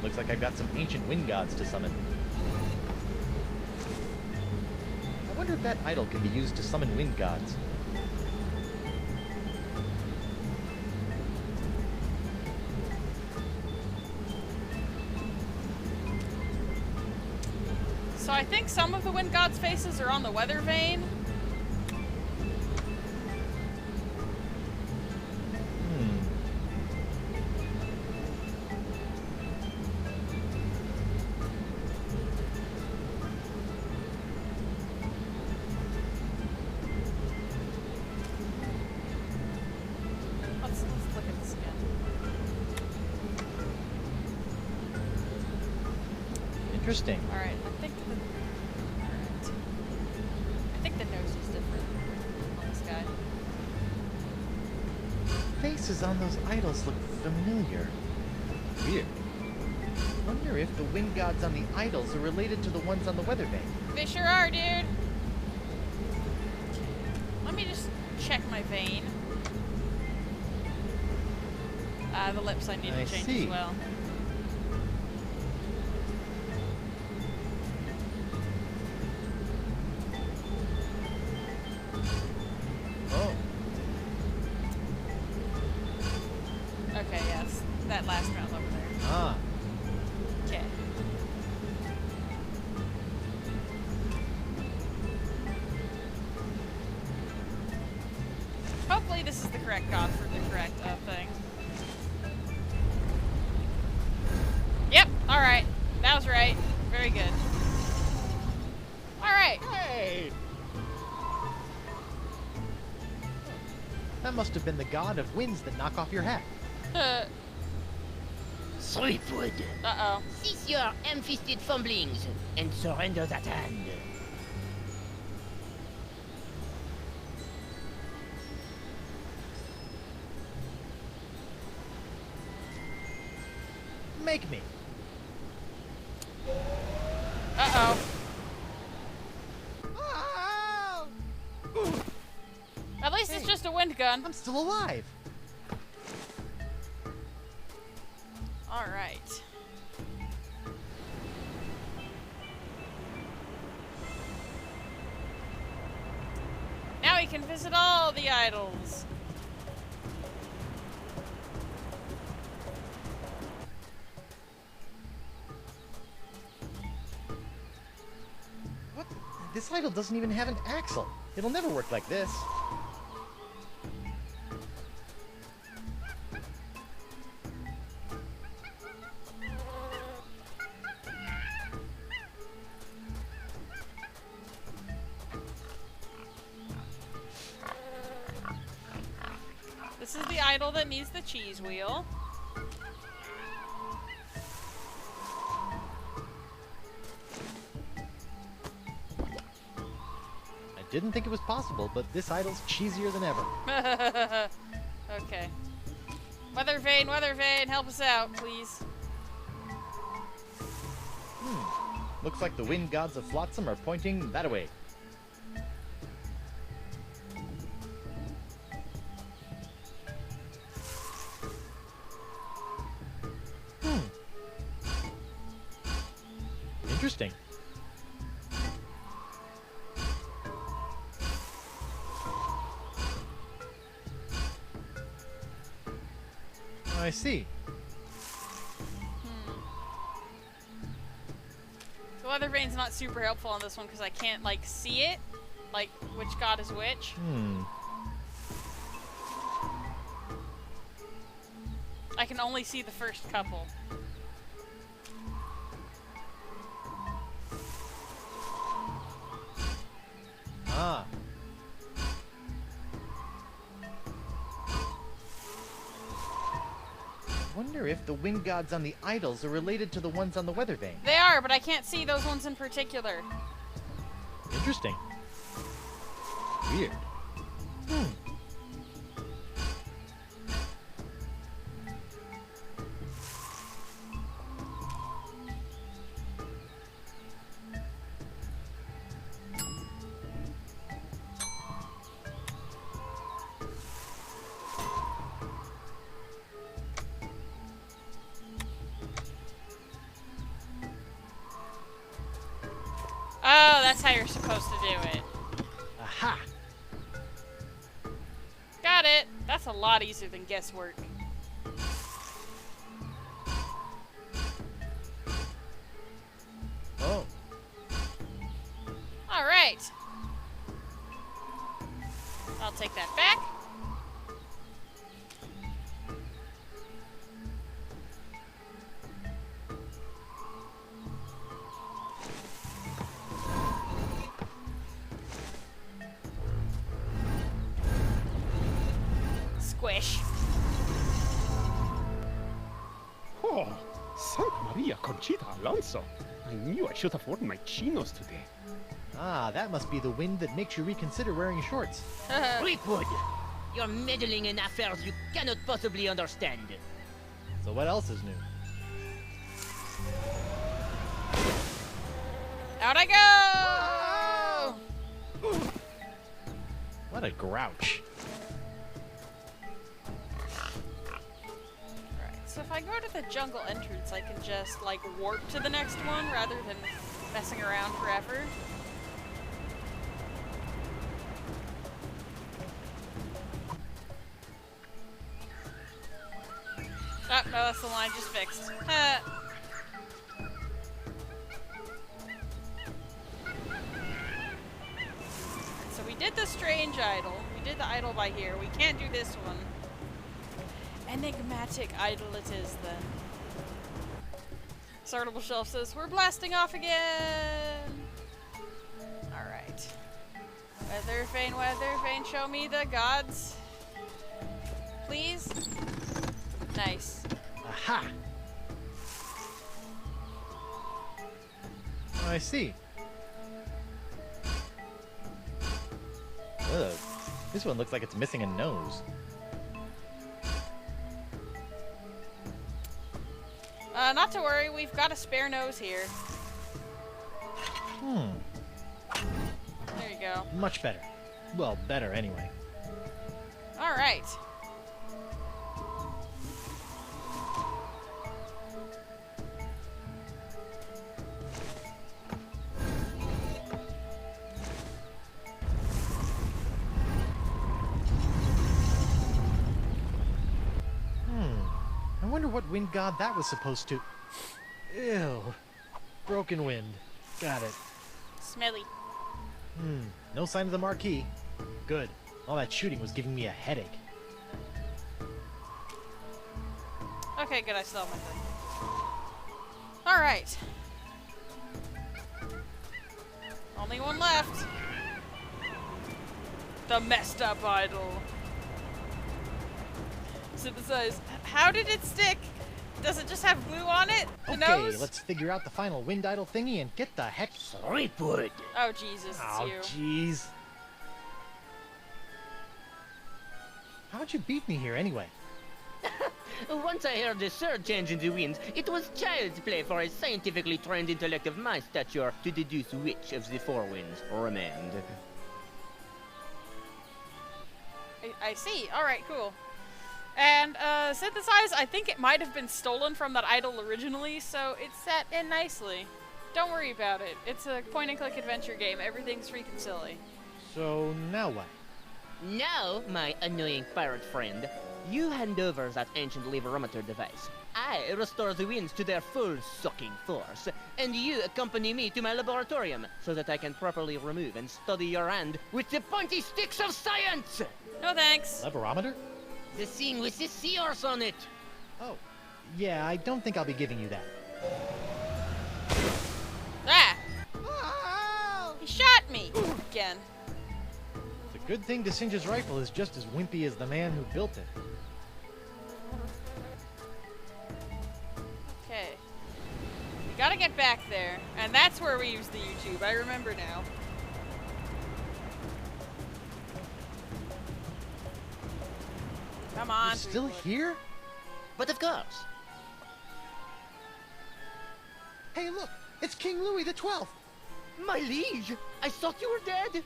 Looks like I've got some ancient wind gods to summon. I wonder if that idol can be used to summon wind gods.
So I think some of the wind god's faces are on the weather vane. Let's look at this again.
Interesting.
All right, I think the nose is different on this guy.
Faces on those idols look familiar. Weird. Wonder if the wind gods on the idols are related to the ones on the weather vane.
They sure are, dude. Let me just check my vein. The lips I need to change as well. Okay, yes. That last round over there.
Ah.
Okay. Hopefully this is the correct god for the correct thing. Yep, alright. That was right. Very good. Alright.
Hey! That must have been the god of winds that knock off your hat.
Threepwood.
Uh-oh.
Cease your ham-fisted fumblings and surrender that hand.
Make me.
Uh-oh. At least it's just a wind gun.
I'm still alive.
All right. Now we can visit all the idols.
What? This idol doesn't even have an axle. It'll never work like this.
This is the idol that needs the cheese wheel.
I didn't think it was possible, but this idol's cheesier than ever.
Okay. Weather vane, help us out, please.
Looks like the wind gods of Flotsam are pointing that way. Interesting. I see.
The weather vane's not super helpful on this one because I can't, like, see it. Like, which god is which. I can only see the first couple.
Ah. Wonder if the wind gods on the idols are related to the ones on the weather vane.
They are, but I can't see those ones in particular.
Interesting. Weird.
Oh, that's how you're supposed to do it.
Aha!
Got it. That's a lot easier than guesswork.
Oh.
Alright. I'll take that back. Squish.
Oh, Santa Maria Conchita Alonso. I knew I should have worn my chinos today.
Ah, that must be the wind that makes you reconsider wearing shorts.
Fleetwood! You're meddling in affairs you cannot possibly understand.
So what else is new?
Out I go!
What a grouch.
Alright, so if I go to the jungle entrance, I can just, like, warp to the next one rather than messing around forever. Oh, no, that's the line just fixed. So we did the strange idol. We did the idol by here. We can't do this one. Enigmatic idol it is, then. Startable Shelf says, we're blasting off again! Alright. Weather Vane, show me the gods. Please? Nice.
Aha! Oh, I see. Ugh. This one looks like it's missing a nose.
Not to worry, we've got a spare nose here. There you go.
Much better. Well, better anyway.
Alright.
I wonder what wind god that was supposed to... Ew. Broken wind. Got it.
Smelly.
No sign of the marquee. Good. All that shooting was giving me a headache.
Okay, good, I still have my thing. Alright. Only one left. The messed up idol. Synthesize. How did it stick? Does it just have glue on it? The nose?
Okay, let's figure out the final wind idol thingy and get the heck...
Fleetwood!
Oh, Jesus, it's you.
Jeez. How'd you beat me here anyway?
Once I heard the surge in the wind, it was child's play for a scientifically trained intellect of my stature to deduce which of the four winds remained.
I see. Alright, cool. And, Synthesize, I think it might have been stolen from that idol originally, so it's set in nicely. Don't worry about it. It's a point-and-click adventure game. Everything's freaking silly.
So, now what?
Now, my annoying pirate friend, You hand over that ancient leverometer device. I restore the winds to their full sucking force, and you accompany me to my laboratorium so that I can properly remove and study your hand with the pointy sticks of science!
No thanks.
Leverometer?
The thing with the seahorse on it!
Oh, yeah, I don't think I'll be giving you that.
Ah! He shot me! Again.
It's a good thing Desinja's rifle is just as wimpy as the man who built it.
Okay. We gotta get back there. And that's where we use the YouTube. I remember now. Come on.
You're still here?
But of course.
Hey, look! It's King Louis the 12th!
My liege! I thought you were dead!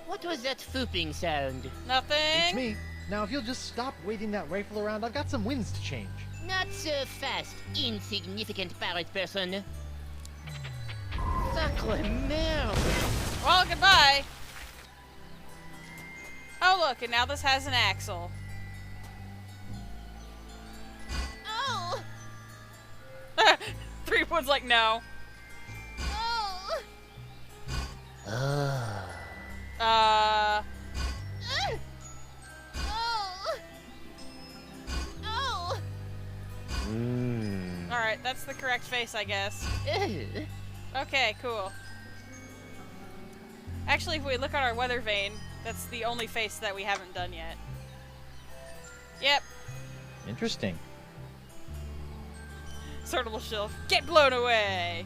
What was that fooping sound?
Nothing.
It's me. Now, if you'll just stop waving that rifle around, I've got some winds to change.
Not so fast, insignificant pirate person. Sacre merde!
Well, goodbye. Oh, look, and now this has an axle.
Oh!
Threepwood's like, no.
Oh!
Uh.
Oh! Oh!
Alright, that's the correct face, I guess. Okay, cool. Actually, if we look at our weather vane, that's the only face that we haven't done yet. Yep.
Interesting.
Sortable shelf. Get blown away!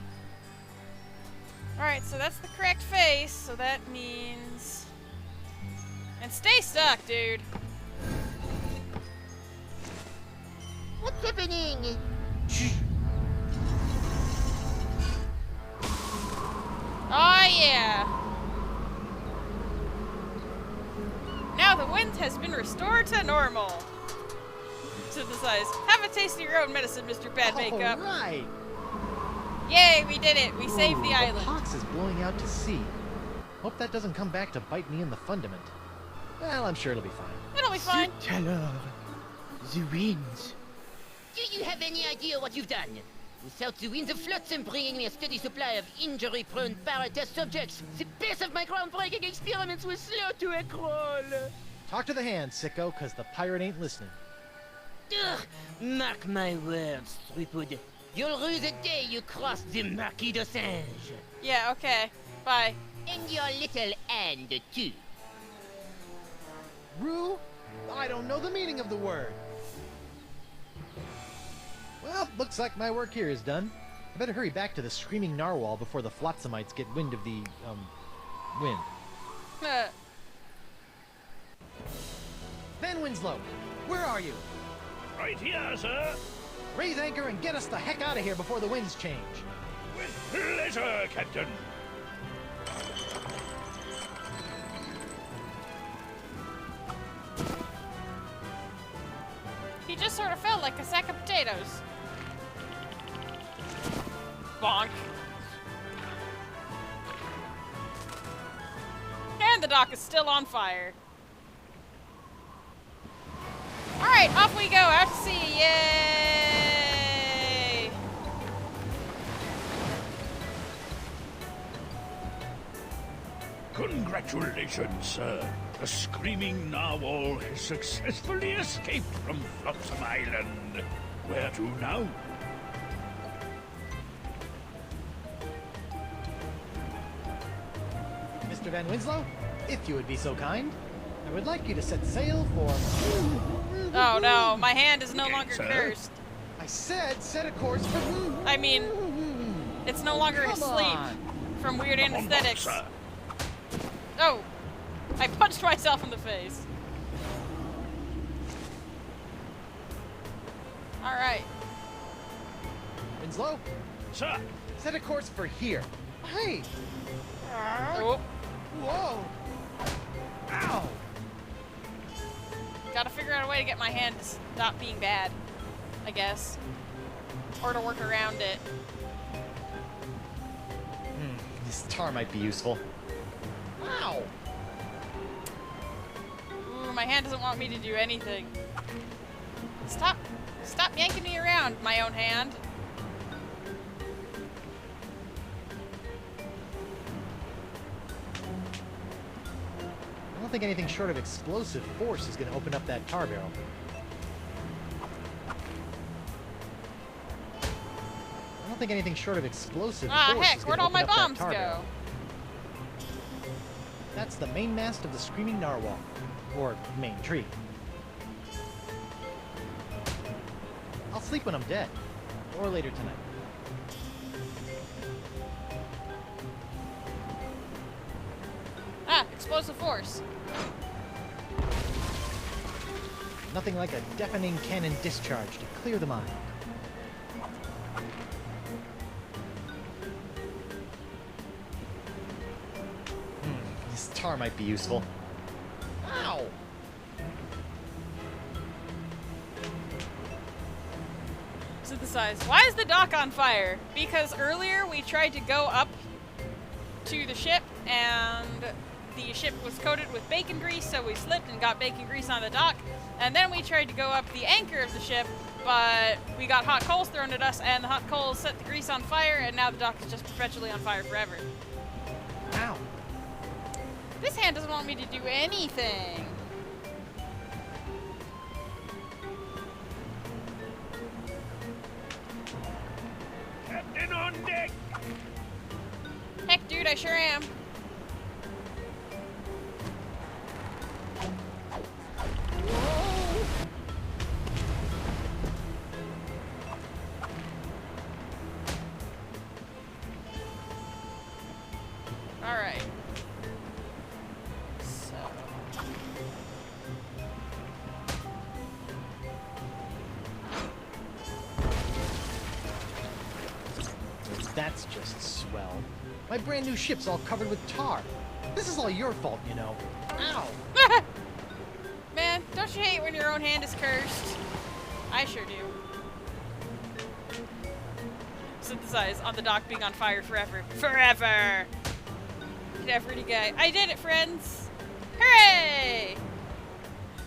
Alright, so that's the correct face, so that means... And stay stuck, dude!
What's happening?
Oh yeah! Now the wind has been restored to normal. Synthesize. Have a taste of your own medicine, Mr. Bad Makeup.
Right.
Yay, we did it! We saved the island.
The pox is blowing out to sea. Hope that doesn't come back to bite me in the fundament. Well, I'm sure it'll be fine.
It'll be fine.
Talor, the winds. Do you have any idea what you've done? Without the winds of flotsam bringing me a steady supply of injury-prone pirate test subjects, the pace of my groundbreaking experiments was slow to a crawl.
Talk to the hand, sicko, because the pirate ain't listening.
Ugh, mark my words, Threepwood. You'll rue the day you cross the Marquis de Singe.
Yeah, okay. Bye.
And your little hand, too.
Rue? I don't know the meaning of the word. Well, looks like my work here is done. I better hurry back to the screaming narwhal before the flotsamites get wind of the, wind. Van Winslow, where are you?
Right here, sir.
Raise anchor and get us the heck out of here before the winds change.
With pleasure, Captain.
He just sort of felt like a sack of potatoes. Bonk. And the dock is still on fire. Alright, off we go, out to sea, yay!
Congratulations, sir. The screaming narwhal has successfully escaped from Flotsam Island. Where to now?
Mr. Van Winslow, if you would be so kind, I would like you to set sail for...
Oh no, my hand is no longer
sir?
cursed.
I said set a course for...
I mean, it's no longer
Come
asleep
on.
from weird
Come on,
anesthetics.
sir.
Oh, I punched myself in the face. Alright.
Winslow,
Sir.
set a course for here. Hey!
Oh,
Whoa! Ow!
gotta figure out a way to get my hand to stop being bad, I guess. Or to work around it.
This tar might be useful. Ow!
Ooh, my hand doesn't want me to do anything. Stop yanking me around, my own hand.
I don't think anything short of explosive force is going to open up that tar barrel. I don't think anything short of explosive force
heck,
is
where'd
going to
all
open
my
up that
bombs
tar
go?
barrel. That's the main mast of the Screaming Narwhal. Or main tree. I'll sleep when I'm dead. Or later tonight.
Ah, explosive force.
Nothing like a deafening cannon discharge to clear the mind. This tar might be useful. Ow!
Synthesize. Why is the dock on fire? Because earlier we tried to go up to the ship and the ship was coated with bacon grease, so we slipped and got bacon grease on the dock. And then we tried to go up the anchor of the ship, but we got hot coals thrown at us, and the hot coals set the grease on fire, and now the dock is just perpetually on fire forever.
Ow!
This hand doesn't want me to do anything.
Captain on deck!
Heck, dude, I sure am. Alright. So.
That's just swell. My brand new ship's all covered with tar. This is all your fault, you know. Ow!
Man, don't you hate when your own hand is cursed? I sure do. Synthesize on the dock being on fire forever. Forever! Every guy. I did it, friends! Hooray!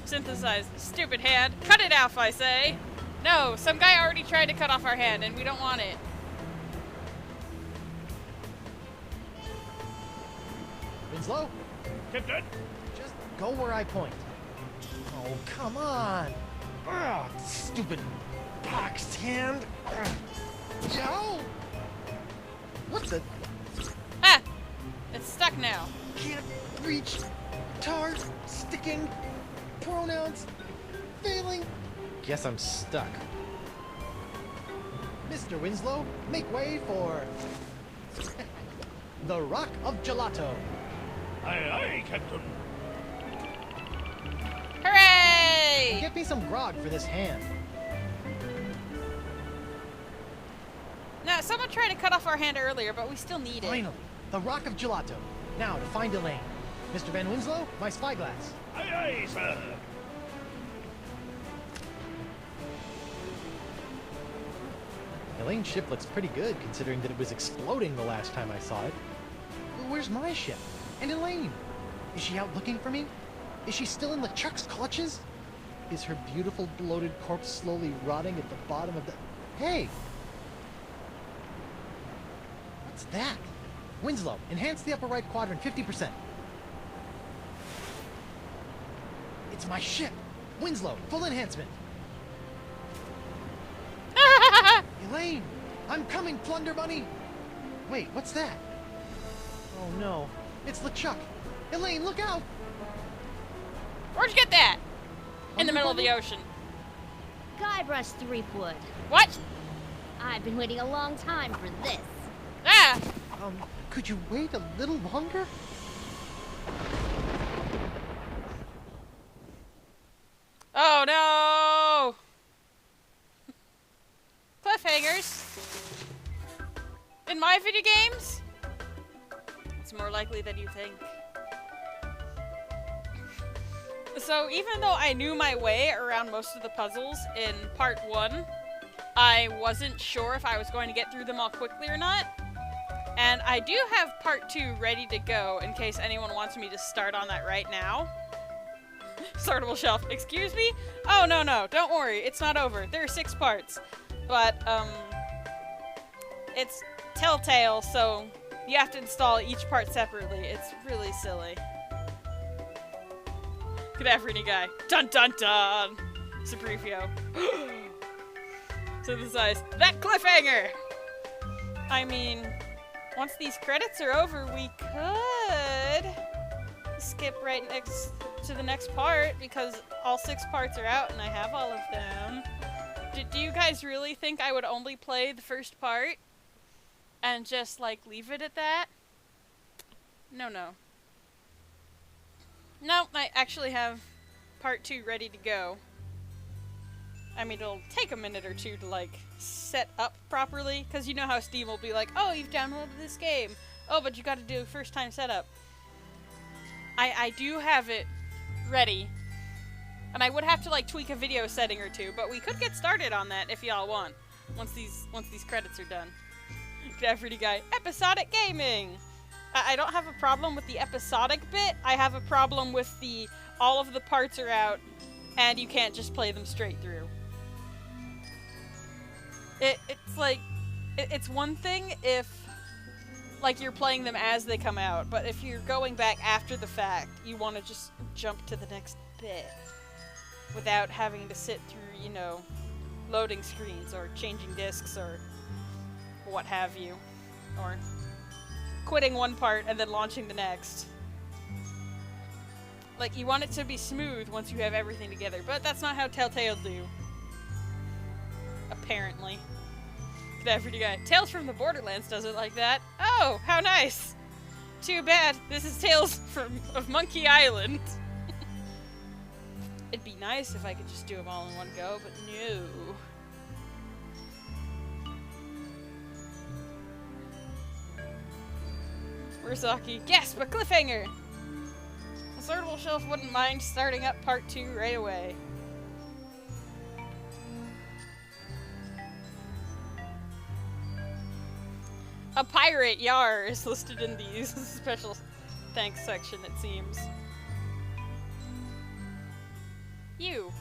Synthesize. Stupid hand. Cut it off, I say! No, some guy already tried to cut off our hand, and we don't want it.
Winslow?
Captain?
Just go where I point. Oh, come on! Ugh, stupid boxed hand! Joe! What the?
Ah! It's stuck now.
Can't reach. Tar. Sticking. Pronouns. Failing. Guess I'm stuck. Mr. Winslow, make way for... the Rock of Gelato.
Aye, aye, Captain.
Hooray!
Get me some grog for this hand.
Now, someone tried to cut off our hand earlier, but we still need it.
Finally, the Rock of Gelato. Now to find Elaine. Mr. Van Winslow, my spyglass.
Aye, aye, sir.
Elaine's ship looks pretty good, considering that it was exploding the last time I saw it. But where's my ship? And Elaine? Is she out looking for me? Is she still in LeChuck's clutches? Is her beautiful bloated corpse slowly rotting at the bottom of the... Hey! What's that? Winslow, enhance the upper right quadrant 50%. It's my ship! Winslow, full enhancement! Elaine! I'm coming, Plunder Bunny! Wait, what's that? Oh no, it's LeChuck! Elaine, look out!
Where'd you get that? In the middle of the ocean.
Guybrush Threepwood.
What?
I've been waiting a long time for this.
Ah!
Could you wait a little longer?
Oh no! Cliffhangers. In my video games? It's more likely than you think. So even though I knew my way around most of the puzzles in part 1, I wasn't sure if I was going to get through them all quickly or not. And I do have part 2 ready to go in case anyone wants me to start on that right now. Startable shelf. Excuse me? Oh, no, no. Don't worry. It's not over. There are 6 parts. But, it's Telltale, so you have to install each part separately. It's really silly. Good afternoon, guy. Dun dun dun! Sabrifio. Synthesize. That cliffhanger! I mean, once these credits are over, we could skip right next to the next part because all 6 parts are out and I have all of them. Do you guys really think I would only play the first part and just, like, leave it at that? No, no. No, I actually have part 2 ready to go. I mean, it'll take a minute or 2 to, like, set up properly, because you know how Steam will be like, oh, you've downloaded this game. Oh, but you gotta do a first-time setup. I do have it ready. And I would have to, like, tweak a video setting or 2, but we could get started on that if y'all want, once these credits are done. Jeffrey guy, episodic gaming! I don't have a problem with the episodic bit, I have a problem with the all of the parts are out, and you can't just play them straight through. It's like, it's one thing if, like, you're playing them as they come out, but if you're going back after the fact, you want to just jump to the next bit without having to sit through, you know, loading screens or changing discs or what have you, or quitting one part and then launching the next. Like, you want it to be smooth once you have everything together, but that's not how Telltale do. Apparently. Good afternoon, guy. Tales from the Borderlands does it like that. Oh, how nice! Too bad. This is Tales of Monkey Island. It'd be nice if I could just do them all in one go, but no. Murasaki, yes, but cliffhanger! The Sortable Shelf wouldn't mind starting up part 2 right away. A pirate, yar, is listed in the special thanks section, it seems. You.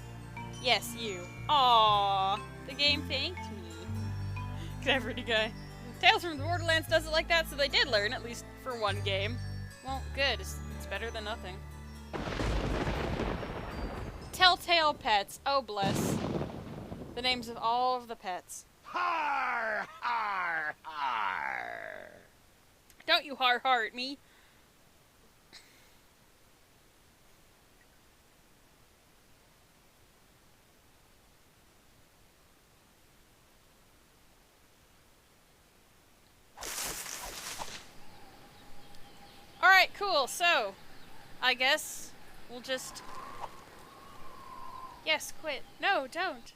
Yes, you. Aww, the game thanked me. Clever guy. Tales from the Borderlands does it like that, so they did learn, at least for one game. Well, good. It's better than nothing. Telltale Pets. Oh, bless. The names of all of the pets.
Har, har, har.
Don't you har at me. Alright, cool. So, I guess we'll just... Yes, quit. No, don't.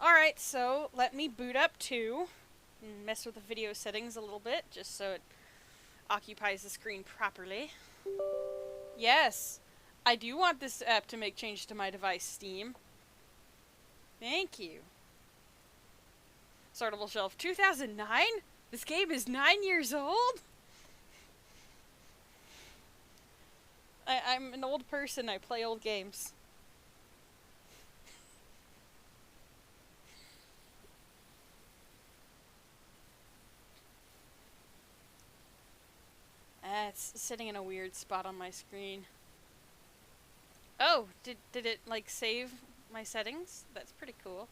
Alright, so let me boot up 2 and mess with the video settings a little bit, just so it occupies the screen properly. Yes, I do want this app to make changes to my device, Steam. Thank you. Sortable Shelf. 2009? This game is 9 years old? I'm an old person, I play old games. It's sitting in a weird spot on my screen. Oh, did it, like, save my settings? That's pretty cool.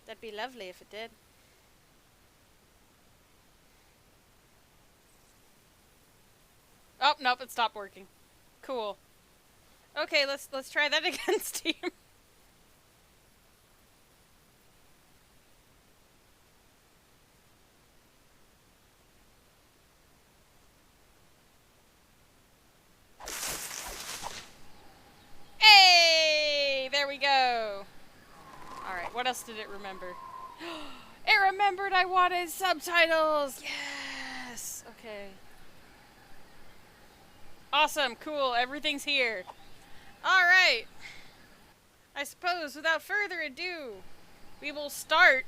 That'd be lovely if it did. Oh, nope, it stopped working. Cool. Okay, let's try that again, Steam. Hey! There we go. Alright, what else did it remember? It remembered I wanted subtitles! Yes! Okay. Awesome, cool, everything's here. Alright. I suppose, without further ado, we will start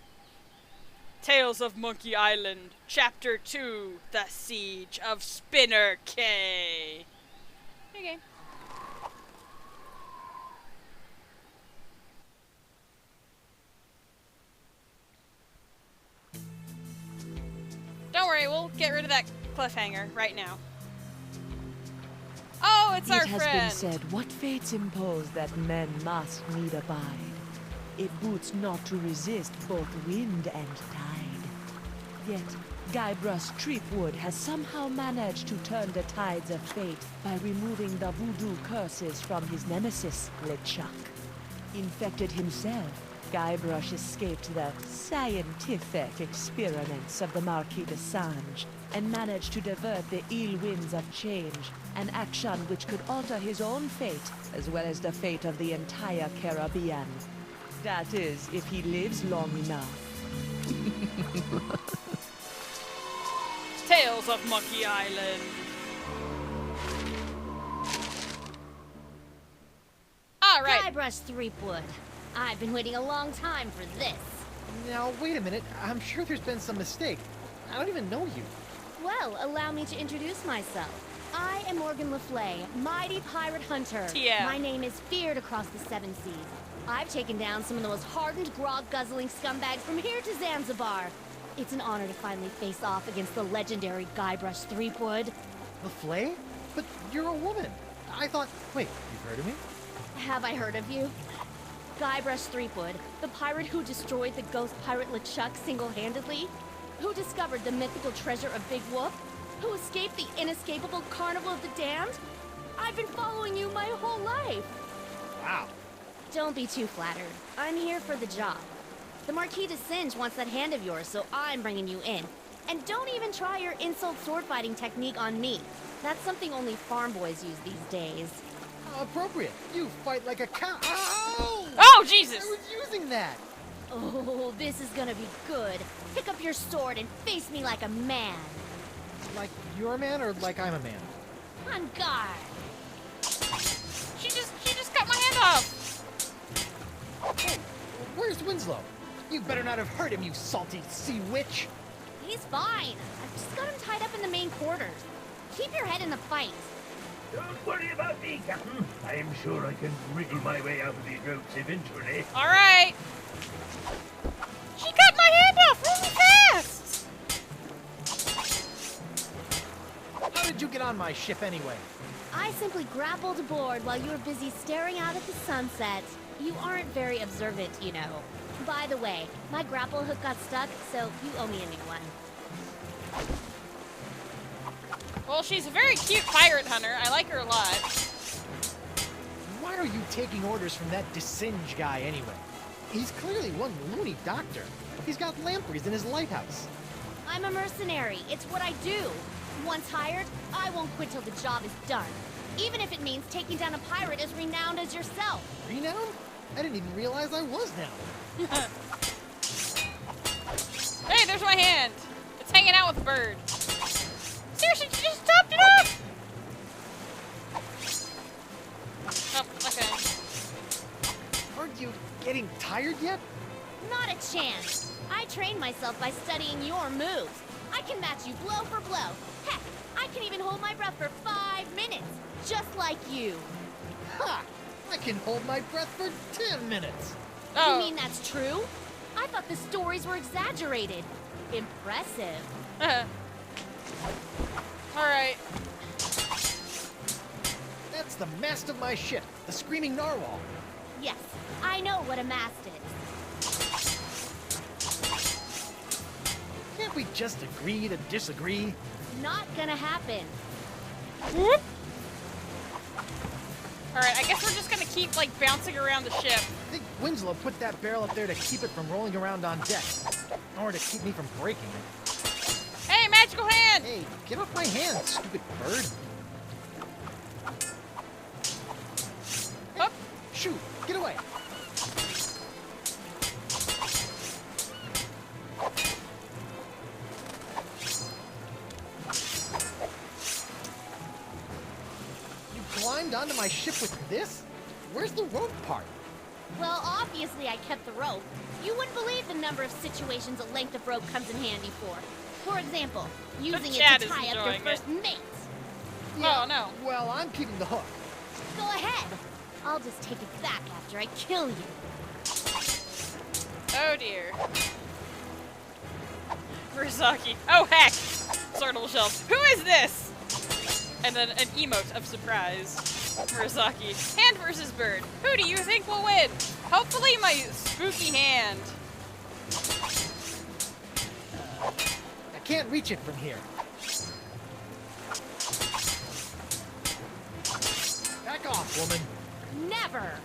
Tales of Monkey Island, Chapter 2, The Siege of Spinner K. Okay. Don't worry, we'll get rid of that cliffhanger right now. Oh, it's our friend!
It has been said, what fates impose that men must need abide. It boots not to resist both wind and tide. Yet, Guybrush Threepwood has somehow managed to turn the tides of fate by removing the voodoo curses from his nemesis, LeChuck. Infected himself, Guybrush escaped the scientific experiments of the Marquis de Sange and managed to divert the ill winds of change, an action which could alter his own fate as well as the fate of the entire Caribbean. That is, if he lives long enough.
Tales of Monkey Island. All right.
Guybrush Threepwood. I've been waiting a long time for this.
Now, wait a minute. I'm sure there's been some mistake. I don't even know you.
Well, allow me to introduce myself. I am Morgan Le Fay, mighty pirate hunter.
Yeah.
My name is feared across the seven seas. I've taken down some of the most hardened, grog-guzzling scumbags from here to Zanzibar. It's an honor to finally face off against the legendary Guybrush Threepwood.
Le Fay? But you're a woman. I thought... Wait, you've heard of me?
Have I heard of you? Guybrush Threepwood, the pirate who destroyed the ghost pirate LeChuck single-handedly? Who discovered the mythical treasure of Big Whoop? Who escaped the inescapable Carnival of the Damned? I've been following you my whole life.
Wow.
Don't be too flattered. I'm here for the job. The Marquis de Sange wants that hand of yours, so I'm bringing you in. And don't even try your insult sword fighting technique on me. That's something only farm boys use these days.
Appropriate. You fight like a cow. Ow!
Oh, Jesus!
I was using that.
Oh, this is gonna be good. Pick up your sword and face me like a man.
Like you're a man or like I'm a man?
On guard.
She just cut my hand off.
Oh, where's Winslow? You better not have hurt him, you salty sea witch.
He's fine. I've just got him tied up in the main quarters. Keep your head in the fight.
Don't worry about me, Captain. I'm sure I can wriggle my way out of these ropes eventually.
All right. She cut my hand off really fast.
How did you get on my ship anyway?
I simply grappled aboard while you were busy staring out at the sunset. You aren't very observant, you know. By the way, my grapple hook got stuck, so you owe me a new one.
Well, she's a very cute pirate hunter. I like her a lot.
Why are you taking orders from that DeSinge guy anyway? He's clearly one loony doctor. He's got lampreys in his lighthouse.
I'm a mercenary. It's what I do. Once hired, I won't quit till the job is done. Even if it means taking down a pirate as renowned as yourself.
Renowned? I didn't even realize I was now.
Hey, there's my hand. It's hanging out with a bird. Seriously, she just topped it off! Oh, okay.
Aren't you getting tired yet?
Not a chance. I trained myself by studying your moves. I can match you blow for blow. Heck, I can even hold my breath for 5 minutes, just like you.
Ha! I can hold my breath for 10 minutes.
Oh.
You mean that's true? I thought the stories were exaggerated. Impressive.
Alright.
That's the mast of my ship, the Screaming Narwhal.
Yes, I know what a mast is.
Can't we just agree to disagree?
Not gonna happen.
Whoop. Alright, I guess we're just gonna keep, like, bouncing around the ship.
I think Winslow put that barrel up there to keep it from rolling around on deck. Or to keep me from breaking it.
Hey, magical hand!
Hey, get off my hand, stupid bird.
Up.
Shoot, get away. You climbed onto my ship with this? Where's the rope part?
Well, obviously I kept the rope. You wouldn't believe the number of situations a length of rope comes in handy for. For example, using it to tie up your first mates.
Yeah,
oh, no.
Well, I'm keeping the hook.
Go ahead. I'll just take it back after I kill you.
Oh, dear. Murasaki. Oh, heck! Sortable shelf. Who is this? And then an emote of surprise. Murasaki. Hand versus bird. Who do you think will win? Hopefully my spooky hand.
I can't reach it from here. Back off, woman.
Never!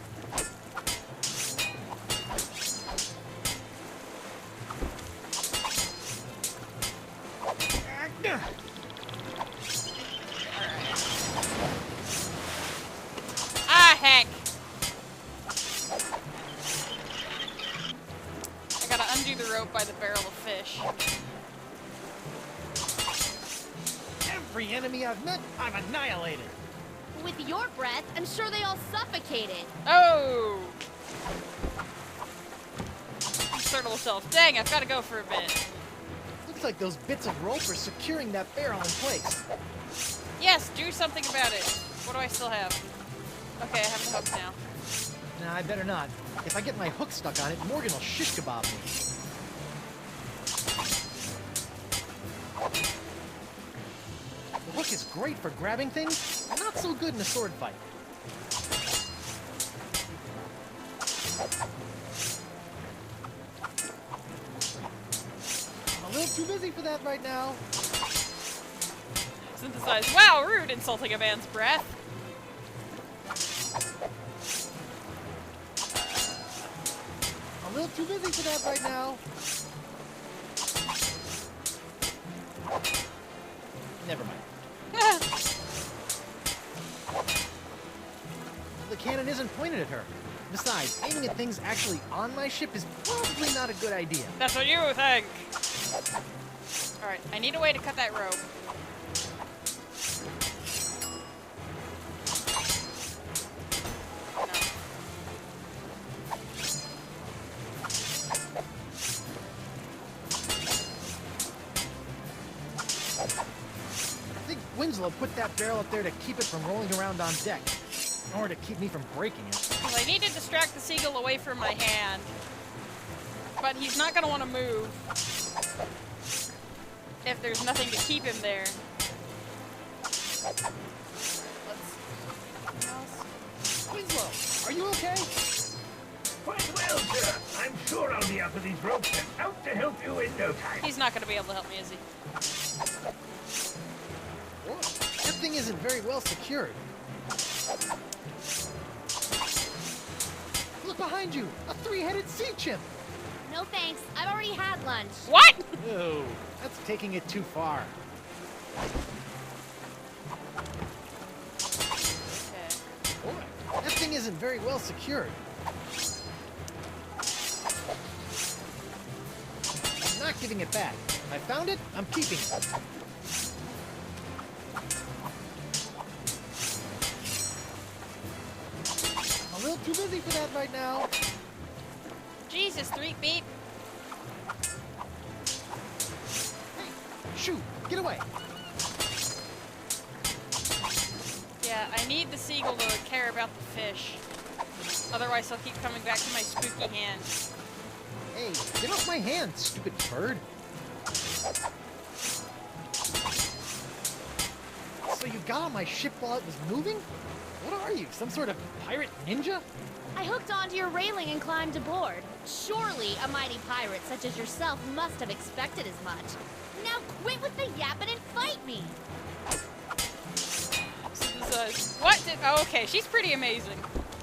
Ah, heck! I gotta undo the rope by the barrel of fish.
Every enemy I've met, I've annihilated.
With your breath, I'm sure they all suffocated.
Oh! Turtle shelf. Dang, I've gotta go for a bit.
Looks like those bits of rope are securing that barrel in place.
Yes, do something about it. What do I still have? Okay, I have the hook now.
Nah, I better not. If I get my hook stuck on it, Morgan will shish kebab me. The hook is great for grabbing things, not so good in a sword fight. I'm a little too busy for that right now.
Synthesize. Wow, rude, insulting a man's breath.
I'm a little too busy for that right now. Never mind. The cannon isn't pointed at her. Besides, aiming at things actually on my ship is probably not a good idea.
That's what you think. Alright, I need a way to cut that rope.
I think Winslow put that barrel up there to keep it from rolling around on deck, in order to keep me from breaking it.
Well, I need to distract the seagull away from my hand. But he's not going to want to move if there's nothing to keep him there.
Winslow, are you okay?
Quite well, sir. I'm sure I'll be out of these ropes and out to help you in no time.
He's not going to be able to help me, is he?
Whoa, that thing isn't very well secured. Look behind you! A three-headed sea chimp!
No thanks. I've already had lunch.
What?
Ew, that's taking it too far.
Okay.
Boy, that thing isn't very well secured. I'm not giving it back. I found it, I'm keeping it. I'm a little too busy for that right now.
Jesus, 3 beep.
Hey, shoot, get away.
Yeah, I need the seagull to care about the fish. Otherwise, he'll keep coming back to my spooky hand.
Hey, get off my hand, stupid bird. So you got on my ship while it was moving? What are you, some sort of pirate ninja?
I hooked onto your railing and climbed aboard. Surely a mighty pirate such as yourself must have expected as much. Now quit with the yapping and fight me.
What did? Oh, okay, she's pretty amazing.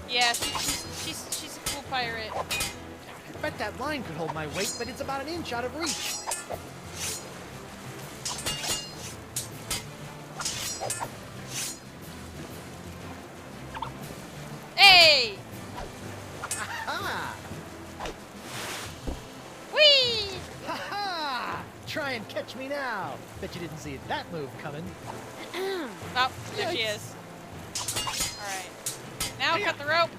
Yeah, she's a cool pirate.
I bet that line could hold my weight, but it's about an inch out of reach.
Hey!
Aha!
Whee!
Ha-ha! Try and catch me now. Bet you didn't see that move coming.
Oh, there she is. Alright. Now cut the rope.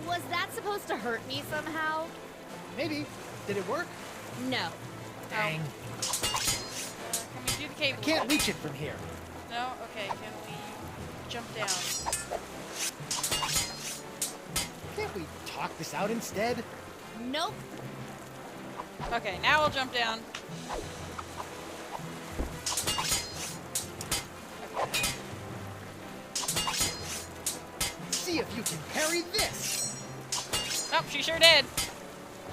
Was that supposed to hurt me somehow?
Maybe. Did it work?
No.
Dang.
Can we do the cable?
I can't reach it from here.
No? Okay, can we jump down?
Can't we talk this out instead?
Nope.
Okay, now we'll jump down.
See if you can parry this.
Oh, she sure did.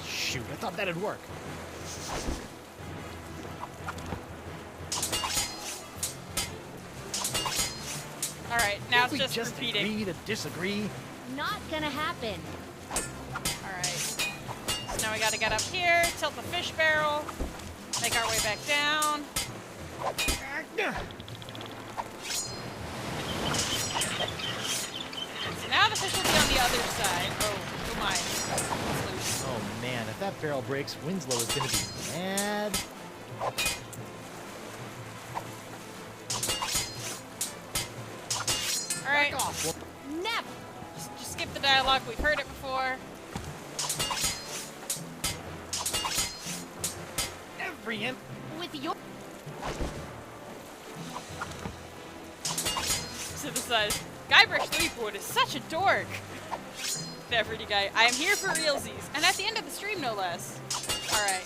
Shoot, I thought that'd work.
Alright, now
Can't
it's
we
just repeating.
agree to disagree?
Not gonna happen.
Alright. So now we gotta get up here, tilt the fish barrel, make our way back down. So now the fish will be on the other side. Oh my. It's loose.
Oh man, if that barrel breaks, Winslow is gonna be mad.
Alright.
Back off.
Never!
Just skip the dialogue, we've heard it before.
Every imp.
With your...
Synthesize. Guybrush Threepwood is such a dork. The everyday guy. I am here for realsies, and at the end of the stream, no less. Alright.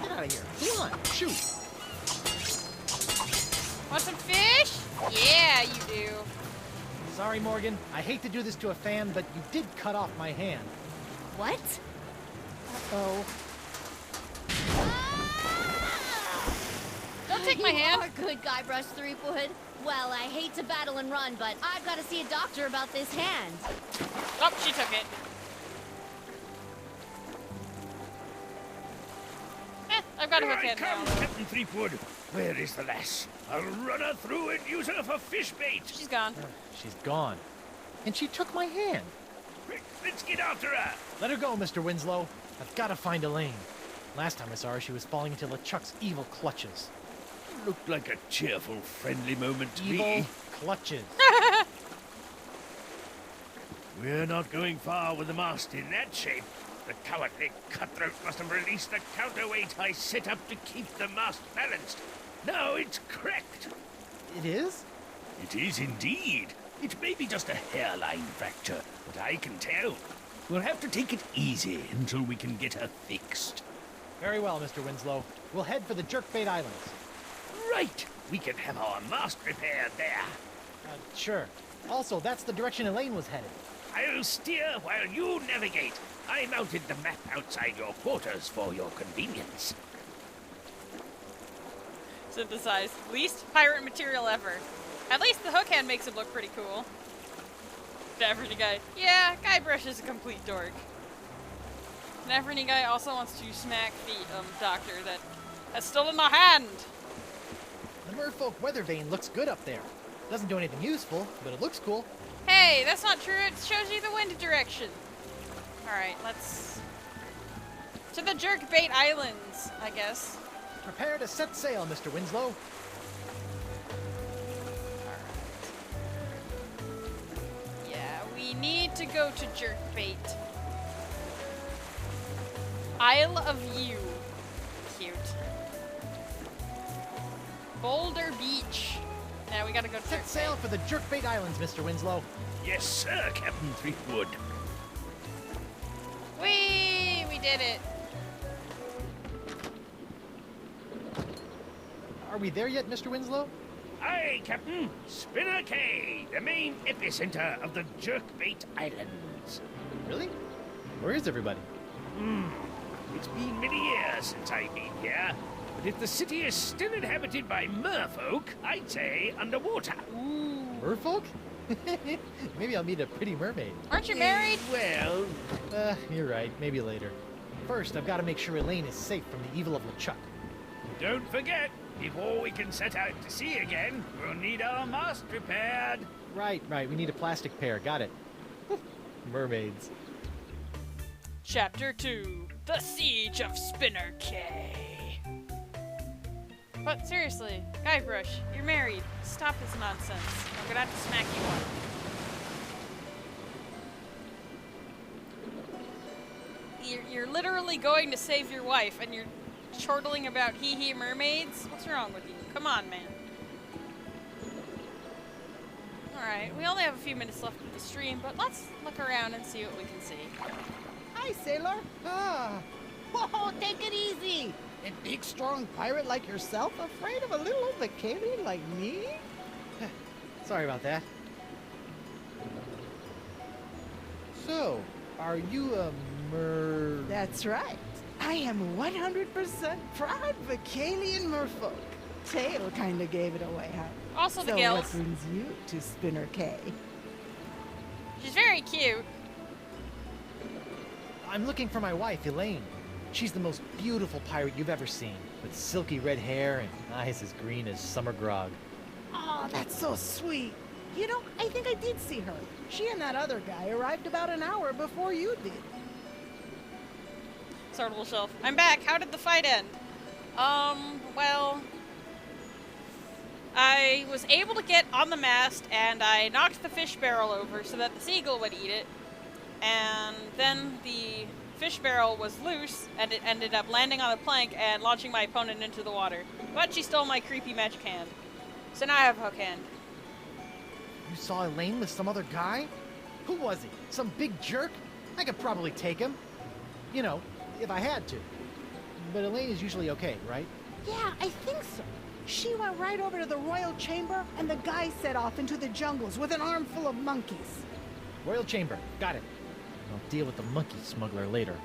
Get out of here. Come on, shoot.
Want some fish? Yeah, you do.
Sorry, Morgan. I hate to do this to a fan, but you did cut off my hand.
What? Uh-oh.
Don't take my hand.
You are good, Guybrush Threepwood. Well, I hate to battle and run, but I've got to see a doctor about this hand.
Oh, she took it. I've got a
Here
hook
I
hand
come,
now.
Captain Threepwood. Where is the lass? I'll run her through and use her for fish bait.
She's gone.
She's gone. And she took my hand.
Quick, let's get after her.
Let her go, Mr. Winslow. I've got to find Elaine. Last time I saw her, she was falling into LeChuck's evil clutches.
Looked like a cheerful, friendly moment to
Evil
me.
clutches.
We're not going far with the mast in that shape. The cowardly cutthroat must have released the counterweight I set up to keep the mast balanced. Now it's cracked.
It is?
It is indeed. It may be just a hairline fracture, but I can tell. We'll have to take it easy until we can get her fixed.
Very well, Mr. Winslow. We'll head for the Jerkbait Islands.
Right! We can have our mast repaired there.
Sure. Also, that's the direction Elaine was headed.
I'll steer while you navigate. I mounted the map outside your quarters for your convenience.
Synthesized. Least pirate material ever. At least the hook hand makes him look pretty cool. The everyday guy. Yeah, Guybrush is a complete dork. The everyday guy also wants to smack the doctor that has stolen my hand.
The Merfolk weather vane looks good up there. Doesn't do anything useful, but it looks cool.
Hey, that's not true. It shows you the wind direction. Alright, let's... to the Jerkbait Islands, I guess.
Prepare to set sail, Mr. Winslow.
Yeah, we need to go to Jerkbait. Isle of Yew. Cute. Boulder Beach. Now we gotta go to
Set sail for the Jerkbait Islands, Mr. Winslow.
Yes, sir, Captain Threepwood.
Whee! We did it.
Are we there yet, Mr. Winslow?
Aye, Captain. Spinner Cay, the main epicenter of the Jerkbait Islands.
Really? Where is everybody?
It's been many years since I've been here, but if the city is still inhabited by merfolk, I'd say underwater.
Ooh.
Merfolk? Maybe I'll meet a pretty mermaid.
Aren't you married?
Well...
You're right. Maybe later. First, I've got to make sure Elaine is safe from the evil of LeChuck.
Don't forget, before we can set out to sea again, we'll need our mast repaired.
Right. We need a plastic pair. Got it. Mermaids.
Chapter 2. The Siege of Spinner Cay. But seriously, Guybrush, you're married. Stop this nonsense. I'm gonna have to smack you one. You're literally going to save your wife, and you're chortling about hee-hee mermaids? What's wrong with you? Come on, man. Alright, we only have a few minutes left of the stream, but let's look around and see what we can see.
Hi, sailor. Whoa, take it easy. A big, strong pirate like yourself afraid of a little old Vicalian like me?
Sorry about that. So, are you a
That's right. I am 100% proud Vicalian merfolk. Tail kinda gave it away, huh?
Also the
So
gills.
what brings you to Spinner Cay?
She's very cute.
I'm looking for my wife, Elaine. She's the most beautiful pirate you've ever seen, with silky red hair and eyes as green as summer grog.
Oh, that's so sweet. You know, I think I did see her. She and that other guy arrived about an hour before you did.
Sortable Shelf. I'm back. How did the fight end? Well, I was able to get on the mast, and I knocked the fish barrel over so that the seagull would eat it. And then the fish barrel was loose, and it ended up landing on the plank and launching my opponent into the water. But she stole my creepy magic hand. So now I have a hook hand.
You saw Elaine with some other guy? Who was he? Some big jerk? I could probably take him. You know, if I had to. But Elaine is usually okay, right?
Yeah, I think so. She went right over to the royal chamber, and the guy set off into the jungles with an armful of monkeys.
Royal Chamber. Got it. I'll deal with the monkey smuggler later.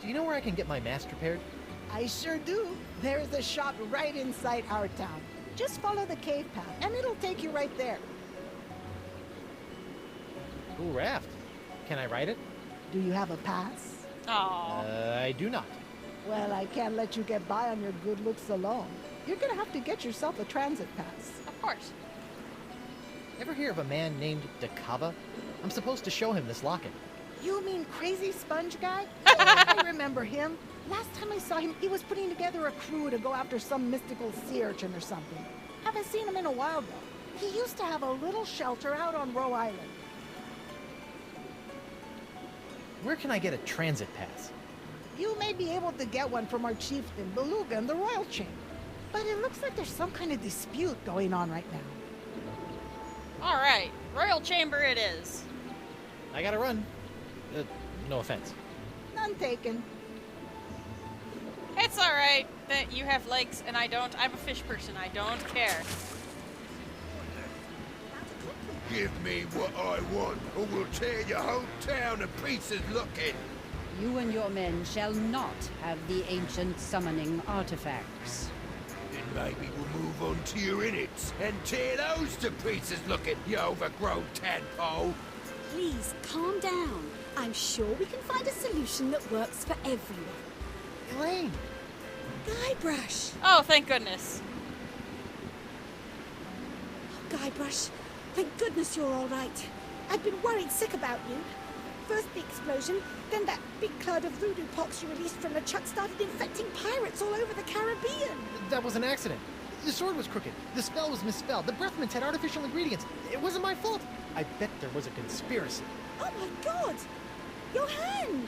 Do you know where I can get my mast repaired?
I sure do. There is a shop right inside our town. Just follow the cave path, and it'll take you right there.
Cool raft. Can I ride it?
Do you have a pass?
Aww.
I do not.
Well, I can't let you get by on your good looks alone. You're gonna have to get yourself a transit pass.
Of course.
Ever hear of a man named Dakava? I'm supposed to show him this locket.
You mean Crazy Sponge Guy? I remember him. Last time I saw him, he was putting together a crew to go after some mystical sea urchin or something. Haven't seen him in a while, though. He used to have a little shelter out on Roe Island.
Where can I get a transit pass?
You may be able to get one from our chieftain, Beluga, in the royal chamber. But it looks like there's some kind of dispute going on right now.
Alright, royal chamber it is.
I gotta run. No offense.
None taken.
It's alright that you have legs and I don't. I'm a fish person. I don't care.
Give me what I want, or we'll tear your whole town to pieces looking.
You and your men shall not have the ancient summoning artifacts.
Then maybe we'll move on to your innards and tear those to pieces looking, you overgrown tadpole.
Please, calm down. I'm sure we can find a solution that works for everyone.
Elaine!
Guybrush!
Oh, thank goodness.
Guybrush, thank goodness you're all right. I've been worried sick about you. First the explosion, then that big cloud of voodoo pox you released from the chuck started infecting pirates all over the Caribbean.
That was an accident. The sword was crooked. The spell was misspelled. The breath mints had artificial ingredients. It wasn't my fault. I bet there was a conspiracy.
Oh my god! Your hand!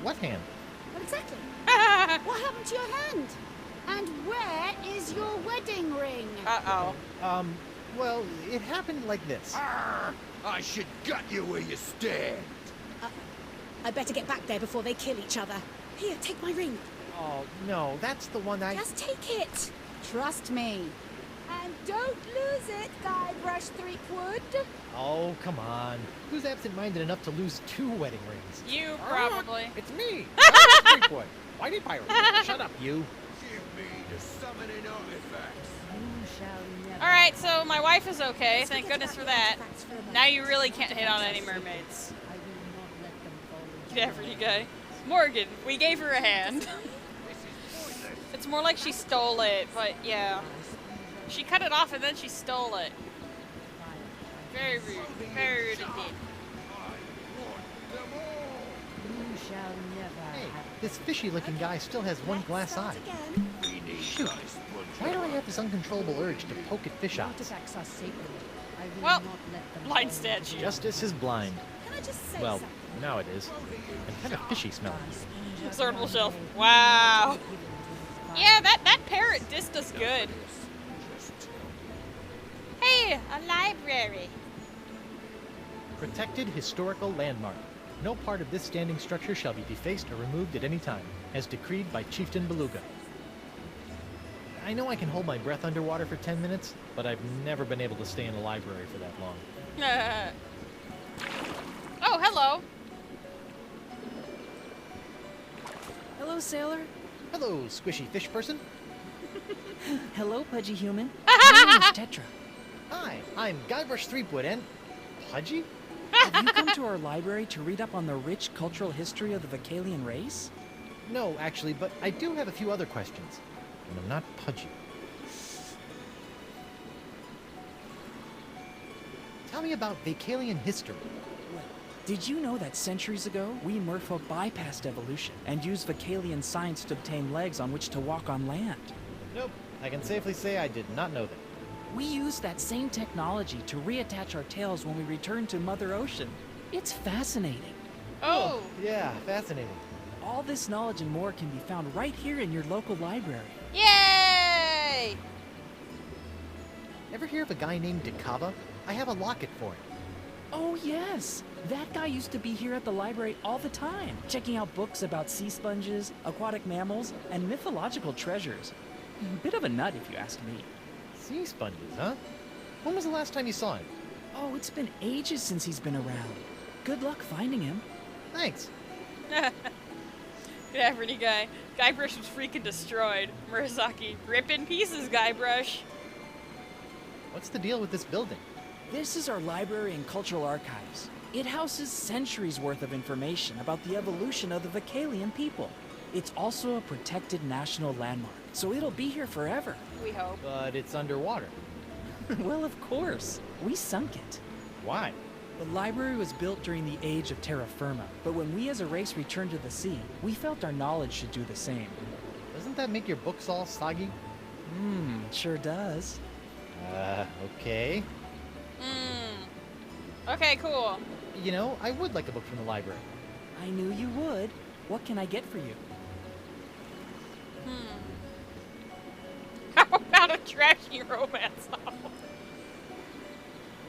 What hand?
Well, exactly. What happened to your hand? And where is your wedding ring?
Uh-oh.
Well, it happened like this.
Arr! I should gut you where you stand.
I better get back there before they kill each other. Here, take my ring.
Oh, no, that's the one I...
Just take it. Trust me. And don't lose it, Guybrush Threepwood.
Oh, come on. Who's absent-minded enough to lose 2 wedding rings?
You, probably.
It's me, Threepwood. Whitey Pirate.
Shut up, you.
Give me the summoning artifacts.
You shall never.
Alright, so my wife is okay. Thank goodness for that. Now you really can't hit on any mermaids.
I will not let them fall into
Yeah, for you guy. Morgan, we gave her a hand. It's more like she stole it, but yeah. She cut it off and then she stole it. Very rude. Very rude indeed.
You shall never
Hey,
have.
this fishy-looking guy still has one glass eye. Shoot. Why do I have this uncontrollable urge to poke at fish eyes?
Artifacts are sacred. I will
Well,
not let them
blind
fall
statue.
into
Justice is blind.
Can I just say
Well,
something?
now it is. And kind of fishy smelling.
Sortable shelf. Wow. Yeah, that parrot dissed us good. Hey, a library.
Protected historical landmark. No part of this standing structure shall be defaced or removed at any time, as decreed by Chieftain Beluga. I know I can hold my breath underwater for 10 minutes, but I've never been able to stay in a library for that long.
Oh, hello.
Hello, sailor.
Hello, squishy fish person.
Hello, pudgy human. My name is Tetra.
Hi, I'm Guybrush Threepwood and... Pudgy?
Have you come to our library to read up on the rich cultural history of the Vocalian race?
No, actually, but I do have a few other questions. And I'm not pudgy. Tell me about Vocalian history.
Did you know that centuries ago, we merfolk bypassed evolution and used Vocalian science to obtain legs on which to walk on land?
Nope, I can safely say I did not know that.
We used that same technology to reattach our tails when we returned to Mother Ocean. It's fascinating.
Oh.
Yeah, fascinating.
All this knowledge and more can be found right here in your local library.
Yay!
Ever hear of a guy named Dakava? I have a locket for him.
Oh, yes. That guy used to be here at the library all the time, checking out books about sea sponges, aquatic mammals, and mythological treasures. Bit of a nut, if you ask me.
Sea sponges, huh? When was the last time you saw him?
Oh, it's been ages since he's been around. Good luck finding him.
Thanks.
Yeah, pretty guy. Guybrush was freaking destroyed. Murasaki, rip in pieces, Guybrush.
What's the deal with this building?
This is our library and cultural archives. It houses centuries worth of information about the evolution of the Vocalian people. It's also a protected national landmark, so it'll be here forever.
We hope.
But it's underwater.
Well, of course. We sunk it.
Why?
The library was built during the age of terra firma, but when we as a race returned to the sea, we felt our knowledge should do the same.
Doesn't that make your books all soggy?
Sure does.
Okay.
Okay, cool.
You know, I would like a book from the library.
I knew you would. What can I get for you?
How about a trashy romance novel?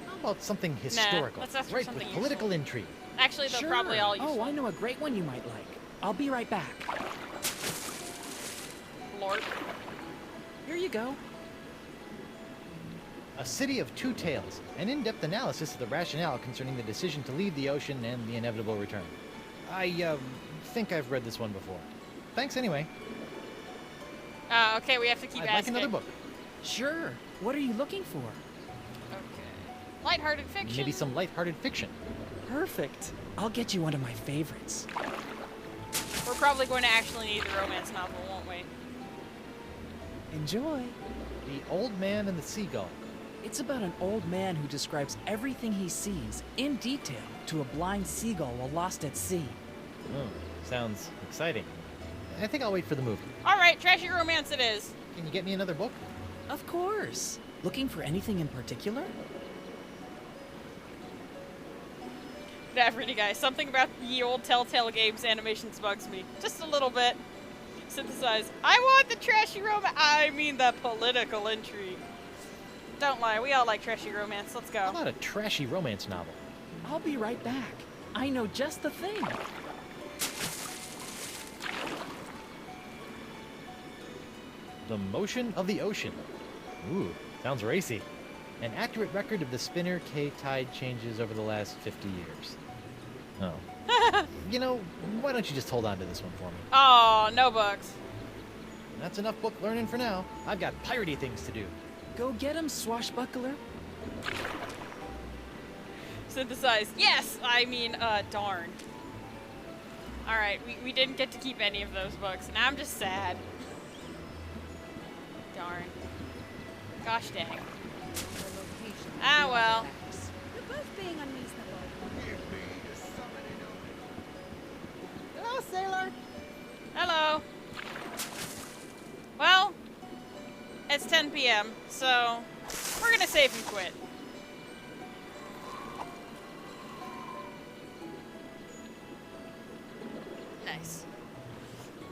How about something historical?
let's ask for
right,
something
with political
useful.
intrigue.
Actually, they'll
Sure.
probably all use
Oh, I know a great one you might like. I'll be right back.
Lord.
Here you go.
A City of Two Tales, an in-depth analysis of the rationale concerning the decision to leave the ocean and the inevitable return. I think I've read this one before. Thanks anyway.
Okay, we have to keep
I'd
asking.
like another book.
Sure. What are you looking for?
Okay. Lighthearted fiction.
Maybe some lighthearted fiction.
Perfect. I'll get you one of my favorites.
We're probably going to actually need the romance novel, won't we?
Enjoy.
The Old Man and the Seagull.
It's about an old man who describes everything he sees in detail to a blind seagull while lost at sea.
Oh, sounds exciting. I think I'll wait for the movie.
All right, trashy romance it is.
Can you get me another book?
Of course. Looking for anything in particular?
Yeah, pretty guy. Something about the old Telltale Games animations bugs me. Just a little bit. Synthesize. I want the trashy romance. I mean the political intrigue. Don't lie, we all like trashy romance. Let's go.
How about a trashy romance novel?
I'll be right back. I know just the thing.
The Motion of the Ocean. Ooh, sounds racy. An accurate record of the spinner K tide changes over the last 50 years. Oh. You know, why don't you just hold on to this one for me?
Oh, no bugs.
That's enough book learning for now. I've got piratey things to do.
Go get him, swashbuckler.
Synthesize. Yes! I mean, darn. Alright, we didn't get to keep any of those books, and I'm just sad. Darn. Gosh dang. Ah, well.
You're both being unreasonable.
Give me the summoning of it.
Hello, sailor.
p.m., so we're gonna save and quit. Nice.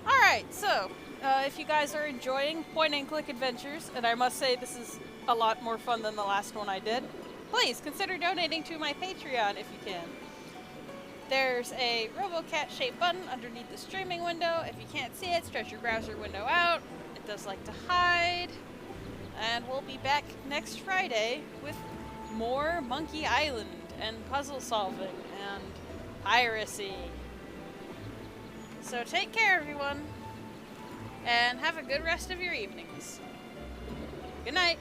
Alright, so, if you guys are enjoying point-and-click adventures, and I must say this is a lot more fun than the last one I did, please consider donating to my Patreon if you can. There's a RoboCat-shaped button underneath the streaming window. If you can't see it, stretch your browser window out. It does like to hide. And we'll be back next Friday with more Monkey Island and puzzle solving and piracy. So take care, everyone, and have a good rest of your evenings. Good night.